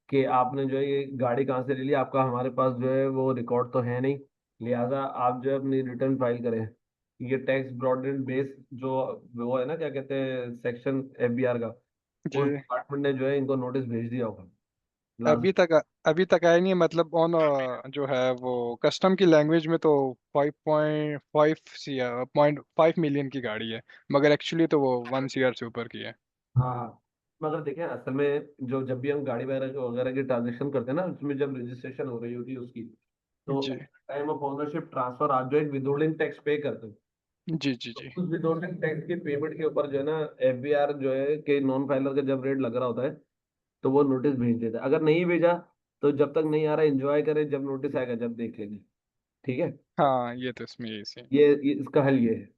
कि आपने जो है ये गाड़ी कहाँ से ले ली, आपका हमारे पास जो है वो रिकॉर्ड तो है नहीं, लिहाजा आप जो है अपनी रिटर्न फाइल करें। ये टैक्स ब्रॉडेड बेस जो वो है ना, क्या कहते हैं, सेक्शन एफबीआर का, जी, उस डिपार्टमेंट ने जो है इनको नोटिस भेज दिया होगा। लाजमी। अभी तक आया नहीं है। मतलब ऑन जो है वो कस्टम की लैंग्वेज में तो 5.5 मिलियन की गाड़ी है, मगर एक्चुअली तो वो 1 CR से ऊपर की है। हाँ हाँ, मगर देखें असल में जो जब भी हम गाड़ी वगैरह वगैरह की ट्रांजेक्शन करते हैं ना, उसमें जब रजिस्ट्रेशन हो रही होती है उसकी, तो जी टाइम ऑफ ओनरशिप ट्रांसफर आप जो एक विदहोल्डिंग टैक्स पे करते हो, जी जी तो जी। उस विदहोल्डिंग टैक्स की पेमेंट के ऊपर जो है ना, एफबीआर जो है कि नॉन फाइलर का जब रेट लग रहा होता है, तो वो नोटिस भेज देता है। अगर नहीं भेजा, तो जब तक नहीं आ रहा एंजॉय करें, जब नोटिस आएगा जब देख लेंगे। ठीक है। हाँ, ये तो इसमें यही सी। ये इसका हल ये है।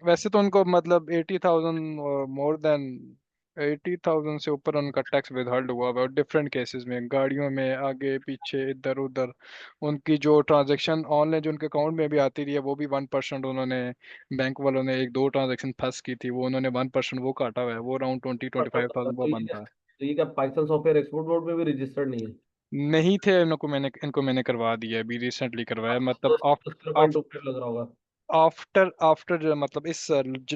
वैसे तो उनको मतलब 80,000 और मोर देन 80,000 से ऊपर उनका टैक्स विदहॉल्ड हुआ हुआ है, और डिफरेंट केसेस में, गाड़ियों में, आगे पीछे, इधर उधर। उनकी जो ट्रांजैक्शन ऑनलाइन जो उनके अकाउंट में भी आती रही है, वो भी 1%। उन्होंने बैंक वालों ने एक दो ट्रांजैक्शन फंस की थी, वो उन्होंने 1% वो काटा हुआ है, वो अराउंड 20-25,000 वो बनता है। तो ये क्या पाकिस्तान सॉफ्टवेयर एक्सपोर्ट बोर्ड में भी रजिस्टर्ड नहीं है? नहीं थे इनको मैंने करवा दिया, अभी रिसेंटली करवाया। तो मतलब 0.25 लग रहा होगा। आफ्टर आफ्टर मतलब इस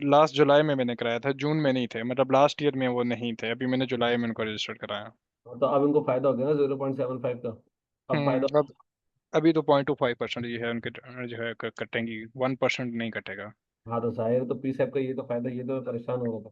लास्ट जुलाई में मैंने कराया था, जून में नहीं थे, मतलब लास्ट ईयर में वो नहीं थे, अभी मैंने जुलाई में उनको रजिस्टर कराया। तो अब इनको फायदा हो गया ना 0.75 का। अब फायदा। अब अभी तो 0.25% ये है उनके, जो है कटेंगी, 1% नहीं कटेगा। हाँ, तो जाहिर है, तो पी सैप का ये तो फायदा, ये तो मैं परेशान हो रहा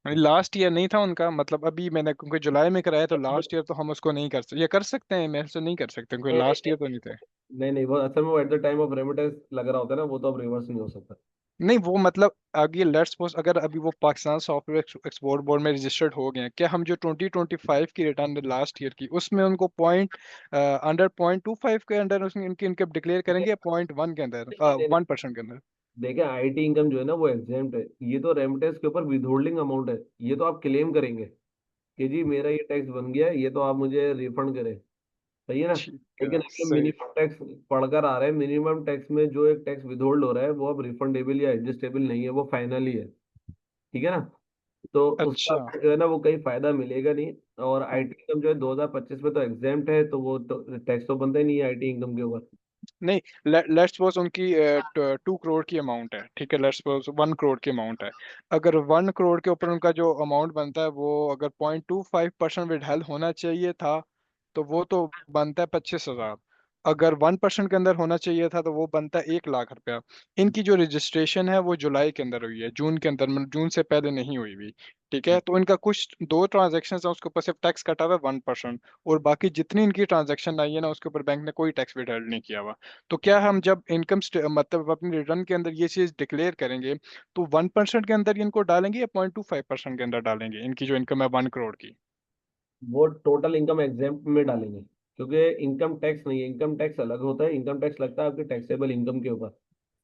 लास्ट ईयर नहीं था उनका, मतलब अभी मैंने क्योंकि जुलाई में कराया, तो था। लास्ट ईयर तो हम उसको नहीं कर सकते, ये कर सकते हैं, मेरे से नहीं कर सकते क्योंकि नहीं नहीं लास्ट ईयर तो नहीं थे। नहीं नहीं, वो असल में वो at the time of remittance लग रहा होता है ना, वो तो अब रिवर्स नहीं हो सकता। नहीं, वो मतलब आगे लेट्स सपोज अगर अभी वो पाकिस्तान सॉफ्टवेयर एक्सपोर्ट बोर्ड में रजिस्टर्ड हो गए हैं, क्या हम जो 2025 की रिटर्न लास्ट ईयर की, उसमें उनको अंडर 0.25 के अंदर उसमें इनकी इनकम डिक्लेयर नहीं करेंगे, या 0.1 के अंदर, नहीं नहीं नहीं 1% के अंदर? देखें आईटी इनकम जो है ना वो एग्जेम्प्ट है, ये तो रेमिटेंस के ऊपर विदहोल्डिंग अमाउंट है, ये तो आप क्लेम करेंगे कि जी मेरा ये टैक्स बन गया है, ये तो आप मुझे रिफंड करें, सही है ना। ठीक है, लेकिन अगर सही। मिनिमम टैक्स पढ़कर आ रहे हैं, मिनिमम टैक्स में जो एक टैक्स विदहोल्ड हो रहा है वो अब रिफंडेबल या एडजस्टेबल नहीं है, वो फाइनल ही है, ठीक है ना। तो उसका अच्छा। आपको जो है ना वो कहीं फायदा मिलेगा नहीं। और आईटी इनकम जो है 2025 में तो एग्जेम्प्ट है, तो वो तो टैक्स तो बनता ही नहीं है आईटी इनकम के ऊपर। नहीं, लेट्स सपोज उनकी 2 करोड़ की अमाउंट है, ठीक है, लेट्स सपोज 1 करोड़ की अमाउंट है। अगर 1 करोड़ के ऊपर उनका जो अमाउंट बनता है वो अगर 0.25% विदहेल्ड होना चाहिए था, तो वो तो बनता है 25,000। अगर 1% के अंदर होना चाहिए था तो वो बनता है 1 लाख रुपया। इनकी जो रजिस्ट्रेशन है वो जुलाई के अंदर हुई है, जून के अंदर, मतलब जून से पहले नहीं हुई हुई। ठीक है, तो इनका कुछ 2 ट्रांजेक्शन है उसके ऊपर सिर्फ टैक्स कटा हुआ है 1%। और बाकी जितनी इनकी ट्रांजेक्शन आई है ना उसके ऊपर बैंक ने कोई टैक्स विदहेल्ड नहीं किया हुआ। तो क्या हम जब मतलब अपनी रिटर्न के अंदर ये चीज डिक्लेयर करेंगे तो 1% के अंदर इनको डालेंगे या 0.25% के अंदर डालेंगे, इनकी जो इनकम है 1 करोड़ की? वो टोटल इनकम एग्जेम्प्ट में डालेंगे, क्योंकि इनकम टैक्स नहीं है, इनकम टैक्स अलग होता है, इनकम टैक्स लगता है आपके टैक्सेबल इनकम के ऊपर।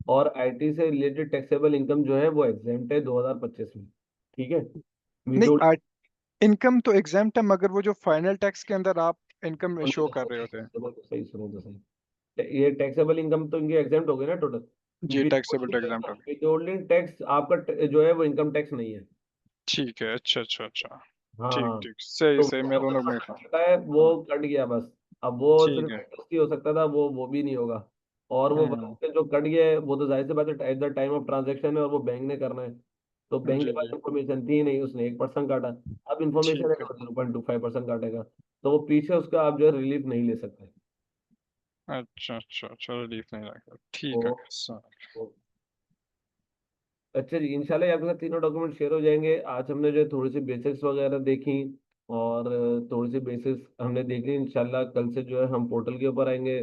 और आईटी से रिलेटेड टैक्सेबल इनकम जो है वो एग्जेम्प्ट है 2025 में, ठीक है। विदोल्ड नहीं, इनकम तो एग्जाम्प्ट है, मगर वो जो फाइनल टैक्स के अंदर आप इनकम शो कर रहे होते हैं। सही सुनो तो सही, ये टैक्सेबल इनकम तो इनकी एग्जेम्प्ट हो गई ना टोटल। जी, टैक्सेबल एग्जाम्प्ट हो गई। विदोल्डिंग टैक्स आपका जो है वो इनकम टैक्स नहीं है। ठीक है, अच्छा अच्छा अच्छा। ठीक हाँ, ठीक, सही तो सही, वो मैं जो दोनों में 1% था। कटा है वो कट गया बस। अब वो ठीक सिर्फ है। इंटरेस्ट ही हो सकता था, वो भी नहीं होगा। और वो हम्म। 1% जो कट गया है वो तो जाहिर सी बात है at the time of transaction है, और वो बैंक ने करना है, तो बैंक के जी पास जी। इन्फॉर्मेशन थी ही नहीं, उसने 1% काटा। अब इन्फॉर्मेशन है ठीक है। तो 0.25% काटेगा, तो वो पीछे उसका आप जो है रिलीफ नहीं ले सकते। अच्छा अच्छा अच्छा, रिलीफ नहीं रखा, ठीक है तो सर। तो- अच्छा जी, इंशाल्लाह आपके साथ तीनों डॉक्यूमेंट शेयर हो जाएंगे। आज हमने जो है थोड़ी सी बेसिक्स वगैरह देखी, और थोड़ी सी बेसिक्स हमने देखी। इंशाल्लाह कल से जो है हम पोर्टल के ऊपर आएंगे।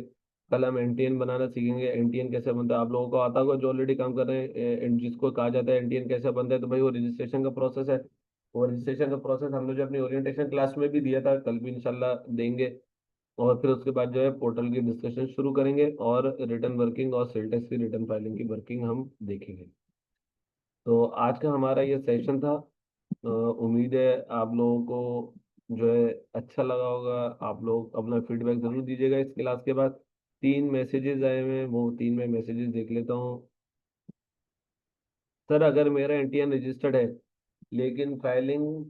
कल हम एनटीएन बनाना सीखेंगे, एनटीएन कैसे बनता है, आप लोगों को आता होगा जो ऑलरेडी काम कर रहे हैं। जिसको कहा जाता है एनटीएन कैसे बनता है, तो भाई वो रजिस्ट्रेशन का प्रोसेस है। वो रजिस्ट्रेशन का प्रोसेस हमने जो अपनी ओरिएंटेशन क्लास में भी दिया था, कल भी इंशाल्लाह देंगे। और फिर उसके बाद जो है पोर्टल की डिस्कशन शुरू करेंगे, और रिटर्न वर्किंग और सेल टैक्स की रिटर्न फाइलिंग की वर्किंग हम देखेंगे। तो आज का हमारा ये सेशन था। उम्मीद है आप लोगों को जो है अच्छा लगा होगा। आप लोग अपना फीडबैक जरूर दीजिएगा इस क्लास के बाद। 3 मैसेजेस आए हुए हैं, वो 3 में मैसेजेस देख लेता हूँ। सर, अगर मेरा एनटीएन रजिस्टर्ड है लेकिन फाइलिंग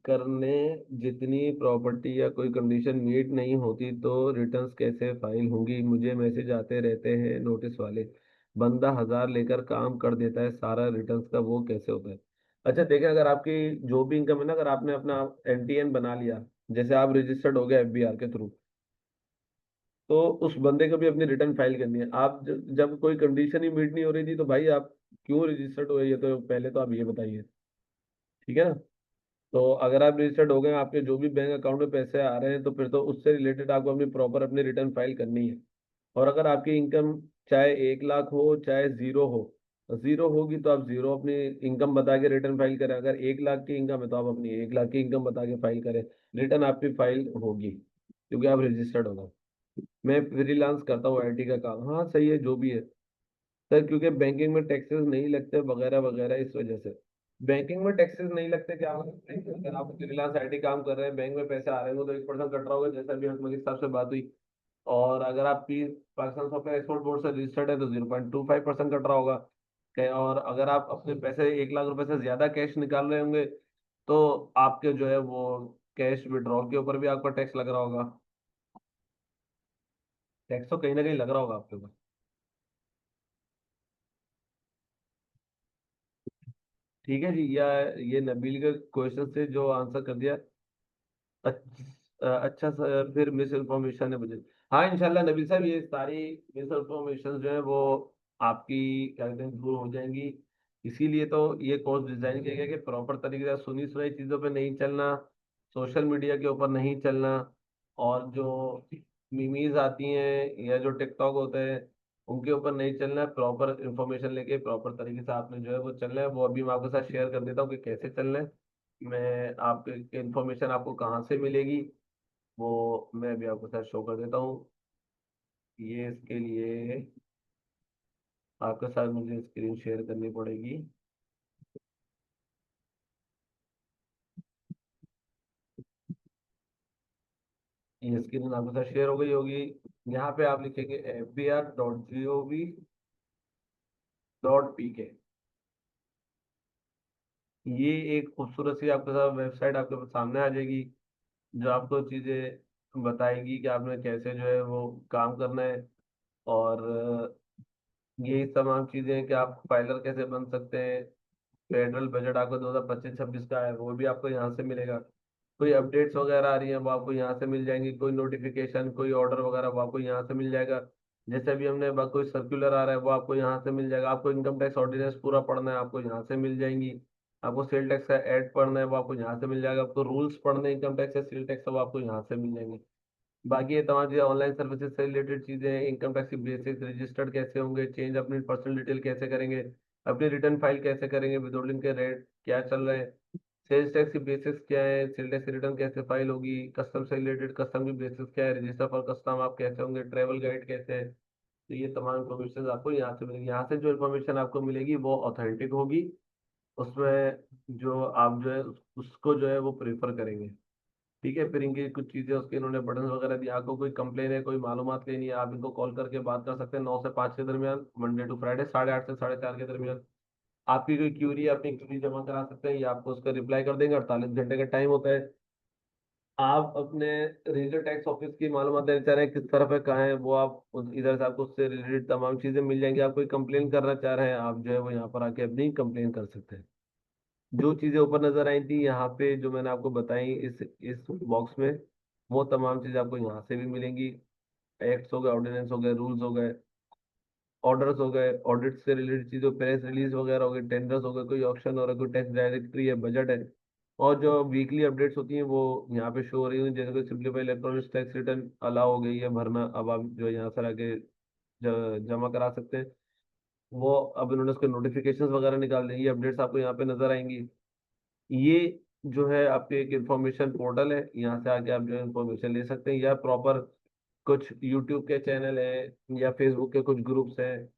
करने जितनी प्रॉपर्टी या कोई कंडीशन मीट नहीं होती, तो रिटर्न्स कैसे फाइल होंगी? मुझे मैसेज आते रहते हैं नोटिस वाले। बंदा 1000 लेकर काम कर देता है सारा रिटर्न्स का, वो कैसे होता है? अच्छा देखें, अगर आपकी जो भी इनकम है ना, अगर आपने अपना एनटीएन बना लिया, जैसे आप रजिस्टर्ड हो गए एफबीआर के थ्रू, तो उस बंदे को भी अपनी रिटर्न फाइल करनी है। आप जब कोई कंडीशन ही मीट नहीं हो रही थी, तो भाई आप क्यों रजिस्टर्ड हुए, ये तो पहले तो आप ये बताइए, ठीक है ना। तो अगर आप रजिस्टर्ड हो गए, आपके जो भी बैंक अकाउंट में पैसे आ रहे हैं, तो फिर तो उससे रिलेटेड आपको अपनी प्रॉपर अपनी रिटर्न फाइल करनी है। और अगर आपकी इनकम चाहे 1 लाख हो चाहे जीरो हो, जीरो होगी तो आप जीरो अपनी इनकम बता के रिटर्न फाइल करें। अगर 1 लाख की इनकम है तो आप अपनी 1 लाख की इनकम बता के फाइल करें, रिटर्न आपकी फाइल होगी, क्योंकि आप रजिस्टर्ड होगा। मैं फ्रीलांस करता हूँ आईटी का काम, हाँ सही है जो भी है सर, क्योंकि बैंकिंग में टैक्सेस नहीं लगते वगैरह वगैरह, इस वजह से बैंकिंग में टैक्सेस नहीं लगते। क्या मतलब, अगर आप फ्रीलांस आईटी काम कर रहे हैं, बैंक में पैसे आ रहे हैं, तो 1% कट रहा होगा, जैसा भी हकमत साहब से बात हुई। और अगर आप पाकिस्तान सॉफ्टवेयर एक्सपोर्ट बोर्ड से रजिस्टर्ड है तो 0.25% कट रहा होगा। और अगर आप अपने पैसे 1 लाख रुपए से ज्यादा कैश निकाल रहे होंगे, तो आपके जो है वो कैश विड्रॉल के ऊपर भी आपका टैक्स लग रहा होगा। टैक्स तो कहीं ना कहीं लग रहा होगा आपके ऊपर, ठीक है जी। या ये नबील के क्वेश्चन से जो आंसर कर दिया। अच्छा सर, फिर मिस इन्फॉर्मेशन है मुझे। हाँ इंशाल्लाह नबील साहब, ये सारी मिस इन्फॉर्मेशन जो है वो आपकी क्या कहते हैं दूर हो जाएंगी। इसीलिए तो ये कोर्स डिजाइन किया गया कि प्रॉपर तरीके से सुनी सुनाई चीज़ों पे नहीं चलना, सोशल मीडिया के ऊपर नहीं चलना, और जो मीमीज आती हैं या जो टिकटॉक होते हैं उनके ऊपर नहीं चलना है। प्रॉपर इन्फॉर्मेशन लेके प्रॉपर तरीके से आपने जो है वो चलना है। वो अभी मैं आपके साथ शेयर कर देता हूँ कि कैसे चलना है। मैं आपके इन्फॉर्मेशन आपको कहाँ से मिलेगी, वो मैं भी आपके साथ शो कर देता हूँ। ये इसके लिए आपके साथ मुझे स्क्रीन शेयर करनी पड़ेगी। ये स्क्रीन आपके साथ शेयर हो गई होगी। यहाँ पे आप लिखेंगे fbr.gov.pk। ये एक खूबसूरत सी आपके साथ वेबसाइट आपके सामने आ जाएगी, जो आपको चीजें बताएगी कि आपने कैसे जो है वो काम करना है। और यही तमाम चीजें हैं कि आप फाइलर कैसे बन सकते हैं। फेडरल बजट आपका 2025-26 का है, वो भी आपको यहाँ से मिलेगा। कोई अपडेट्स वगैरह आ रही हैं वो आपको यहाँ से मिल जाएंगी। कोई नोटिफिकेशन, कोई ऑर्डर वगैरह वो आपको यहाँ से मिल जाएगा। जैसे अभी हमने कोई सर्कुलर आ रहा है वो आपको यहाँ से मिल जाएगा। आपको इनकम टैक्स ऑर्डिनेंस पूरा पढ़ना है, आपको यहाँ से मिल जाएंगी। आपको सेल टैक्स का ऐड पढ़ना है वो आपको यहाँ से मिल जाएगा। आपको रूल्स पढ़ने हैं इनकम टैक्स या सेल टैक्स, सब आपको यहाँ से मिल जाएंगे। बाकी ये तमाम चीज़ें ऑनलाइन सर्विसेज से रिलेटेड चीज़ें हैं। इनकम टैक्स की बेसिक्स, रजिस्टर्ड कैसे होंगे, चेंज अपनी पर्सनल डिटेल कैसे करेंगे, अपनी रिटर्न फाइल कैसे करेंगे, विदहोल्डिंग के रेट क्या चल रहे हैं, सेल्स टैक्स की बेसिक्स क्या है, सेल टैक्स की रिटर्न कैसे फाइल होगी, कस्टम से रिलेटेड कस्टम की बेसिक्स क्या है, रजिस्टर फॉर कस्टम आप कैसे होंगे, ट्रेवल गाइड कैसे है। तो ये तमाम इन्फॉर्मेशन आपको यहाँ से मिलेगी। यहाँ से जो इन्फॉर्मेशन आपको मिलेगी वो ऑथेंटिक होगी। उसमें जो आप जो है उसको जो है वो प्रेफर करेंगे। ठीक है, फिर इनकी कुछ चीजें उसके इन्होंने बटन वगैरह दिया। आपको कोई कंप्लेन है, कोई मालूमात लेनी है, आप इनको कॉल करके बात कर सकते हैं 9 से 5 के दरमियान, मंडे टू फ्राइडे, 8:30 से 4:30 के दरमियान। आपकी कोई क्यूरी है, अपनी क्यूरी जमा करा सकते हैं, या आपको उसका रिप्लाई कर देंगे। 48 घंटे का टाइम होता है। आप अपने रीजनल टैक्स ऑफिस की मालूमात देना चाह रहे हैं किस तरफ है, कहाँ है, वो आप इधर से आपको उससे रिलेटेड तमाम चीजें मिल जाएंगी। आप कोई कंप्लेन करना चाह रहे हैं, आप जो है वो यहाँ पर आके अपनी कंप्लेन कर सकते हैं। जो चीजें ऊपर नजर आई थी यहाँ पे जो मैंने आपको बताई इस बॉक्स में, वो तमाम चीजें आपको यहाँ से भी मिलेंगी। एक्ट्स हो गए, ऑर्डिनेंस हो गए, रूल्स हो गए, ऑर्डर्स हो गए, ऑडिट से रिलेटेड चीजों, प्रेस रिलीज वगैरह हो गए, टेंडर्स हो गए, कोई ऑप्शन हो रहा है, कोई टैक्स डायरेक्टरी है, बजट है। और जो वीकली अपडेट्स होती हैं वो यहाँ पे शो हो रही है। जैसे कोई simplify electronic tax return allow हो गई है भरना, अब आप जो है यहाँ से आके जमा करा सकते हैं। वो अब इन्होंने उसके नोटिफिकेशन वगैरह निकाल दी, ये अपडेट्स आपको यहाँ पे नजर आएंगी। ये जो है आपके एक इंफॉर्मेशन पोर्टल है, यहाँ से आके आप जो है इंफॉर्मेशन ले सकते हैं। या प्रॉपर कुछ यूट्यूब के चैनल है या फेसबुक के कुछ ग्रुप्स हैं,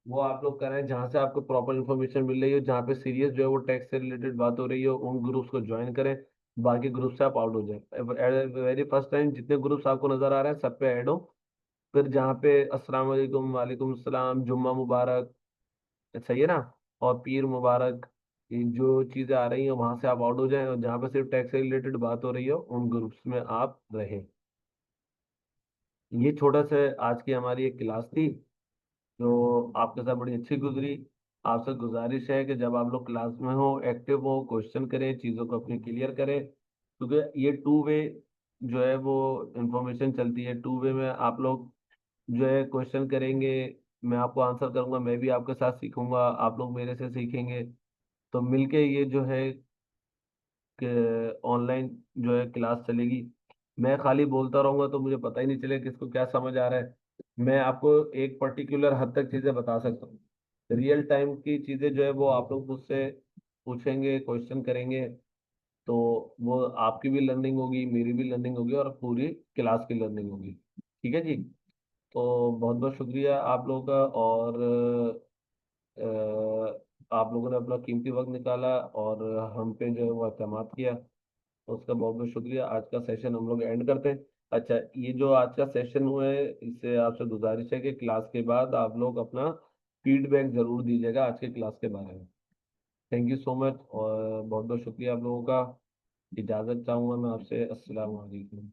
वो आप लोग करें जहाँ से आपको प्रॉपर इन्फॉर्मेशन मिल रही हो, जहाँ पे सीरियस जो है वो टैक्स से रिलेटेड बात हो रही हो, उन ग्रुप्स को ज्वाइन करें। बाकी ग्रुप से आप आउट हो जाए। वेरी फर्स्ट टाइम जितने ग्रुप्स आपको नजर आ रहे हैं सब पे ऐड हो। फिर जहाँ पे अस्सलाम वालेकुम, वालेकुम सलाम, जुम्मा मुबारक, सही है ना, और पीर मुबारक, ये जो चीजें आ रही हैं वहां से आप आउट हो जाएं, और जहाँ पे सिर्फ टैक्स से रिलेटेड बात हो रही हो उन ग्रुप्स में आप रहें। ये छोटा सा आज की हमारी एक क्लास थी जो आपके साथ बड़ी अच्छी गुजरी। आपसे गुजारिश है कि जब आप लोग क्लास में हो, एक्टिव हो, क्वेश्चन करें, चीज़ों को अपनी क्लियर करें, क्योंकि ये टू वे जो है वो इंफॉर्मेशन चलती है। टू वे में आप लोग जो है क्वेश्चन करेंगे, मैं आपको आंसर करूंगा, मैं भी आपके साथ सीखूंगा, आप लोग मेरे से सीखेंगे। तो मिलके ये जो है ऑनलाइन जो है क्लास चलेगी। मैं खाली बोलता रहूंगा तो मुझे पता ही नहीं चलेगा किसको क्या समझ आ रहा है। मैं आपको एक पर्टिकुलर हद तक चीजें बता सकता हूँ। रियल टाइम की चीजें जो है वो आप लोग मुझसे पूछेंगे, क्वेश्चन करेंगे, तो वो आपकी भी लर्निंग होगी, मेरी भी लर्निंग होगी, और पूरी क्लास की लर्निंग होगी। ठीक है जी। तो बहुत बहुत शुक्रिया आप लोगों का। और आप लोगों ने अपना कीमती वक्त निकाला और हम पे जो है वो एतमाद किया, तो उसका बहुत बहुत शुक्रिया। आज का सेशन हम लोग एंड करते हैं। अच्छा, ये जो आज का सेशन हुआ है, इससे आपसे गुजारिश है कि क्लास के बाद आप लोग अपना फीडबैक जरूर दीजिएगा आज के क्लास के बारे में। थैंक यू सो मच, और बहुत बहुत शुक्रिया आप लोगों का। इजाज़त चाहूँगा मैं आपसे। अस्सलाम वालेकुम।